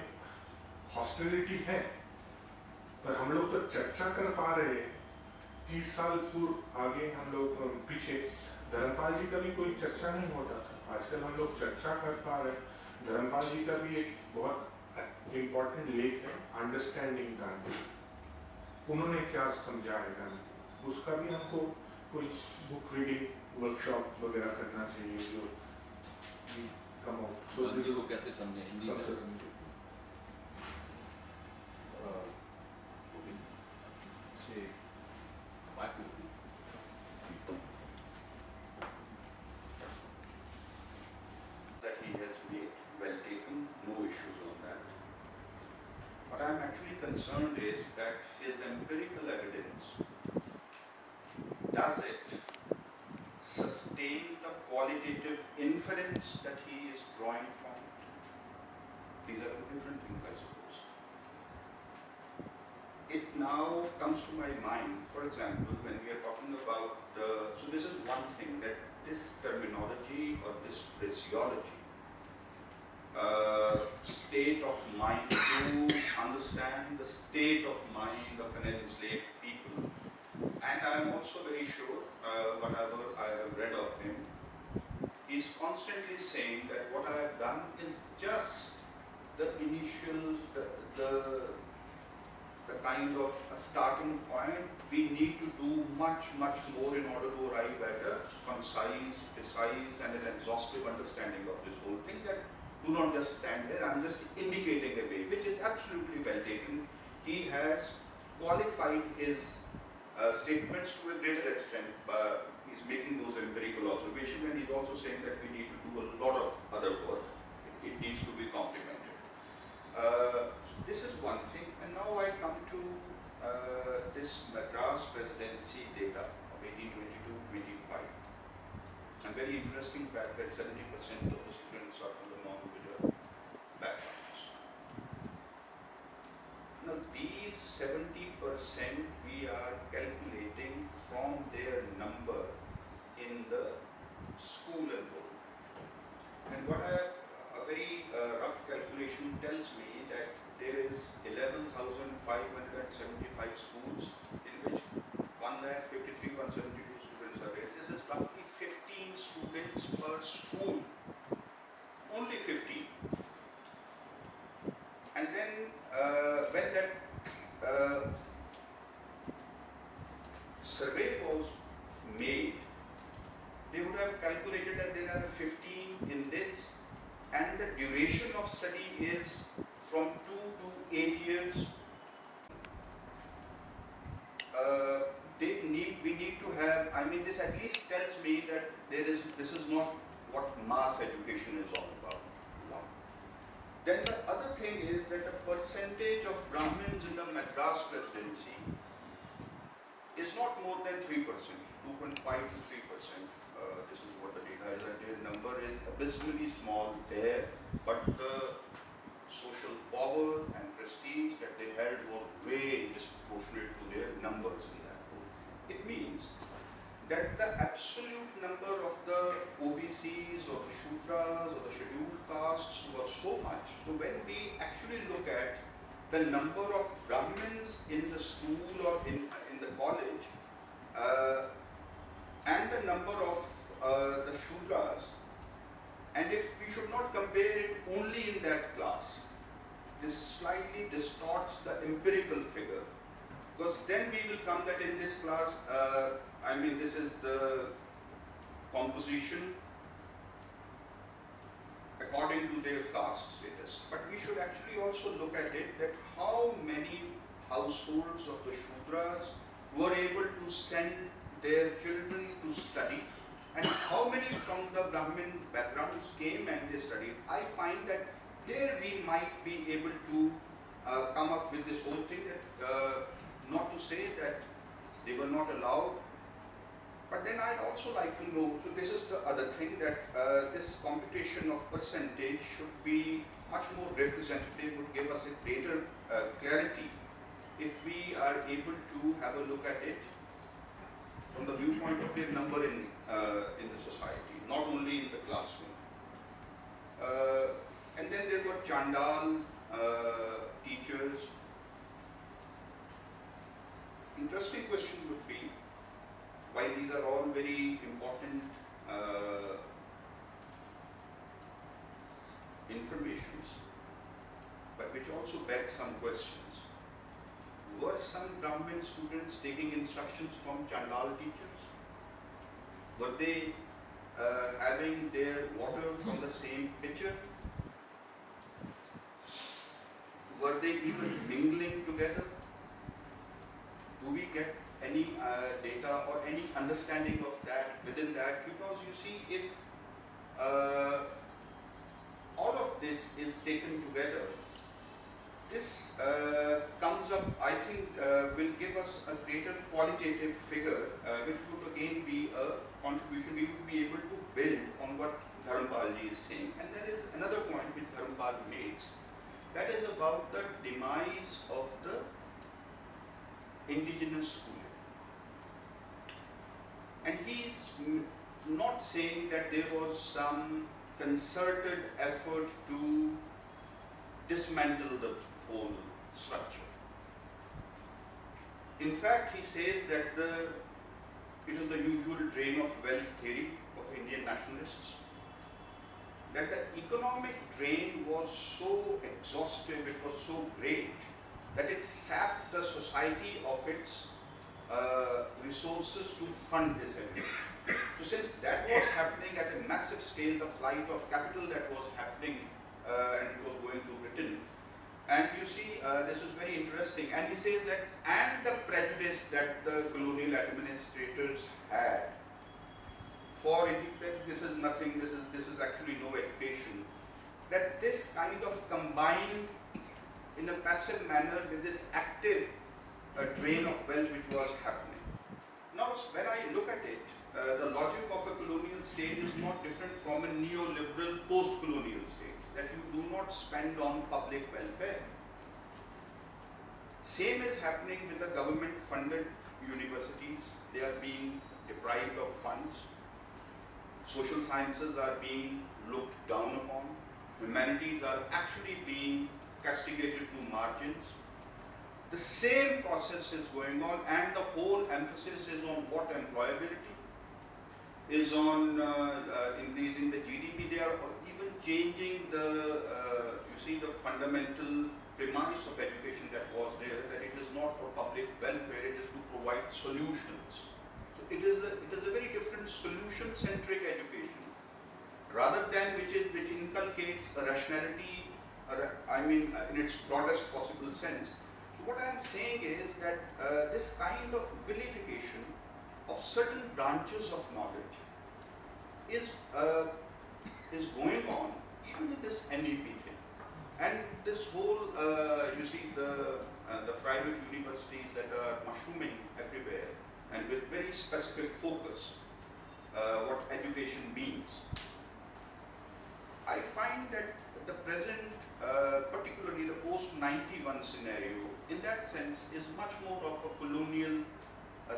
हॉस्टिलिटी है, पर हम लोग तो चर्चा कर पा रहे हैं। 30 साल पूर्व आगे हम लोग पीछे धर्मपाल जी का भी कोई चर्चा नहीं होता था, आजकल हम लोग चर्चा कर पा रहे हैं। धर्मपाल जी का भी एक बहुत इम्पोर्टेंट लेख है अंडरस्टैंडिंग गांधी, उन्होंने क्या समझा है गांधी, उसका भी हमको कोई बुक रीडिंग वर्कशॉप वगैरह करना चाहिए जो कम हो। तो गांधी को कैसे समझे हिंदी में? समझे that he has created. concerned is that his empirical evidence, does it sustain the qualitative inference that he is drawing from? These are two different things, I suppose. It now comes to my mind, for example, when we are talking about so this is one thing, that this terminology or this phraseology, state of mind, to understand the state of mind of an enslaved people. And I am also very sure, whatever I have read of him, he's constantly saying that what I have done is just the initial, the kind of a starting point. We need to do much more in order to arrive at a concise, precise and an exhaustive understanding of this whole thing. That do not just stand there, I'm just indicating a way, which is absolutely well taken. He has qualified his statements to a greater extent, but he's making those empirical observations, and he's also saying that we need to do a lot of other work. It needs to be complemented. So this is one thing, and now I come to this Madras presidency data of 1822-25. A very interesting fact that 70% of the students are from the non-Vijay backgrounds. Now these 70% we are calculating from their number in the school enrollment. And what a very rough calculation tells me that there is 11,575 schools in which 1,53,172 students are there. This is roughly 15 students per school. Only 15. And then when that survey was made, they would have calculated that there are 15 in this, and the duration of study is from 2 to 8 years. We need to have, I mean, this at least tells me that this is not what mass education is all about. One. Then the other thing is that the percentage of Brahmins in the Madras presidency is not more than 3%, 2.5 to 3%. This is what the data is, and their number is abysmally small there, but the social power and prestige that they held was way disproportionate to their numbers in that group. It means that the absolute number of the OBCs or the Shudras or the scheduled castes was so much. So when we actually look at the number of Brahmins in the school or in the college and the number of the Shudras, and if we should not compare it only in that class, this slightly distorts the empirical figure, because then we will come that in this class, I mean, this is the composition according to their caste status. But we should actually also look at it, that how many households of the Shudras were able to send their children to study, and how many from the Brahmin backgrounds came and they studied. I find that there we might be able to come up with this whole thing, that not to say that they were not allowed, but then I'd also like to know, so this is the other thing, that this computation of percentage should be much more representative, would give us a greater clarity if we are able to have a look at it from the viewpoint of their number in the society, not only in the classroom. And then there were Chandal teachers. Interesting question would be, while these are all very important informations, but which also beg some questions. Were some Brahmin students taking instructions from Chandal teachers? Were they having their water from the same pitcher? Were they even mingling together? Do we get any data or any understanding of that within that? Because you see, if all of this is taken together, this comes up, I think, will give us a greater qualitative figure, which would again be a contribution. We would be able to build on what Dharampalji is saying. And there is another point which Dharampal makes, that is about the demise of the indigenous schooling. And he's not saying that there was some concerted effort to dismantle the whole structure. In fact, he says that it is the usual drain of wealth theory of Indian nationalists, that the economic drain was so exhaustive, it was so great, that it sapped the society of its resources to fund this education. So since that was happening at a massive scale, the flight of capital that was happening and it was going to Britain. And you see, this is very interesting. And he says that, and the prejudice that the colonial administrators had for independence, this is nothing, this is actually no education, that this kind of combined in a passive manner with this active drain of wealth which was happening. Now, when I look at it, the logic of a colonial state is not different from a neoliberal post-colonial state, that you do not spend on public welfare. Same is happening with the government-funded universities. They are being deprived of funds. Social sciences are being looked down upon. Humanities are actually being castigated to margins. The same process is going on, and the whole emphasis is on what employability, is on increasing the GDP. They are even changing the, the fundamental premise of education that was there, that it is not for public welfare, it is to provide solutions. So it is a very different solution-centric education, rather than which inculcates a rationality, in its broadest possible sense. So what I am saying is that this kind of vilification of certain branches of knowledge is going on even in this NEP thing. And this whole, the private universities that are mushrooming everywhere and with very specific focus, what education means. I find that the present, particularly the post-91 scenario, in that sense is much more of a colonial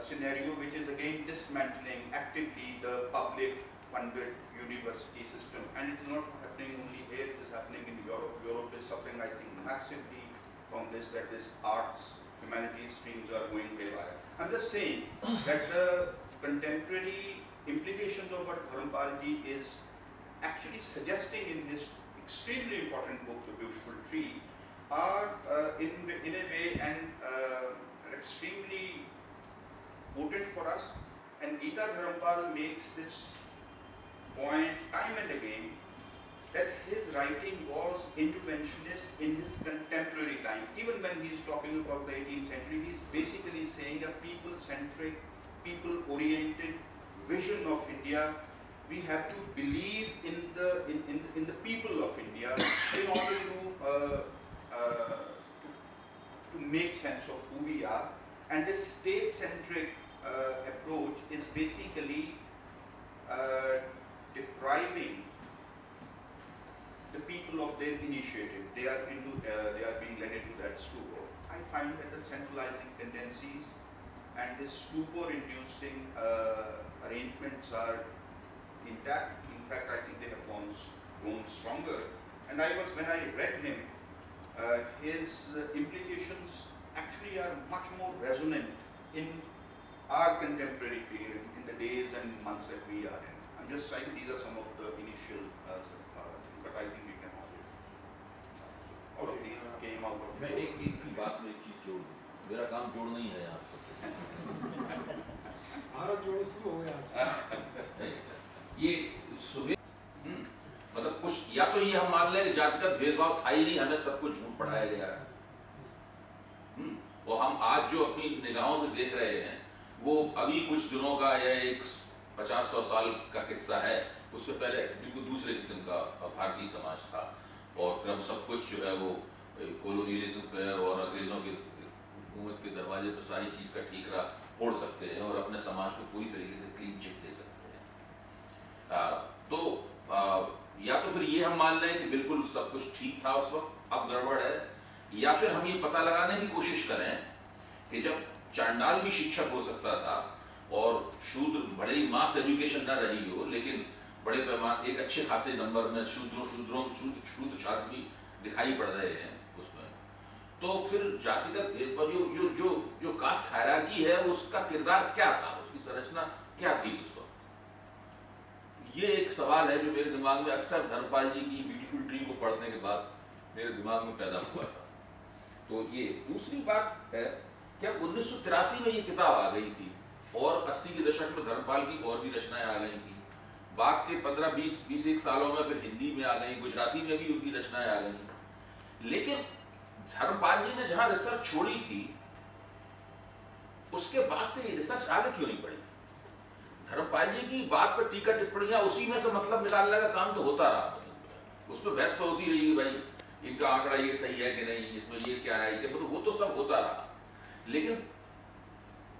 scenario, which is again dismantling actively the public funded university system. And it is not happening only here, it is happening in Europe. Europe is suffering, I think, massively from this, that this arts, humanities streams are going haywire. I'm just saying that the contemporary implications of what Dharampalji is actually suggesting in his extremely important book, The Beautiful Tree, are in a way and extremely potent for us. And Gita Dharampal makes this point time and again, that his writing was interventionist in his contemporary time. Even when he's talking about the 18th century, he's basically saying a people-centric, people-oriented vision of India. We have to believe in the people of India in order to make sense of who we are. And this state-centric approach is basically depriving the people of their initiative. They are being led into that stupor. I find that the centralizing tendencies and this stupor-inducing arrangements are intact. In fact, I think they have grown stronger. And when I read him, his implications actually are much more resonant in our contemporary period, in the days and months that we are in. I'm just trying, these are some of the initial, but I think we can always, all of these came out of. मैं एक ही बात में एक चीज जोड़ दूं, मेरा काम जोड़ना ही है यहाँ पर। भारत जोड़ो शुरू हो गया। ये सुबह मतलब कुछ या तो ये हम मान लें कि जातिगत भेदभाव था ही नहीं, हमें सब कुछ झूठ पढ़ाया गया है। और हम आज जो अपनी निगाहों से देख रहे हैं वो अभी कुछ दिनों का या एक 50-100 साल का किस्सा है। उससे पहले बिल्कुल दूसरे किस्म का भारतीय समाज था और अब सब कुछ जो है वो कॉलोनियलिज्म पे और अंग्रेजों के हुकूमत के दरवाजे पर सारी चीज़ का ठीकरा फोड़ सकते हैं और अपने समाज को पूरी तरीके से क्लीन चिट दे सकते हैं। या तो फिर ये हम मान लें कि बिल्कुल सब कुछ ठीक था उस वक्त, अब गड़बड़ है, या फिर हम ये पता लगाने की कोशिश करें कि जब चांडाल भी शिक्षक हो सकता था और शूद्र बड़े ही मास एजुकेशन ना रही हो, लेकिन बड़े पैमाने एक अच्छे खासे नंबर में शूद्र छात्र भी दिखाई पड़ रहे हैं उसमें, तो फिर जातिगत भेदभाव जो कास्ट हायरार्की है उसका किरदार क्या था, उसकी संरचना क्या थी उस वक्त? ये एक सवाल है जो मेरे दिमाग में अक्सर धर्मपाल जी की ब्यूटीफुल ट्री को पढ़ने के बाद मेरे दिमाग में पैदा हुआ था। तो ये दूसरी बात है कि अब 1983 में ये किताब आ गई थी और 80 के दशक में धर्मपाल की और भी रचनाएं आ गई थी। बाद के 15-20 सालों में फिर हिंदी में आ गई, गुजराती में भी उनकी रचनाएं आ गई। लेकिन धर्मपाल जी ने जहां रिसर्च छोड़ी थी उसके बाद से ये रिसर्च आगे क्यों नहीं बढ़ी? धर्मपाल जी की बात पर टीका टिप्पणियां उसी में से मतलब निकालने का काम तो होता रहा, उस पर बहस तो होती रही, भाई इनका आंकड़ा ये सही है कि नहीं, इसमें ये क्या है, तो वो तो सब होता रहा। लेकिन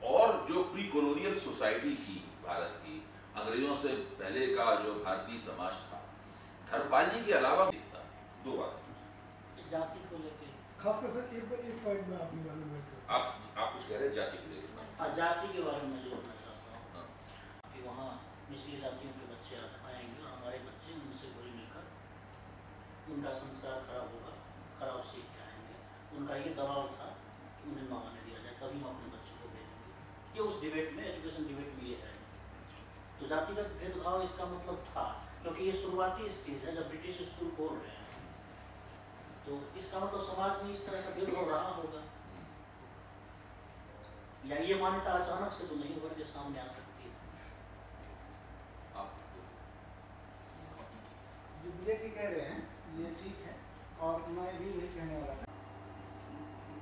और जो प्री कॉलोनियल सोसाइटी थी भारत की, अंग्रेजों से पहले का जो भारतीय समाज था, धर्मपाल जी के अलावा दिखता। दो बात जाति को लेके खासकर से एक पॉइंट में आपने मालूम है आप कुछ कह रहे हैं जाति को लेकर? हाँ, जाति के बारे में जोड़ना चाहता हूँ कि वहाँ निचली जातियों के बच्चे आएंगे और हमारे बच्चे उनसे घुल मिलकर उनका संस्कार खराब होगा, खराब सीख के आएंगे। उनका ये दबाव था कि उन्हें मौका नहीं दिया जाए, तभी हम अपने बच्चों को भेजेंगे। ये उस डिबेट में, एजुकेशन डिबेट में ये है। तो जातिगत भेदभाव इसका मतलब था, क्योंकि ये शुरुआती स्टेज है जब ब्रिटिश स्कूल खोल रहे हैं, तो इसका मतलब समाज में इस तरह का भेदभाव रहा होगा, या ये मान्यता अचानक से तो नहीं उभर के सामने आ सकती है। जो विजय जी कह रहे हैं ये ठीक है, और मैं भी यही कहने वाला था।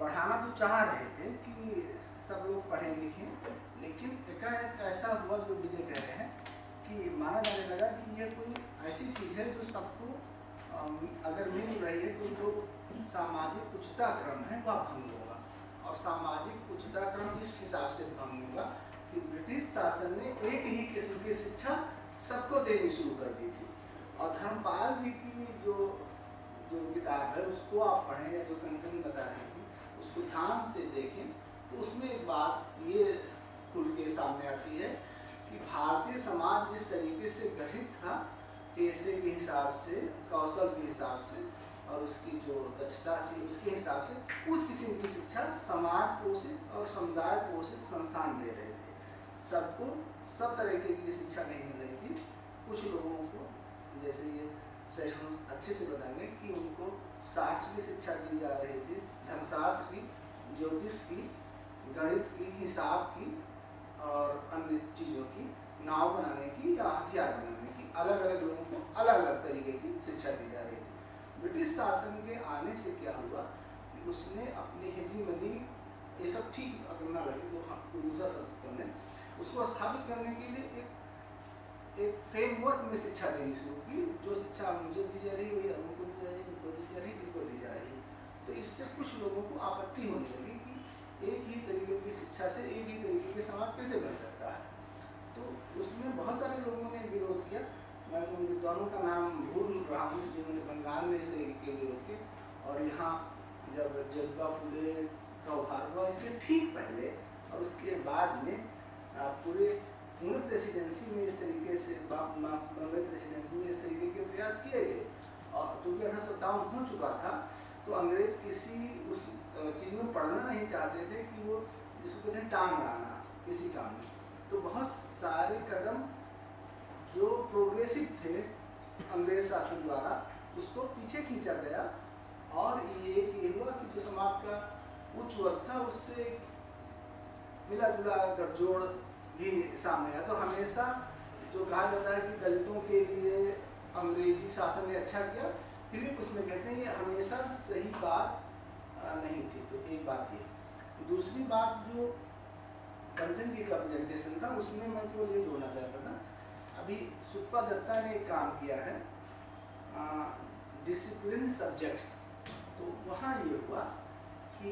बढ़ाना तो चाह रहे थे कि सब लोग पढ़े लिखें, लेकिन एकाएक ऐसा हुआ जो विजय कह रहे हैं कि माना जाने लगा कि यह कोई ऐसी चीज़ है जो सबको अगर मिल रही है तो जो सामाजिक उच्चता क्रम है वह भंग होगा, और सामाजिक उच्चता क्रम इस हिसाब से भंग होगा कि ब्रिटिश शासन ने एक ही किस्म की शिक्षा सबको देनी शुरू कर दी थी। और धर्मपाल जी की जो किताब है उसको आप पढ़ें, या जो कंचन बता रही थी उसको ध्यान से देखें, तो उसमें एक बात ये खुल के सामने आती है कि भारतीय समाज जिस तरीके से गठित था, पेशे के हिसाब से, कौशल के हिसाब से और उसकी जो दक्षता थी उसके हिसाब से, उस किस्म की शिक्षा समाज पोषित और समुदाय पोषित संस्थान दे रहे थे। सबको सब तरीके की शिक्षा नहीं मिल रही थी। कुछ लोगों को, जैसे ये सहिष्णु अच्छे से बताएंगे, कि उनको शास्त्र की शिक्षा दी जा रही थी, धर्मशास्त्र की, ज्योतिष की, गणित की, हिसाब की और अन्य चीज़ों की, नाव बनाने की या हथियार बनाने की, अलग अलग लोगों को अलग अलग तरीके की शिक्षा दी जा रही थी। ब्रिटिश शासन के आने से क्या हुआ कि उसने अपनी हेजीमनी, ये सब ठीक अगर ना लगे तो हाँ कोई दूसरा शब्द करने, उसको स्थापित करने के लिए एक फ्रेमवर्क में शिक्षा देनी शुरू की। जो शिक्षा मुझे दी जा रही है वही उनको दी जा रही है, उनको दी जा रही है, उनको दी जा रही है। तो इससे कुछ लोगों को आपत्ति होने लगी कि एक ही तरीके की शिक्षा से एक ही तरीके के समाज कैसे बन सकता है। तो उसमें बहुत सारे लोगों ने विरोध किया। मैं उन विद्वानों का नाम भूल रहा हूँ जिन्होंने बंगाल में इस तरीके के विरोध किए, और यहाँ जब ज्योतिबा फुले का उभार हुआ इसके ठीक पहले और उसके बाद में पूरे पुणे प्रेसिडेंसी में इस तरीके से, बम्बई प्रेसिडेंसी में इस तरीके के प्रयास किए गए। और चूँकि 1857 हो चुका था तो अंग्रेज किसी उस चीज़ में पढ़ना नहीं चाहते थे कि वो जिसको कहते हैं टांग अड़ाना किसी काम में। तो बहुत सारे कदम जो प्रोग्रेसिव थे अंग्रेज शासन द्वारा उसको पीछे खींचा गया, और ये हुआ कि जो समाज का उच्च वर्ग था उससे मिला जुला गठजोड़ भी सामने आया। तो हमेशा जो कहा जाता है कि दलितों के लिए अंग्रेजी शासन ने अच्छा किया, फिर भी उसमें कहते हैं ये हमेशा सही बात नहीं थी। तो एक बात ये। दूसरी बात जो कंचन जी का प्रेजेंटेशन था उसमें मैं केवल ये जोड़ना चाहता था, अभी सुप्पा दत्ता ने एक काम किया है, डिसिप्लिन सब्जेक्ट्स, तो वहाँ ये हुआ कि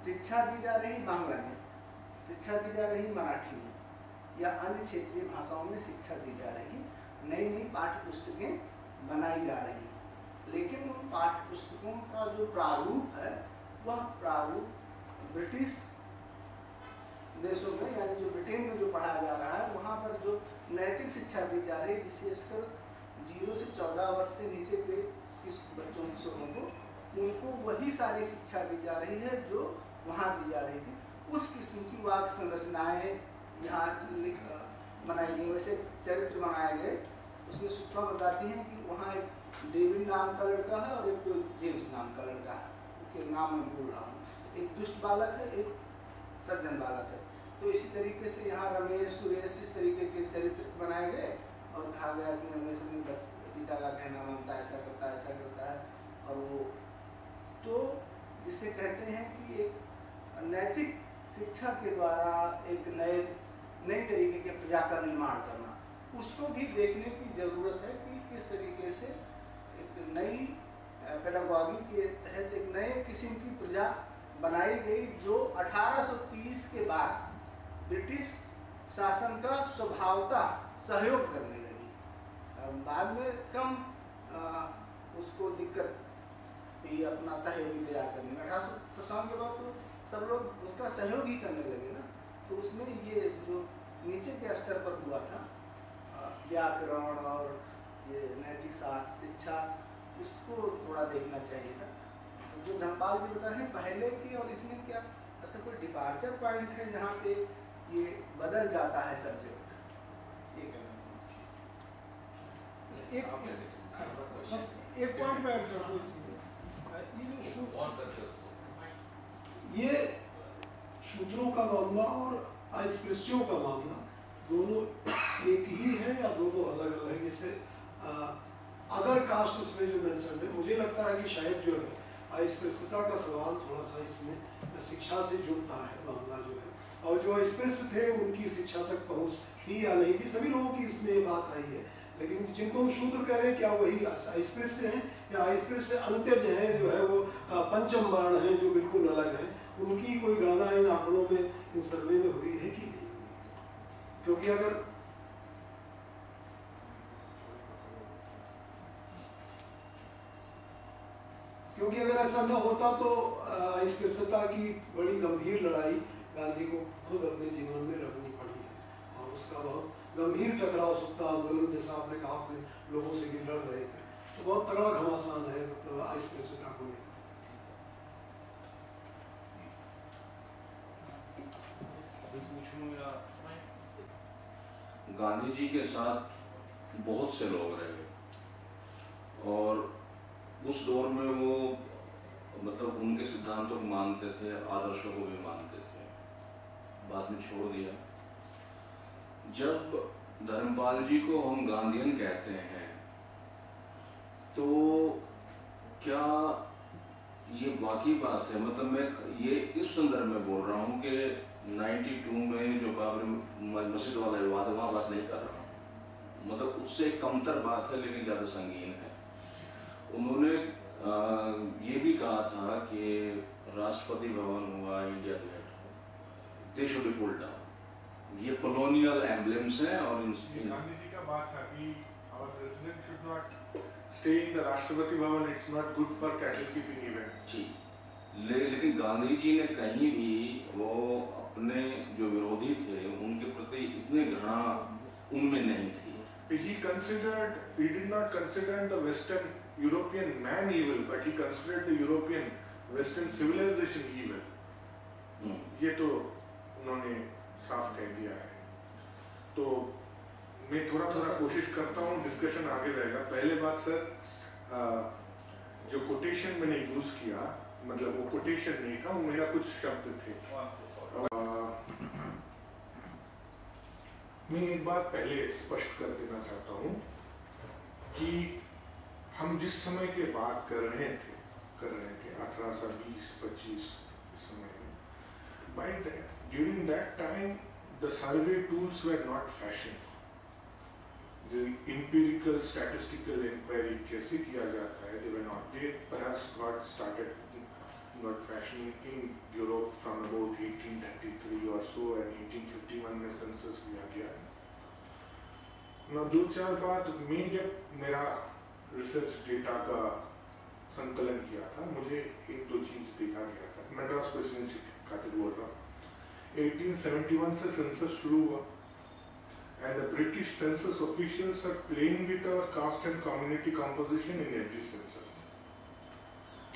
शिक्षा दी जा रही बांग्ला में, शिक्षा दी जा रही मराठी में या अन्य क्षेत्रीय भाषाओं में शिक्षा दी जा रही, नई नई पाठ्य पुस्तकें बनाई जा रही हैं, लेकिन उन पाठ्य पुस्तकों का जो प्रारूप है वह प्रारूप ब्रिटिश देशों में यानी जो ब्रिटेन में जो पढ़ाया जा रहा है वहाँ पर जो नैतिक शिक्षा दी जा रही है, विशेषकर 0 से 14 वर्ष से नीचे के किस बच्चों किशोरों को, उनको वही सारी शिक्षा दी जा रही है जो वहाँ दी जा रही थी। उस किस्म की वाक्य संरचनाएँ यहाँ बनाई गई, वैसे चरित्र बनाए गए। उसमें सूचना बताती हैं कि वहाँ एक डेविड नाम का लड़का है और एक जेम्स नाम का लड़का है, उनके नाम मैं भूल रहा हूँ, एक दुष्ट बालक है, एक सज्जन बालक है। तो इसी तरीके से यहाँ रमेश, सुरेश, इस तरीके के चरित्र बनाए गए और कहा गया कि रमेश अपने पिता का कहना मानता है, ऐसा करता है और वो तो जिसे कहते हैं कि एक नैतिक शिक्षा के द्वारा एक नई तरीके के प्रजा का निर्माण करना, उसको भी देखने की ज़रूरत है कि किस तरीके से एक नई पेडागॉजी के तहत एक नए किस्म की प्रजा बनाई गई जो 1830 के बाद ब्रिटिश शासन का स्वभावतः सहयोग करने लगी। बाद में कम उसको दिक्कत ही अपना सहयोगी तैयार करने में, 1857 के बाद तो सब लोग उसका सहयोग ही करने लगे ना। तो उसमें ये जो नीचे के स्तर पर हुआ था व्याकरण और ये नैतिक शास्त्र शिक्षा, उसको थोड़ा देखना चाहिए था। तो जो धनपाल जी बता रहे हैं पहले की और इसमें क्या ऐसा कोई डिपार्चर पॉइंट है जहाँ पे ये बदल जाता है सब्जेक्ट? एक पॉइंट में ऐड कर दूं इसमें, ये शूद्रों का मामला और अस्पृश्यों का मामला दोनों एक ही है या दोनों अलग अलग है? जैसे अदर कास्ट उसमें जो मेंशन है, मुझे लगता है कि शायद जो है अस्पृश्यता का सवाल थोड़ा सा इसमें शिक्षा से जुड़ता है मामला जो है, और जो अस्पृश्य थे उनकी शिक्षा तक पहुंच थी या नहीं थी, सभी लोगों की इसमें ये बात आई है। लेकिन जिनको हम शूद्र कह रहे हैं क्या वही अस्पृश्य हैं या अस्पृश्य अंत्यज हैं जो है वो पंचम वर्ण हैं जो बिल्कुल अलग हैं? उनकी कोई गणना इन आंकड़ों में इन सर्वे में हुई है कि नहीं? क्योंकि अगर ऐसा न होता तो अस्पृश्यता की बड़ी गंभीर लड़ाई गांधी को खुद अपने जीवन में लड़नी पड़ी है और उसका बहुत गंभीर टकराव सत्ता आंदोलन जैसा आपने कहा अपने लोगों से लड़ रहे थे, तो बहुत तगड़ा घमासान है मतलब अस्पृश्यता को लेकर। गांधी जी के साथ बहुत से लोग रहे और उस दौर में वो मतलब उनके सिद्धांतों को मानते थे, आदर्शों को भी मानते थे, बाद में छोड़ दिया। जब धर्मपाल जी को हम गांधीयन कहते हैं तो क्या ये वाकई बात है? मतलब मैं ये इस संदर्भ में बोल रहा हूँ कि 92 में जो बाबरी मस्जिद वाला विवाद है वहाँ बात नहीं कर रहा हूँ, मतलब उससे एक कमतर बात है लेकिन ज़्यादा संगीन है। उन्होंने ये भी कहा था कि राष्ट्रपति भवन हुआ, India gate, they should be pulled down. ये कॉलोनियल एम्ब्लेम्स हैं और गांधी जी का बात था कि our president should not stay in the Rashtrapati Bhavan, it's not good for cattle keeping event. जी, लेकिन गांधी जी ने कहीं भी वो अपने जो विरोधी थे उनके प्रति इतने घृणा उनमें नहीं थी। He did not consider the Western European man evil, but he considered the European Western civilization evil. ये तो उन्होंने साफ कह दिया है। तो मैं थोड़ा कोशिश करता हूँ, डिस्कशन आगे रहेगा। पहले बात सर, जो कोटेशन मैंने यूज किया, मतलब वो कोटेशन नहीं था, वो मेरा कुछ शब्द थे। मैं एक बात पहले स्पष्ट कर देना चाहता हूँ कि हम जिस समय की बात कर रहे थे 1820-25 समय में, during that time the survey tools were not fashion. the empirical statistical inquiry कैसे किया जाता है, they perhaps got started, got fashioning in Europe from about 1833 or so, and 1851 में census लिया गया है. Now 2-4 बात मैं जब मेरा research data का संकलन किया था, मुझे 1-2 चीज देखा गया था. मद्रास प्रेसिडेंसी खातिर बोल रहा हूँ. 1871 से census शुरू हुआ, and the British census officials are playing with our caste and community composition in every census.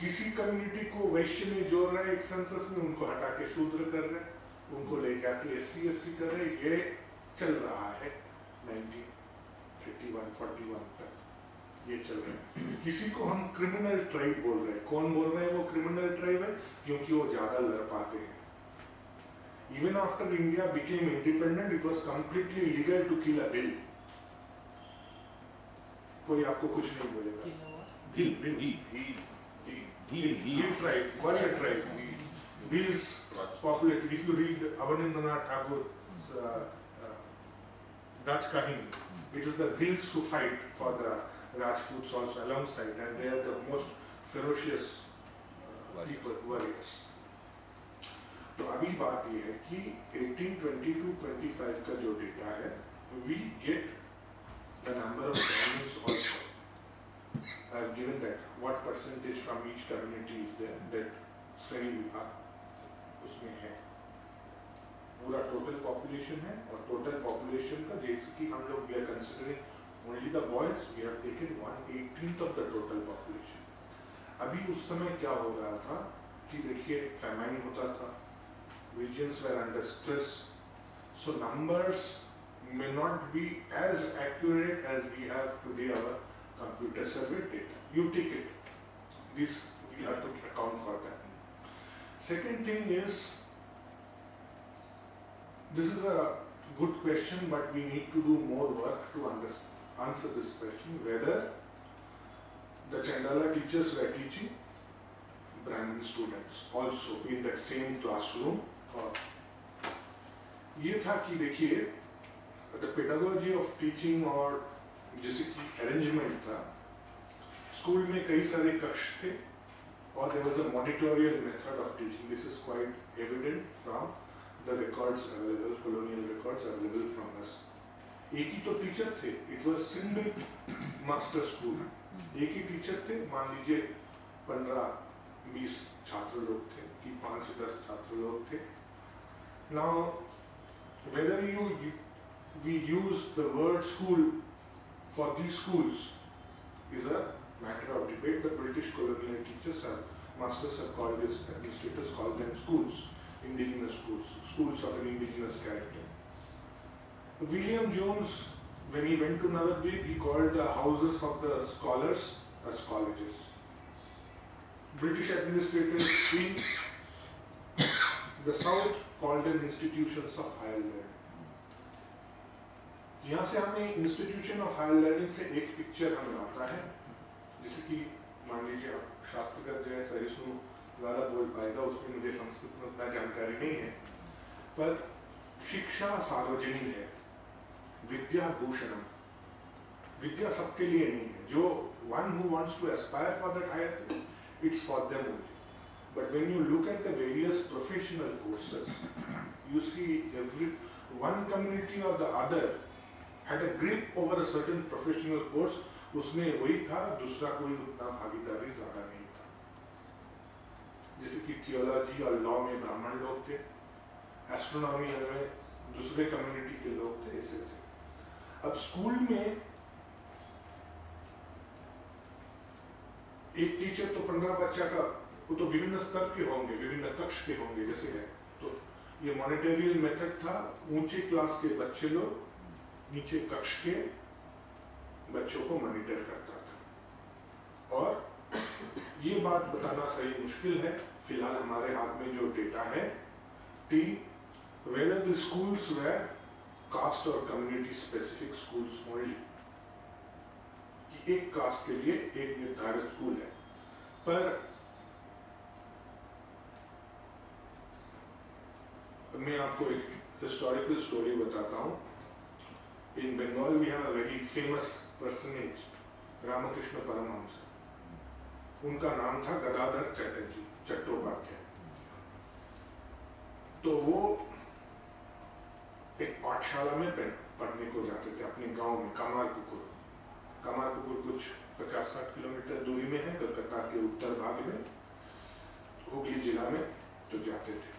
किसी कम्युनिटी को वैश्य में जोड़ रहा है एक सेंसस में, उनको हटा के शूद्र कर रहे हैं, उनको ले जाके SC ST कर रहे हैं. ये चल रहा है 1931-41 तक, ये चल रहा है. किसी को हम क्रिमिनल ट्राइब बोल रहे हैं. कौन बोल रहे हैं वो क्रिमिनल ट्राइब है? क्योंकि वो ज्यादा लड़ पाते हैं. Even after India became independent, it was completely illegal to kill a bill. कोई आपको कुछ नहीं बोलेगा. Bill tribe, warrior tribe. Bills populated. If you read Abanindranath Tagore's Dutch Kahini, it is the Bills who fight for the Rajputs also alongside, and they are the most ferocious people, warriors. तो अभी बात ये है कि 1820-25 का जो data है, we get the number of families also. I have given that what percentage from each community is there, that श्रेणी विभाग उसमें है. पूरा total population है, और total population का जैसे कि हम लोग we are considering only the boys, we have taken 1/18th of the total population. अभी उस समय क्या हो रहा था कि देखिए famine होता था, regions were under stress, so numbers may not be as accurate as we have today our computer survey data. You take it. This we have to account for that. Second thing is, this is a good question, but we need to do more work to answer this question, whether the Chandala teachers were teaching Brahmin students also in that same classroom. ये था कि देखिए the pedagogy of teaching, और जैसे कि arrangement था, school में कई सारे कक्ष थे, और there was a monitorial method of teaching. This is quite evident from the records available, colonial records available from us. एक ही तो टीचर थे, it was single master school. एक ही टीचर थे, मान लीजिए 15-20 छात्र लोग थे, कि 5 से 10 छात्र लोग थे. Now, whether we use the word school for these schools is a matter of debate. The British colonial teachers and masters have called this, administrators called them schools, indigenous schools, schools of an indigenous character. William Jones, when he went to Navadvip, he called the houses of the scholars as colleges. British administrators in the south called them institutions of higher learning. यहाँ से हमें institution of higher learning से एक picture हमें आता है, जैसे कि मान लीजिए आप शास्त्रकार जो है सहिष्णु ज़्यादा बोल पाएगा, उसमें मुझे संस्कृत में उतना जानकारी नहीं है, पर शिक्षा सार्वजनिक है, विद्या भूषणम, विद्या सबके लिए नहीं है. जो one who wants to aspire for that higher thing, it's for them only. But when you look at the various professional courses, you see one community or the other had a grip over a certain professional course. उसमें वही था, दूसरा कोई उतना भागीदारी ज़्यादा नहीं था. जैसे कि थियोलॉजी और लॉ में ब्राह्मण लोग थे, एस्ट्रोनॉमी में दूसरे कम्युनिटी के लोग थे, ऐसे थे. अब स्कूल में एक टीचर तो 15 बच्चा का, वो तो विभिन्न स्तर के होंगे, विभिन्न कक्ष के होंगे, जैसे है. तो ये मॉनिटरियल मेथड था, ऊंचे क्लास के बच्चे लोग नीचे कक्ष के बच्चों को मॉनिटर करता था. और ये बात बताना सही मुश्किल है, फिलहाल हमारे हाथ में जो डेटा है, कि whether the schools were caste or community specific schools only, कि एक कास्ट के लिए एक निर्धारित स्कूल है. पर मैं आपको एक हिस्टोरिकल स्टोरी बताता हूँ. In Bengal, we have a very famous personage, Ramakrishna Paramahamsa. उनका नाम था गदाधर चटर्जी चट्टोपाध्याय। तो वो एक पाठशाला में पढ़ने को जाते थे अपने गांव में, कमारपुकुर। कमारपुकुर कुछ 50-60 किलोमीटर दूरी में है, कलकत्ता के उत्तर भाग में, हुगली जिला में। तो जाते थे।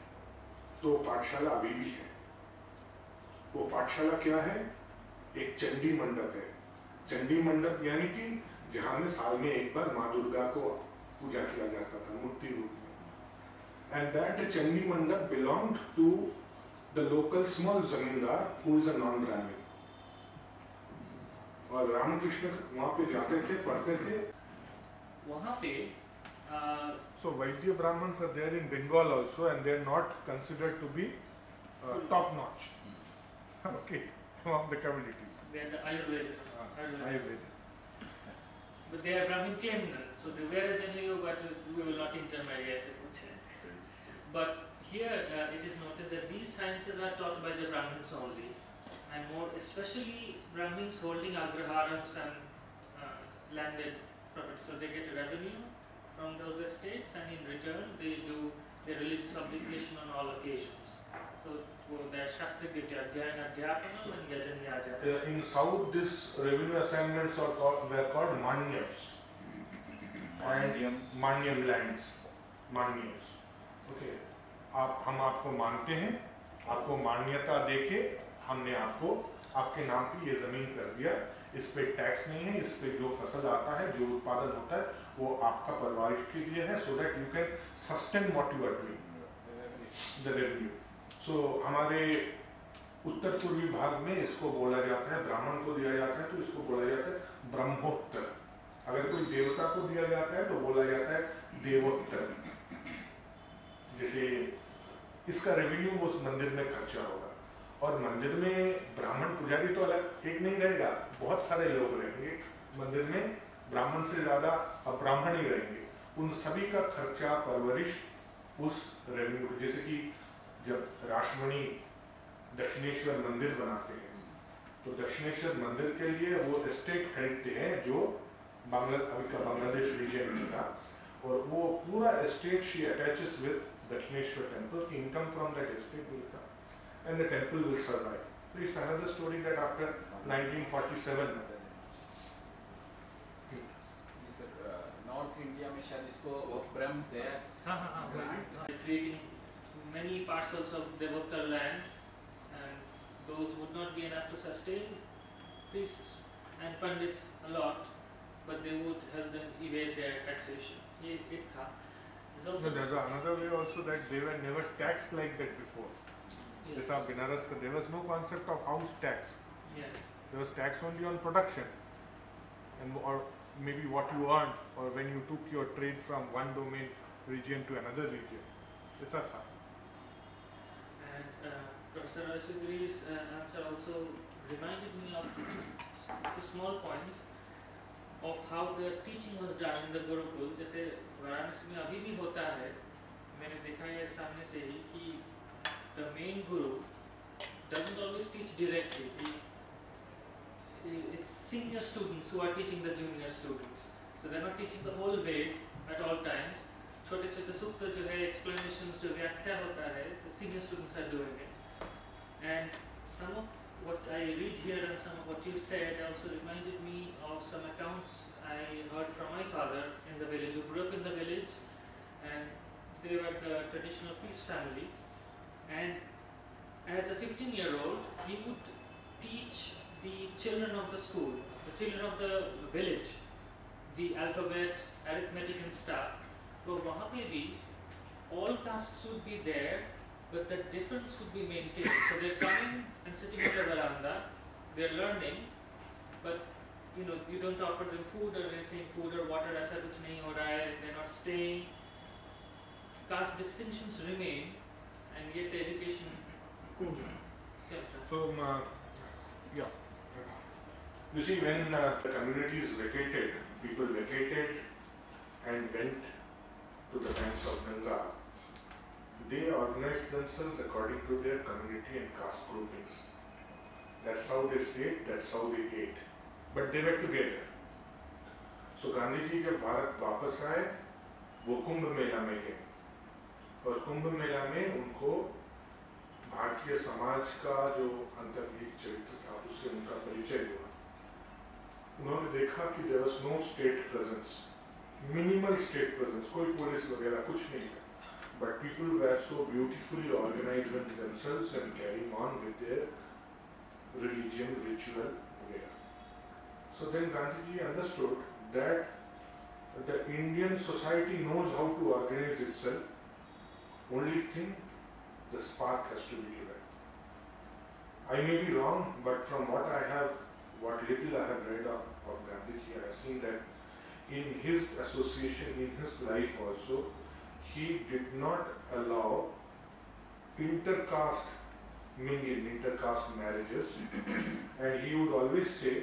तो पाठशाला अभी भी है। वो पाठशाला क्या है? एक चंडी मंडप है। चंडी मंडप यानी कि जहाँ में साल में एक बार माँ दुर्गा को पूजा किया जाता था मूर्ति रूप में। And that Chandi Mandap belonged to the local small zamindar who is a non Brahmin. और रामकृष्ण वहाँ पे जाते थे, पढ़ते थे। वहाँ पे so Vaidya Brahmins are there in Bengal also, and they are not considered to be top notch. Okay, among the communities. They are the Ayurveda. Ayurveda. But they are Brahmin claimants, so they were generally, but we will not intermarry as such. But here it is noted that these sciences are taught by the Brahmins only, and more especially Brahmins holding agraharams and landed property. So they get revenue from those estates, and in return they do their religious obligation on all occasions. So their Shastra Vidya, Adhyayana, Adhyapanam and Yajanya. In south, this revenue assignments were called manyams. And manyam lands. Manyams. Okay. हम आपको मानते हैं, आपको मान्यता देके हमने आपको आपके नाम पे ये जमीन कर दिया। इस पे टैक्स नहीं है, इस पे जो फसल आता है, जो उत्पादन होता है, वो आपका परिवार के लिए है, so that you can sustain what you are doing, the revenue. So हमारे उत्तर पूर्वी भाग में इसको बोला जाता है, ब्राह्मण को दिया जाता है तो इसको बोला जाता है ब्रह्मोत्तर। अगर कोई देवता को दिया जाता है तो बोला जाता है देवोत्तर। जैसे इसका रेवेन्यू उस मंदिर में खर्चा होगा, और मंदिर में ब्राह्मण पुजारी तो अलग एक नहीं रहेगा, बहुत सारे लोग रहेंगे मंदिर में, ब्राह्मण से ज्यादा अब्राह्मण ही रहेंगे। उन सभी का खर्चा परवरिश उस रेवेन्यू, जैसे कि जब राष्ट्रमणि दक्षिणेश्वर मंदिर बनाते हैं तो दक्षिणेश्वर मंदिर के लिए वो एस्टेट खरीदते हैं जो अभी का बांग्लादेश रीजन में था, और वो पूरा estate she attaches with Dakshineswar temple, income from that estate will come and the temple will survive. So it's another story that after 1947 North India में शायद इसको ब्रह्म दया creating many parcels of Devottar land, and those would not be enough to sustain priests and pandits a lot, but they would help them evade their taxation. It था. There's another way also that they were never taxed like that before. Yes. There was no concept of house tax. Yes. There was tax only on production, and or maybe what you earned, or when you took your trade from one domain region to another region. ऐसा था. And Professor Chowdhury's answer also reminded me of two small points of how the teaching was done in the Gurukul. जैसे वाराणसी में अभी भी होता है, मैंने देखा है सामने से ही कि the main guru doesn't always teach directly. It's senior students who are teaching the junior students. So they're not teaching the whole way at all times. छोटे छोटे सूत्र जो है, explanations जो व्याख्या होता है, the senior students are doing it. And some of what I read here and some of what you said also reminded me of some accounts I heard from my father in the village, who grew up in the village, and they were the traditional peace family. And as a 15-year-old, he would teach the children of the school, the children of the village, the alphabet, arithmetic and stuff. So वहाँ पे भी all castes would be there, but the difference would be maintained. So they're coming and sitting in the veranda, they're learning, but you don't offer them food or anything, food or water ऐसा कुछ नहीं हो रहा है, they're not staying. Caste distinctions remain. And yet education. So, yeah. You see, when the communities vacated, people vacated and went to the banks of Ganga, they organized themselves according to their community and caste groupings. That's how they stayed, that's how they ate. But they were together. So Gandhi ji जब भारत वापस आए, वो कुंभ मेला में गए और कुंभ मेला में उनको भारतीय समाज का जो अंतर्निहित चरित्र था उससे उनका परिचय हुआ। उन्होंने देखा कि there was no state presence, minimal state presence, कोई पुलिस वगैरह कुछ नहीं था, but people were so beautifully organizing themselves and carrying on with their religion, ritual वगैरह। So then Gandhiji understood that the Indian society knows how to organize itself. Only thing, the spark has to be given. I may be wrong, but from what little I have read of Gandhiji, I have seen that in his association, in his life also, he did not allow intercaste mingling, intercaste marriages, and he would always say,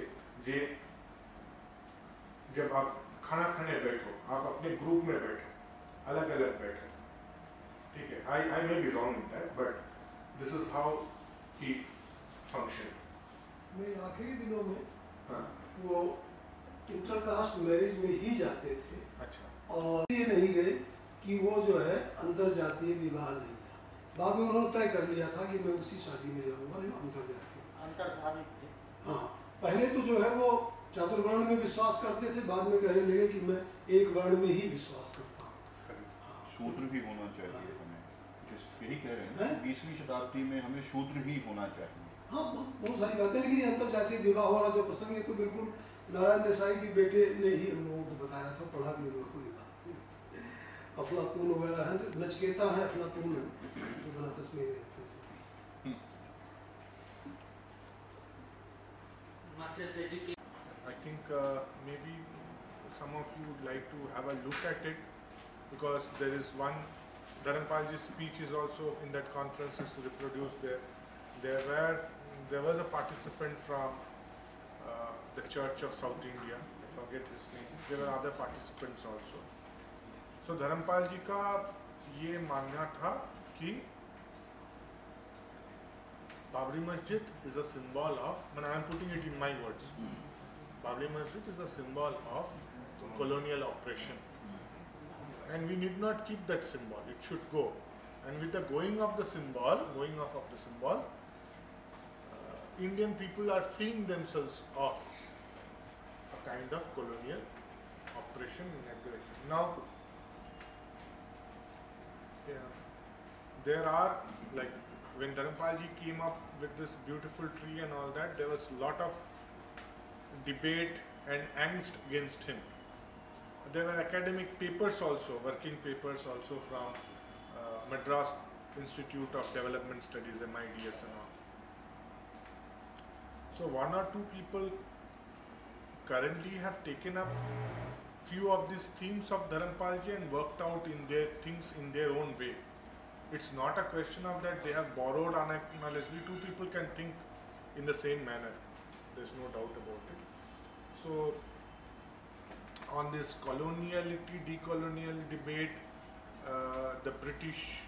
जब आप खाना खाने बैठो, आप अपने group में बैठो, अलग अलग बैठो, ठीक है? I may be wrong in that, but this is how he functioned. मैं आखिरी दिनों में वो इंटरकास्ट मैरिज में ही जाते थे। अच्छा। और ये नहीं गए कि वो जो है अंतर जातीय विवाह नहीं था। बाद में उन्होंने तय कर लिया था कि मैं उसी शादी में जाऊंगा जो अंतर जातीय। अंतर्धार्मिक थे। हाँ, पहले तो जो है वो चातुर्वर्ण में विश्वास करते थे, बाद में कहने लगे कि मैं एक वर्ण में ही विश्वास करता हूँ। शूद्र भी होना चाहिए हमें, यही कह रहे हैं 20वीं शताब्दी में हमें शूद्र ही होना चाहिए। हाँ, बहुत सारी बातें, लेकिन अंतर जातीय विवाह वाला जो प्रसंग है तो बिल्कुल नारायण देसाई के बेटे ने ही हम लोगों को बताया था, पढ़ा भी हम लोगों को लिखा। अफलातून वगैरह है, नचकेता है, अफलातून है, जो बनारस में ही रहते थे। I think maybe some of you would like to have a look at it, because there is one, Dharanpalji's speech is also in that conference, is reproduced there. There was a participant from the Church of South India, I forget his name. There were other participants also. So Dharanpalji का ये मानना था कि Babri Masjid is a symbol of, I am putting it in my words, Babri Masjid is a symbol of colonial oppression, and we need not keep that symbol, it should go. And with the going off of the symbol, Indian people are freeing themselves of a kind of colonial oppression and aggression. Now, there are, like, when Dharanpalji came up with this beautiful tree and all that, there was a lot of debate and angst against him. There were academic papers also, working papers also from Madras Institute of Development Studies, MIDS and all. So one or two people currently have taken up few of these themes of Dharanpalji and worked out in their things in their own way. It's not a question of that they have borrowed unacknowledgedly. Two people can think in the same manner. There's no doubt about it. So, on this coloniality, decolonial debate, the British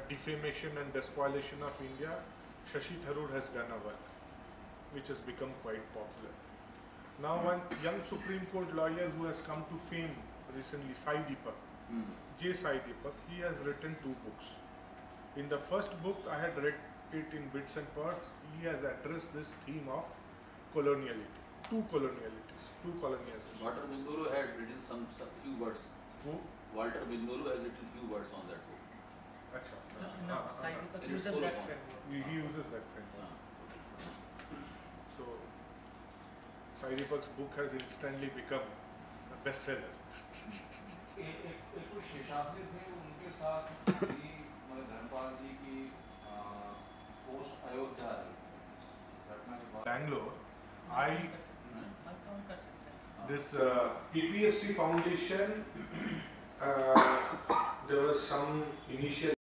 defamation and despoliation of India, Shashi Tharoor has done a work which has become quite popular. Now, one young Supreme Court lawyer who has come to fame recently, Sai Deepak, J. Sai Deepak, he has written 2 books. In the first book, I had read it in bits and parts. He has addressed this theme of coloniality, 2 colonialities, 2 colonialisms. Walter Bengaluru had written some few words. Who? Walter Bengaluru has written few words on that book. Achha. No, Sai Deepak In its uses full that form. framework. He uses that framework. So, Sai Deepak's book has instantly become a bestseller. कुछ शिक्षार्थी थे, उनके साथ भी धर्मपाल जी की post Ayodhya घटना के बाद Bangalore, this PPST Foundation, there was some initial